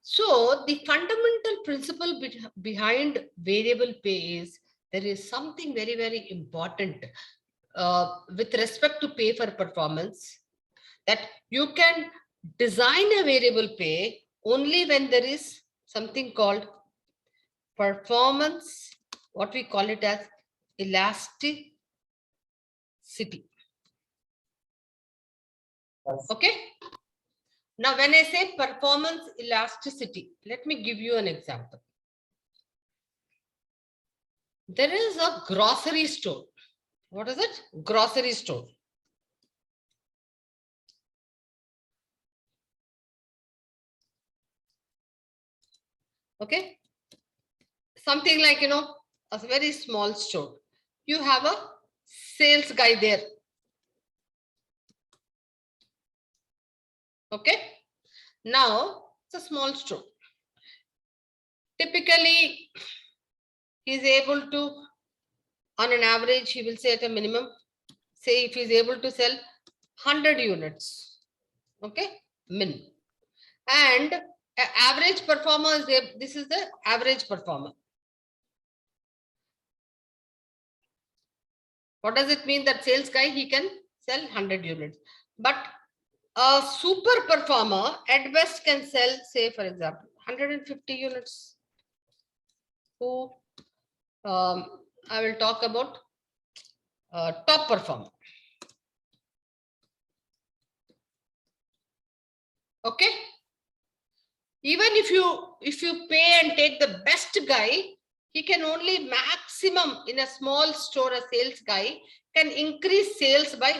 [SPEAKER 1] So the fundamental principle behind variable pay is there is something very, very important with respect to pay for performance, that you can design a variable pay only when there is something called performance, what we call it as elasticity. Okay. Now, when I say performance elasticity, let me give you an example. There is a grocery store. What is it? Grocery store. Okay. Something like, a very small store. You have a sales guy there. Okay. Now, it's a small store. Typically, he's able to, on an average, he will say at a minimum, say if he's able to sell 100 units, okay, min. And average performer is there. This is the average performer. What does it mean? That sales guy, he can sell 100 units. But a super performer at best can sell, say, for example, 150 units. Who I will talk about top performer. Okay. Even if you pay and take the best guy, he can only maximum in a small store, a sales guy can increase sales by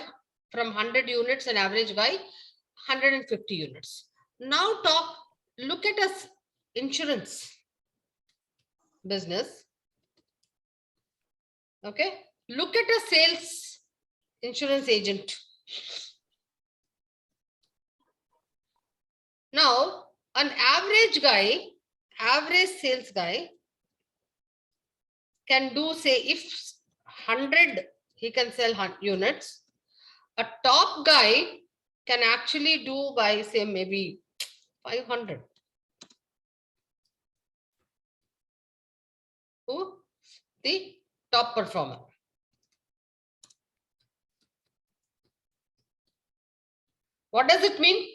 [SPEAKER 1] from 100 units, an average guy, 150 units. Now look at us insurance business. Okay. Look at a sales insurance agent. Now, an average guy, average sales guy can do, say, if 100, he can sell units. A top guy can actually do by, say, maybe 500. Who? The top performer. What does it mean?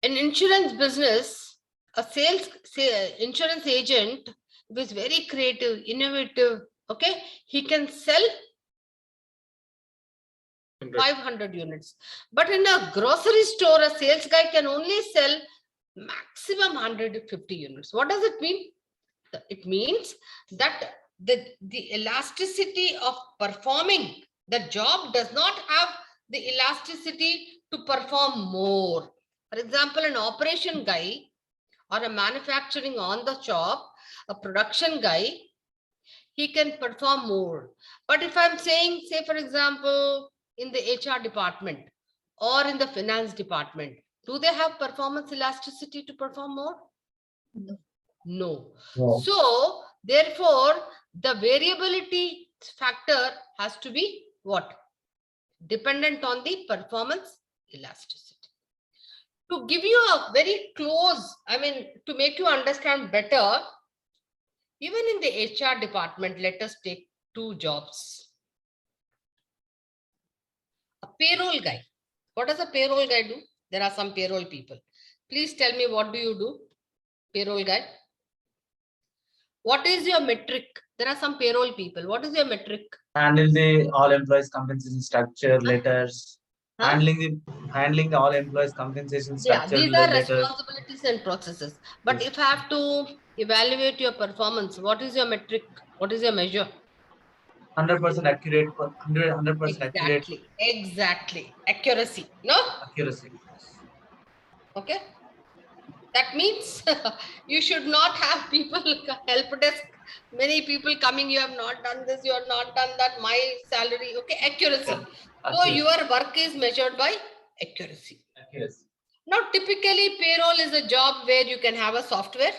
[SPEAKER 1] In insurance business, a insurance agent who is very creative, innovative, okay, he can sell 500 units. But in a grocery store, a sales guy can only sell maximum 150 units. What does it mean? It means that the elasticity of performing the job does not have the elasticity to perform more. For example, an operation guy or a manufacturing on the shop, a production guy, he can perform more. But if I'm saying, say, for example, in the HR department or in the finance department, do they have performance elasticity to perform more? No.
[SPEAKER 4] Wow.
[SPEAKER 1] So, therefore, the variability factor has to be what? Dependent on the performance elasticity. To give you a very close, to make you understand better, even in the HR department, let us take two jobs. A payroll guy. What does a payroll guy do? There are some payroll people. Please tell me, what do you do, payroll guy? What is your metric? There are some payroll people. What is your metric?
[SPEAKER 4] Handle the all employees compensation structure letters.
[SPEAKER 1] Huh?
[SPEAKER 4] Handling the all employees compensation
[SPEAKER 1] Yeah,
[SPEAKER 4] structure
[SPEAKER 1] these are
[SPEAKER 4] letters.
[SPEAKER 1] responsibilities and processes. But if I have to evaluate your performance, what is your metric? What is your measure?
[SPEAKER 4] 100% accurate. 100% accurate
[SPEAKER 1] Exactly. Accuracy. No?
[SPEAKER 4] accuracy.
[SPEAKER 1] Okay. That means you should not have people help desk. Many people coming, you have not done this, you have not done that, my salary. Okay, accuracy. So your work is measured by accuracy.
[SPEAKER 4] Accuracy.
[SPEAKER 1] Now, typically, payroll is a job where you can have a software.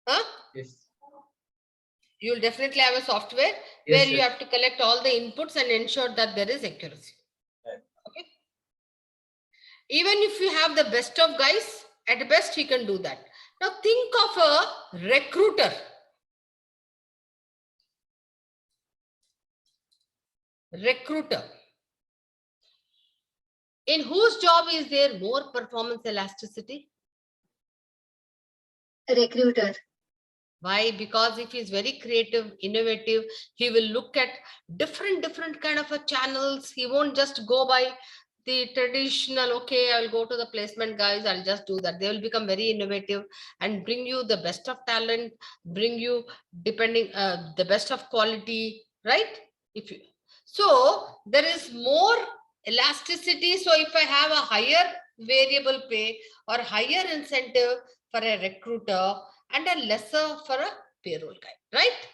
[SPEAKER 1] Huh?
[SPEAKER 4] Yes.
[SPEAKER 1] You'll definitely have a software where you have to collect all the inputs and ensure that there is accuracy.
[SPEAKER 4] Right.
[SPEAKER 1] Okay. Even if you have the best of guys, at best he can do that. Now think of a recruiter. In whose job is there more performance elasticity?
[SPEAKER 3] Recruiter.
[SPEAKER 1] Why? Because if he's very creative, innovative, he will look at different kind of a channels. He won't just go by the traditional, okay, I'll go to the placement guys, I'll just do that. They will become very innovative and bring you the best of talent, bring you the best of quality, right? So there is more elasticity. So if I have a higher variable pay or higher incentive for a recruiter and a lesser for a payroll guy, right?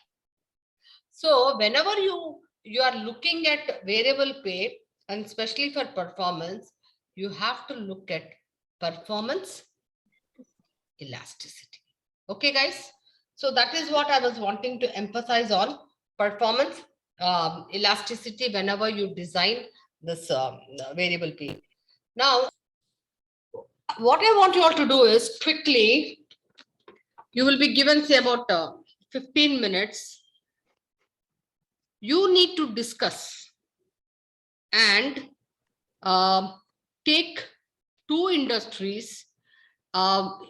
[SPEAKER 1] So whenever you are looking at variable pay, and especially for performance, you have to look at performance elasticity. Okay, guys? So that is what I was wanting to emphasize on, performance elasticity whenever you design this variable pay. Now, what I want you all to do is quickly, you will be given, say, about 15 minutes. You need to discuss and take two industries, two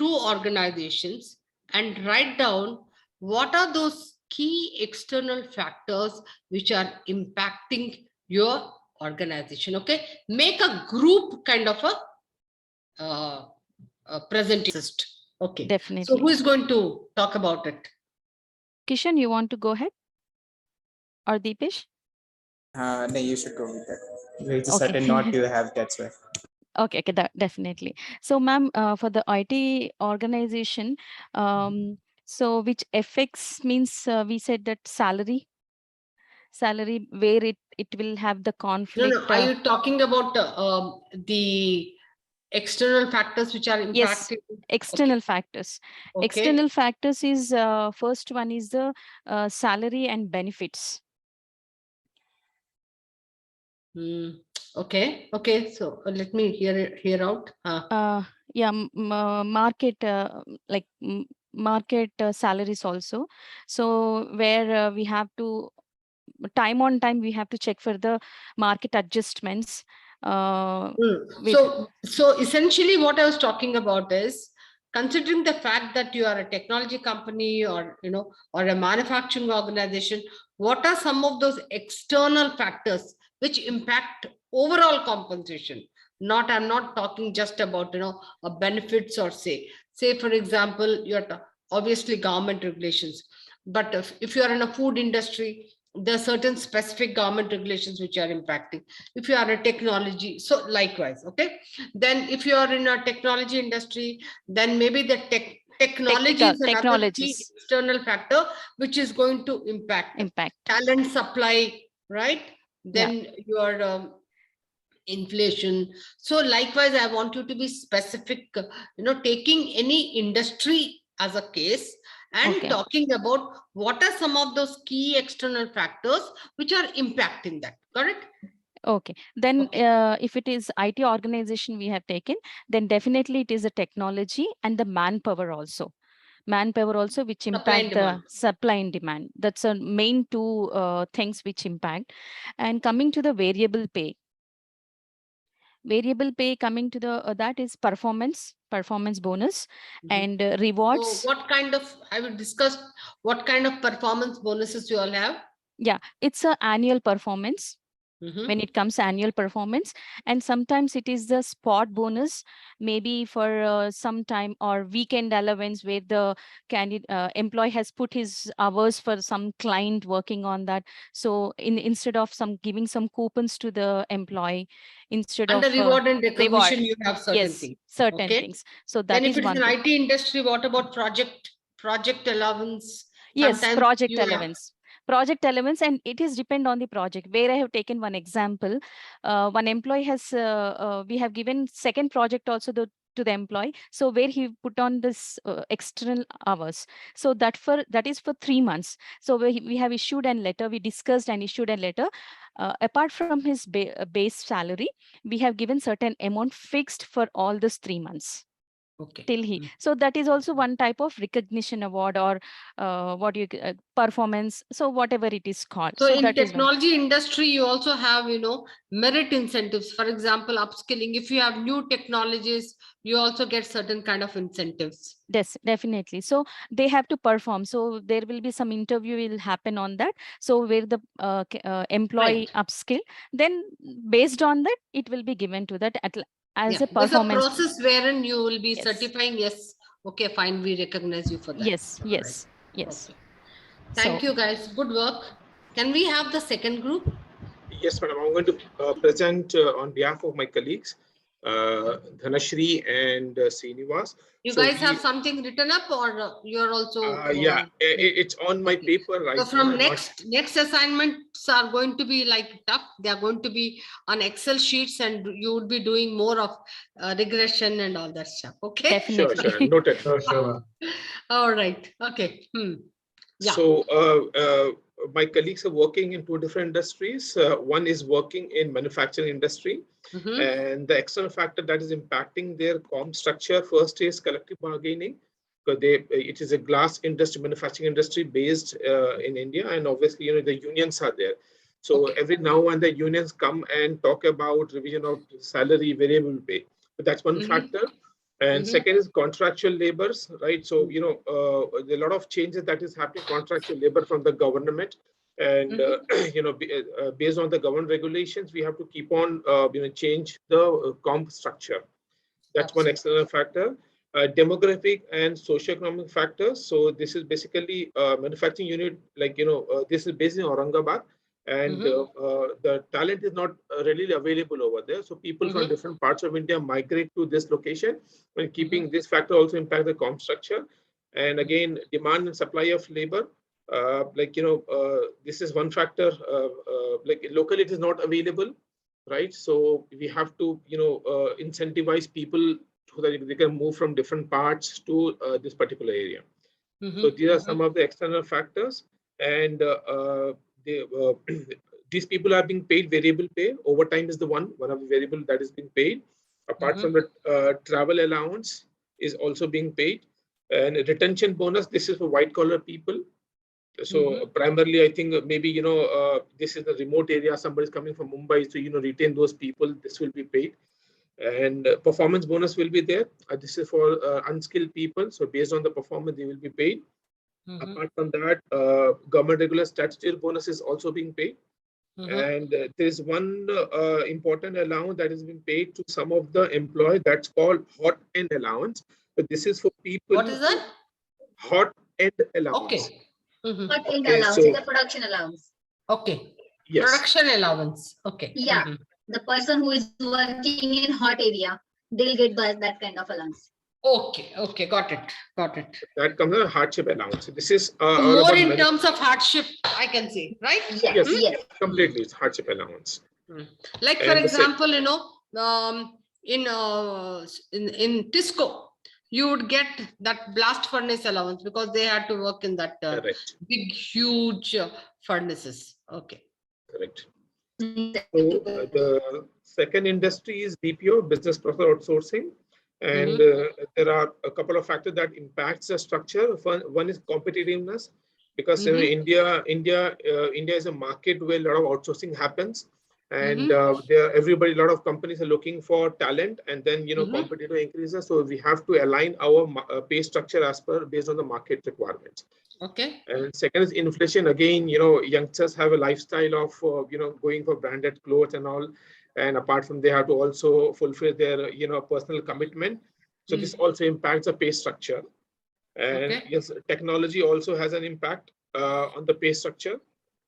[SPEAKER 1] organizations, and write down what are those key external factors which are impacting your organization. Okay, make a group kind of a presentation. Okay, so who
[SPEAKER 5] Definitely.
[SPEAKER 1] is going to talk about it?
[SPEAKER 5] Kishan, you want to go ahead? Or Deepesh?
[SPEAKER 6] No, you should go with that. It's a
[SPEAKER 5] Okay.
[SPEAKER 6] certain note you have, that's why.
[SPEAKER 5] Okay, okay, definitely. So, ma'am, for the IT organization, so which affects means we said that salary where it will have the
[SPEAKER 1] No,
[SPEAKER 5] conflict.
[SPEAKER 1] no. Are you talking about the external factors which are
[SPEAKER 5] Yes,
[SPEAKER 1] impacting?
[SPEAKER 5] external factors.
[SPEAKER 1] Okay.
[SPEAKER 5] External factors is first one is the salary and benefits.
[SPEAKER 1] Okay. Okay. So let me hear out.
[SPEAKER 5] Yeah, market like market salaries also. So where we have to time on time we have to check for the market adjustments with
[SPEAKER 1] So essentially what I was talking about is, considering the fact that you are a technology company, or or a manufacturing organization, what are some of those external factors which impact overall compensation? I'm not talking just about a benefits, or say for example, obviously government regulations, but if you are in a food industry, there are certain specific government regulations which are impacting. If you are a technology, so likewise. Okay, then if you are in a technology industry, then maybe the technology
[SPEAKER 5] technical
[SPEAKER 1] is another key
[SPEAKER 5] technologies
[SPEAKER 1] external factor which is going to impact
[SPEAKER 5] impact.
[SPEAKER 1] talent supply, right?
[SPEAKER 5] Yeah.
[SPEAKER 1] Then your inflation. So likewise, I want you to be specific, taking any industry as a case and
[SPEAKER 5] Okay.
[SPEAKER 1] talking about what are some of those key external factors which are impacting that. Correct?
[SPEAKER 5] Okay. Then
[SPEAKER 1] Okay.
[SPEAKER 5] if it is IT organization we have taken, then definitely it is a technology and the manpower also. Manpower also which
[SPEAKER 1] Supply and
[SPEAKER 5] impact
[SPEAKER 1] demand.
[SPEAKER 5] the supply and demand. That's a main two things which impact. And coming to the variable pay. Variable pay coming to the that is performance bonus and
[SPEAKER 1] So
[SPEAKER 5] rewards.
[SPEAKER 1] what kind of, I will discuss what kind of performance bonuses you all have?
[SPEAKER 5] Yeah, it's a annual performance.
[SPEAKER 1] Mhm.
[SPEAKER 5] When it comes annual performance, and sometimes it is the spot bonus, maybe for some time or weekend allowance where the candidate employee has put his hours for some client working on that. So instead of some giving some coupons to the employee, instead
[SPEAKER 1] Under
[SPEAKER 5] of
[SPEAKER 1] reward and
[SPEAKER 5] reward,
[SPEAKER 1] recognition, you have certain
[SPEAKER 5] yes,
[SPEAKER 1] things.
[SPEAKER 5] certain
[SPEAKER 1] Okay.
[SPEAKER 5] things. So
[SPEAKER 1] Then
[SPEAKER 5] that
[SPEAKER 1] if
[SPEAKER 5] is
[SPEAKER 1] it's
[SPEAKER 5] one
[SPEAKER 1] an
[SPEAKER 5] thing.
[SPEAKER 1] IT industry, what about project allowance?
[SPEAKER 5] Yes,
[SPEAKER 1] Sometimes
[SPEAKER 5] project
[SPEAKER 1] you have.
[SPEAKER 5] elements. Project elements, and it is depend on the project. Where I have taken one example, one employee has we have given second project also to the employee. So where he put on this external hours. So that is for 3 months. So we have issued a letter. We discussed and issued a letter. Apart from his base salary, we have given certain amount fixed for all these 3 months
[SPEAKER 1] Okay.
[SPEAKER 5] till he. So that is also one type of recognition award or performance, so whatever it is called.
[SPEAKER 1] So
[SPEAKER 5] So
[SPEAKER 1] in
[SPEAKER 5] that is one.
[SPEAKER 1] technology industry, you also have, merit incentives. For example, upskilling. If you have new technologies, you also get certain kind of incentives.
[SPEAKER 5] Definitely. So they have to perform, so there will be some interview will happen on that. So where the employee
[SPEAKER 1] Right.
[SPEAKER 5] upskill, then based on that it will be given to that as
[SPEAKER 1] Yeah.
[SPEAKER 5] a
[SPEAKER 1] There's a
[SPEAKER 5] performance.
[SPEAKER 1] process wherein you will be
[SPEAKER 5] Yes,
[SPEAKER 1] certifying. Yes. Okay, fine. We recognize you for that.
[SPEAKER 5] yes,
[SPEAKER 1] All right.
[SPEAKER 5] yes, yes.
[SPEAKER 1] Okay.
[SPEAKER 5] So
[SPEAKER 1] Thank you, guys. Good work. Can we have the second group?
[SPEAKER 2] Yes, madam. I'm going to present on behalf of my colleagues, Dhanashri and Srinivas.
[SPEAKER 1] You
[SPEAKER 2] So
[SPEAKER 1] guys have
[SPEAKER 2] we,
[SPEAKER 1] something written up, or you're also
[SPEAKER 2] yeah, it's on my
[SPEAKER 1] okay.
[SPEAKER 2] paper
[SPEAKER 1] So
[SPEAKER 2] right now.
[SPEAKER 1] from
[SPEAKER 2] I'm not.
[SPEAKER 1] next assignments are going to be like tough. They are going to be on Excel sheets, and you would be doing more of regression and all that stuff. Okay.
[SPEAKER 2] Sure,
[SPEAKER 5] definitely.
[SPEAKER 2] sure. Noted.
[SPEAKER 1] All right. Okay. Yeah.
[SPEAKER 2] So my colleagues are working in two different industries. One is working in manufacturing industry,
[SPEAKER 1] Mm-hmm.
[SPEAKER 2] and the external factor that is impacting their comp structure first is collective bargaining, because it is a glass industry, manufacturing industry based in India, and obviously the unions are there. So
[SPEAKER 1] Okay.
[SPEAKER 2] every now and then unions come and talk about revision of salary, variable pay. But that's one
[SPEAKER 1] Mm-hmm.
[SPEAKER 2] factor. And
[SPEAKER 1] Mhm.
[SPEAKER 2] second is contractual labors, right? So, a lot of changes that is happening, contractual labor from the government. And, based on the government regulations, we have to keep on, change the comp structure. That's one
[SPEAKER 1] Absolutely.
[SPEAKER 2] external factor. Demographic and socioeconomic factors. So this is basically manufacturing unit, this is based in Aurangabad, and
[SPEAKER 1] Mhm.
[SPEAKER 2] the talent is not readily available over there. So people from
[SPEAKER 1] Mhm.
[SPEAKER 2] different parts of India migrate to this location, and
[SPEAKER 1] Mhm.
[SPEAKER 2] keeping this factor also impact the comp structure. And again, demand and supply of labor. This is one factor. Locally, it is not available, right? So we have to, incentivize people so that they can move from different parts to this particular area. So
[SPEAKER 1] Mhm.
[SPEAKER 2] these are some
[SPEAKER 1] Mhm.
[SPEAKER 2] of the external factors, and they, these people are being paid variable pay. Overtime is the one of the variable that is being paid. Apart from
[SPEAKER 1] Mhm.
[SPEAKER 2] the travel allowance is also being paid, and retention bonus. This is for white collar people. So
[SPEAKER 1] Mhm.
[SPEAKER 2] primarily, I think maybe this is the remote area. Somebody's coming from Mumbai, so retain those people. This will be paid, and performance bonus will be there. This is for unskilled people. So based on the performance, they will be paid.
[SPEAKER 1] Mhm.
[SPEAKER 2] Apart from that, government regular statutory bonus is also being paid.
[SPEAKER 1] Mhm.
[SPEAKER 2] And there is one important allowance that is being paid to some of the employees. That's called hot end allowance. But this is for people
[SPEAKER 1] What is
[SPEAKER 2] who
[SPEAKER 1] that?
[SPEAKER 2] hot end allowance.
[SPEAKER 1] Okay. Mhm.
[SPEAKER 3] But in
[SPEAKER 2] Okay,
[SPEAKER 3] allowance,
[SPEAKER 2] so
[SPEAKER 3] in the production allowance.
[SPEAKER 1] Okay.
[SPEAKER 2] yes,
[SPEAKER 1] Production allowance. Okay.
[SPEAKER 3] Yeah,
[SPEAKER 1] Mhm.
[SPEAKER 3] the person who is working in hot area, they'll get that kind of allowance.
[SPEAKER 1] Okay. Okay. Got it. Got it.
[SPEAKER 2] that comes under hardship allowance. This is
[SPEAKER 1] So
[SPEAKER 2] all
[SPEAKER 1] more
[SPEAKER 2] about
[SPEAKER 1] in terms of hardship, I can say, right?
[SPEAKER 3] Yes,
[SPEAKER 2] yes,
[SPEAKER 3] yes.
[SPEAKER 2] completely. It's hardship allowance.
[SPEAKER 1] Mm. Like for
[SPEAKER 2] And the sec
[SPEAKER 1] example, in Tisco, you would get that blast furnace allowance because they had to work in that
[SPEAKER 2] correct,
[SPEAKER 1] big, huge furnaces. Okay.
[SPEAKER 2] correct.
[SPEAKER 3] Mm,
[SPEAKER 2] So the second industry is BPO, business process outsourcing. And
[SPEAKER 1] Mm-hmm.
[SPEAKER 2] there are a couple of factors that impacts the structure. One is competitiveness, because
[SPEAKER 1] Mm-hmm.
[SPEAKER 2] India is a market where a lot of outsourcing happens, and
[SPEAKER 1] Mm-hmm.
[SPEAKER 2] a lot of companies are looking for talent, and then
[SPEAKER 1] Mm-hmm.
[SPEAKER 2] competitive increases. So we have to align our pay structure based on the market requirements.
[SPEAKER 1] Okay.
[SPEAKER 2] And second is inflation. Again, youngsters have a lifestyle of, going for branded clothes and all. And apart from, they have to also fulfill their, personal commitment. So this
[SPEAKER 1] Mm.
[SPEAKER 2] also impacts the pay structure. And
[SPEAKER 1] Okay.
[SPEAKER 2] yes, technology also has an impact on the pay structure,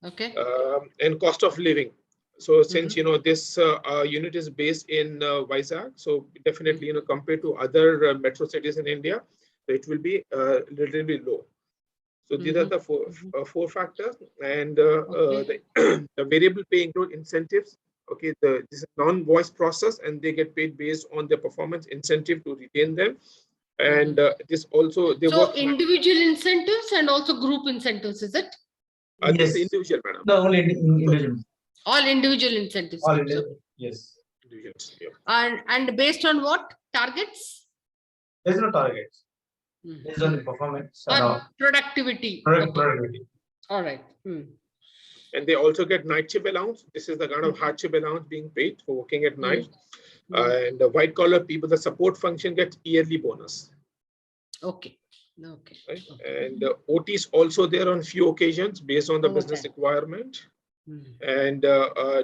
[SPEAKER 1] Okay.
[SPEAKER 2] and cost of living. So since,
[SPEAKER 1] Mm-hmm.
[SPEAKER 2] this unit is based in Vizag, so definitely,
[SPEAKER 1] Mm-hmm.
[SPEAKER 2] compared to other metro cities in India, it will be relatively low. So these are
[SPEAKER 1] Mm-hmm.
[SPEAKER 2] the four,
[SPEAKER 1] Mm-hmm.
[SPEAKER 2] factors, and
[SPEAKER 1] Okay.
[SPEAKER 2] the variable pay include incentives. Okay, this is non-voice process, and they get paid based on their performance incentive to retain them.
[SPEAKER 1] Mm-hmm.
[SPEAKER 2] And this also they
[SPEAKER 1] So
[SPEAKER 2] work.
[SPEAKER 1] individual incentives and also group incentives, is it?
[SPEAKER 2] This is
[SPEAKER 4] Yes,
[SPEAKER 2] individual, madam.
[SPEAKER 4] the only
[SPEAKER 2] So
[SPEAKER 4] individual,
[SPEAKER 1] All individual incentive
[SPEAKER 4] all
[SPEAKER 1] schemes.
[SPEAKER 4] India.
[SPEAKER 1] Okay.
[SPEAKER 4] Yes,
[SPEAKER 2] individuals, yeah.
[SPEAKER 1] And based on what targets?
[SPEAKER 4] there's no targets based on
[SPEAKER 1] Mm-hmm.
[SPEAKER 4] the performance and all
[SPEAKER 1] Productivity. Okay.
[SPEAKER 4] productivity.
[SPEAKER 1] All right. Mm.
[SPEAKER 2] And they also get night shift allowance. This is the kind of hardship allowance being paid for working at night.
[SPEAKER 1] Mm. Mm.
[SPEAKER 2] And the white collar people, the support function gets yearly bonus.
[SPEAKER 1] Okay. Okay.
[SPEAKER 2] Right?
[SPEAKER 1] Okay.
[SPEAKER 2] And OT is also there on few occasions based on the business
[SPEAKER 1] Overtime.
[SPEAKER 2] requirement.
[SPEAKER 1] Mm.
[SPEAKER 2] And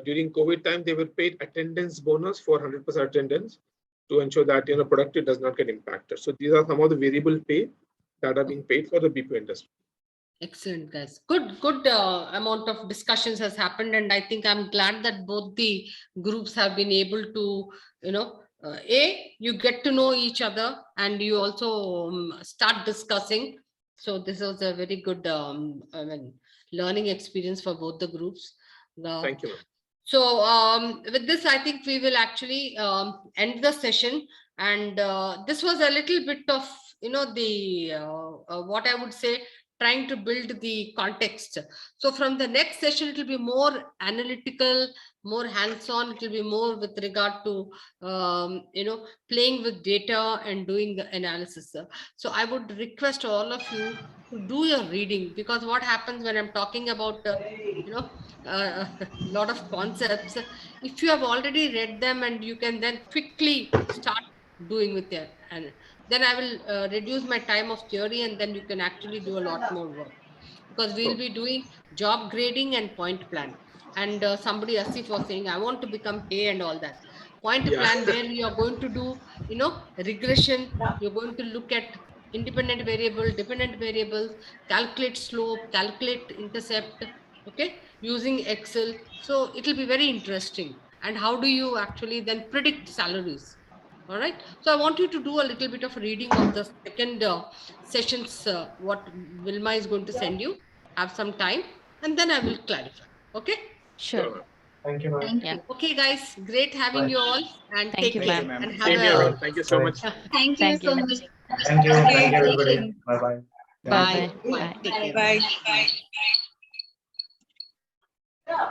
[SPEAKER 2] during COVID time, they were paid attendance bonus for 100% attendance to ensure that productive does not get impacted. So these are some of the variable pay that are being paid for the BPO industry.
[SPEAKER 1] Excellent, guys. Good amount of discussions has happened, and I think I'm glad that both the groups have been able to, you get to know each other, and you also start discussing. So this was a very good, learning experience for both the groups. Uh,
[SPEAKER 2] Thank you, ma'am.
[SPEAKER 1] so with this, I think we will actually end the session. And this was a little bit of, the what I would say, trying to build the context. So from the next session, it will be more analytical, more hands-on. It will be more with regard to, playing with data and doing the analysis. So I would request all of you to do your reading, because what happens when I'm talking about, a lot of concepts, if you have already read them and you can then quickly start doing with it, and then I will reduce my time of theory, and then you can actually do a lot more work, because we'll be doing job grading and point plan. And somebody Asif was saying, I want to become A and all that. Point
[SPEAKER 2] Yeah.
[SPEAKER 1] plan where you are going to do, regression. You're going to look at independent variable, dependent variables, calculate slope, calculate intercept, okay, using Excel. So it'll be very interesting. And how do you actually then predict salaries? All right. So I want you to do a little bit of reading of the second sessions, what Vilma is going to send you. Have some time, and then I will clarify. Okay.
[SPEAKER 5] Sure.
[SPEAKER 4] Thank you, ma'am.
[SPEAKER 3] Thank
[SPEAKER 5] Yeah.
[SPEAKER 3] you.
[SPEAKER 1] Okay, guys. Great having
[SPEAKER 4] Bye.
[SPEAKER 1] you all, and
[SPEAKER 5] Thank
[SPEAKER 1] take
[SPEAKER 5] you,
[SPEAKER 6] Thank
[SPEAKER 1] care
[SPEAKER 6] you,
[SPEAKER 5] ma'am.
[SPEAKER 6] ma'am.
[SPEAKER 1] and have
[SPEAKER 2] Same here,
[SPEAKER 1] a
[SPEAKER 2] ma'am. Thank you so
[SPEAKER 4] Bye.
[SPEAKER 2] much.
[SPEAKER 3] Thank you
[SPEAKER 5] Thank
[SPEAKER 3] so
[SPEAKER 5] you.
[SPEAKER 3] much.
[SPEAKER 4] Thank you. Thank you, everybody.
[SPEAKER 3] Conversation.
[SPEAKER 4] Bye bye.
[SPEAKER 6] Thank
[SPEAKER 1] bye.
[SPEAKER 6] you.
[SPEAKER 5] Bye.
[SPEAKER 1] Bye. Take care.
[SPEAKER 3] Bye.
[SPEAKER 1] Bye.